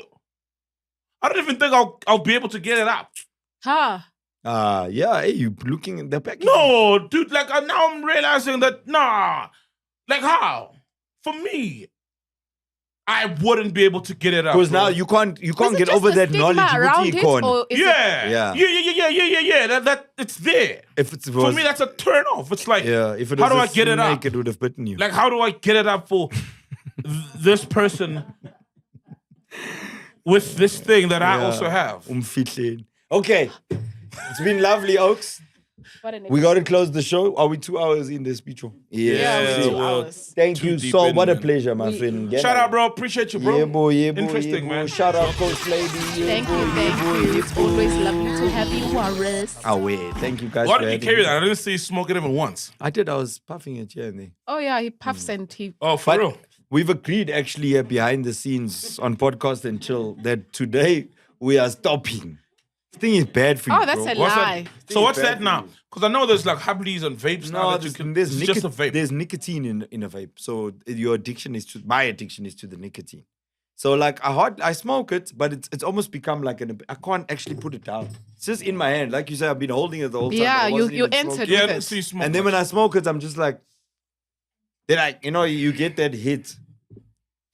I don't even think I'll be able to get it out. Huh. Yeah, hey, you looking at the package? No, dude. Like now I'm realizing that like how? For me, I wouldn't be able to get it out. Because bro. now you can't Is get it just over the that stigma knowledge. around Ukuthi it, ikhona. or is it- Yeah. That it's there. If it For was, me, that's a turn off. It's like, if it how was do a I get it snake, up? it would have bitten you. Like, how do I get it up for this person with this thing that I also have? Umfihleni. Okay, it's been lovely, Oaks. We got to close the show. Are we 2 hours in the speech? Yeah, Yeah, 2 hours. Thank Too you, deep Sol. in, What a man. pleasure, my friend. Shout out, bro. Appreciate you, bro. Yeah, boy, Interesting, man. Shout out, Coach Lady. Thank you. It's always lovely to have you, Warris. Oh, wait. Thank you, guys. Why for did you having carry me. that? I didn't see you smoke it even once. I did. I was puffing it here and there. Oh yeah, he puffs and he. Oh, for But real? we've agreed actually behind the scenes on Podcast and Chill that today we are stopping. This thing is bad for you. Oh, that's bro. a What's lie. that? So what's bad that for now? you. Because I know there's like Hablis and vapes now. No, That you can, there's it's just a vape. There's nicotine in a vape. So your addiction is to my addiction is to the nicotine. So like I smoke it, but it's almost become like I can't actually put it down. It's just in my hand. Like you said, I've been holding it the whole time. Yeah, but I wasn't you even entered smoking. Yeah, I with didn't it. see you smoke. And then when I smoke it, I'm just like, then you get that hit.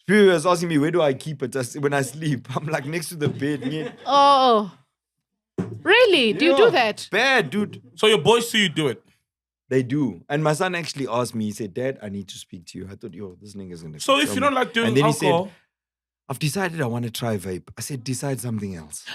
People was asking me, where do I keep it? When I sleep, I'm like next to the bed. Yeah. Oh, really? Do you do that? Bad, dude. So your boys see you do it. They do. And my son actually asked me, he said, Dad, I need to speak to you. I thought, this nigga's going to So if you don't like doing And then alcohol, he said, I've decided I want to try vape. I said, decide something else.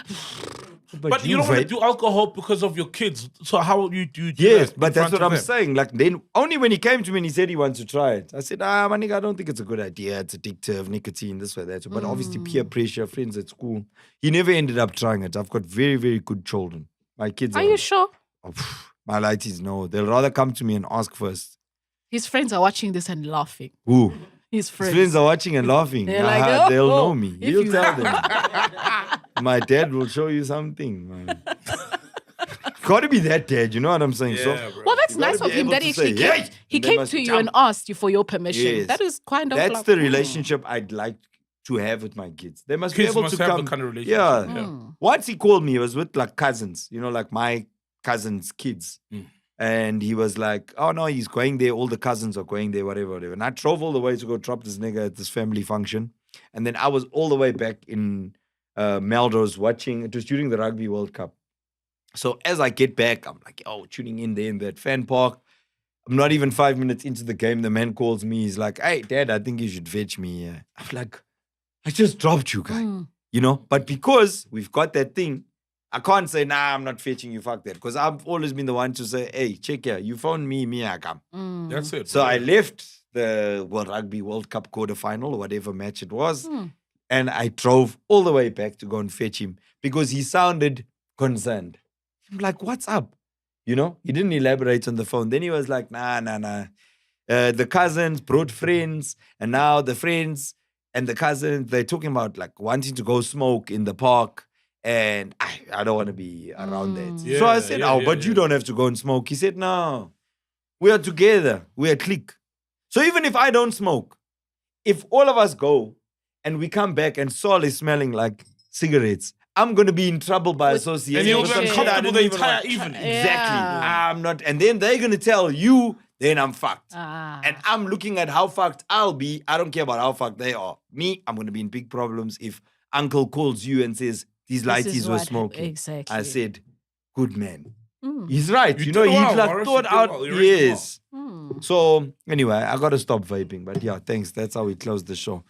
but you don't want to vape? do alcohol because of your kids. So how would you do Yes, that but in that's front what of I'm them? saying. Like then, only when he came to me and he said he wants to try it, I said, my nigga, I don't think it's a good idea. It's addictive, nicotine, this way, that. But obviously peer pressure, friends at school. He never ended up trying it. I've got very, very good children. My kids Are you sure? My lighties, no. They'll rather come to me and ask first. His friends are watching this and laughing. Who? His His friends. friends are watching and laughing. They're like, They'll oh, know me. if He'll you- tell them. My dad will show you something, man. Gotta be that dad, you know what I'm saying? So Yeah, bro. Well, that's You gotta nice of be him able that to he actually say, came, "Hey!" he And they came must to you jump. and asked you for your permission. Yes. That is kind of that's like, the relationship I'd like to have with my kids. They must Kids be able must to have come. the kind of relationship. Yeah. Yeah. Once he called me, it was with like cousins, like my cousins' kids. And he was like, oh no, he's going there. All the cousins are going there, whatever. And I drove all the way to go drop this nigga at this family function. And then I was all the way back in Melrose watching. It was during the Rugby World Cup. So as I get back, I'm like, tuning in there in that fan park. I'm not even 5 minutes into the game. The man calls me. He's like, hey, Dad, I think you should fetch me. I'm like, I just dropped you, guy. But because we've got that thing, I can't say, nah, I'm not fetching you, fuck that. Because I've always been the one to say, hey, check here, you phone me, I come. That's it. So bro. I left the Rugby World Cup quarterfinal or whatever match it was. And I drove all the way back to go and fetch him because he sounded concerned. I'm like, what's up? He didn't elaborate on the phone. Then he was like, nah. The cousins brought friends. And now the friends and the cousins, they're talking about like wanting to go smoke in the park. And I don't want to be around that. So I said, but you don't have to go and smoke. He said, no, we are together. We are a clique. So even if I don't smoke, if all of us go and we come back and Saul is smelling like cigarettes, I'm going to be in trouble by association. And you'll with be some shit I uncomfortable didn't the even entire want. evening. Exactly. Yeah. I'm not. And then they're going to tell you, then I'm fucked. Ah. And I'm looking at how fucked I'll be. I don't care about how fucked they are. Me, I'm going to be in big problems if uncle calls you and says, these This is lighties were what- smoking. exactly. I said, good man. He's right. You You know, did he well, like Morris. thought You did out. well. You raised the Yes. So anyway, I got to stop vaping. But yeah, thanks. That's how we close the show.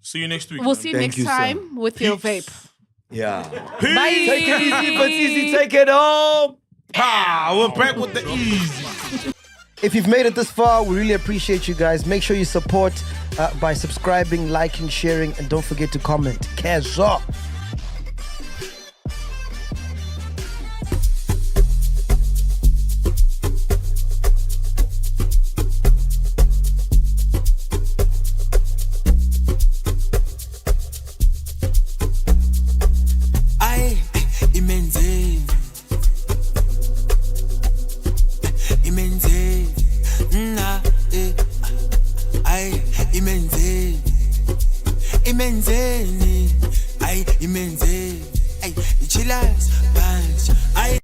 See you next week. We'll man. see you Thank next you, sir. time with your vape. Yeah. Bye. Take it easy, but easy. Take it home. We're back with the easy. If you've made it this far, we really appreciate you guys. Make sure you support by subscribing, liking, sharing, and don't forget to comment. Kezo. imenzeni ay imenzeni ay chillers bunch ay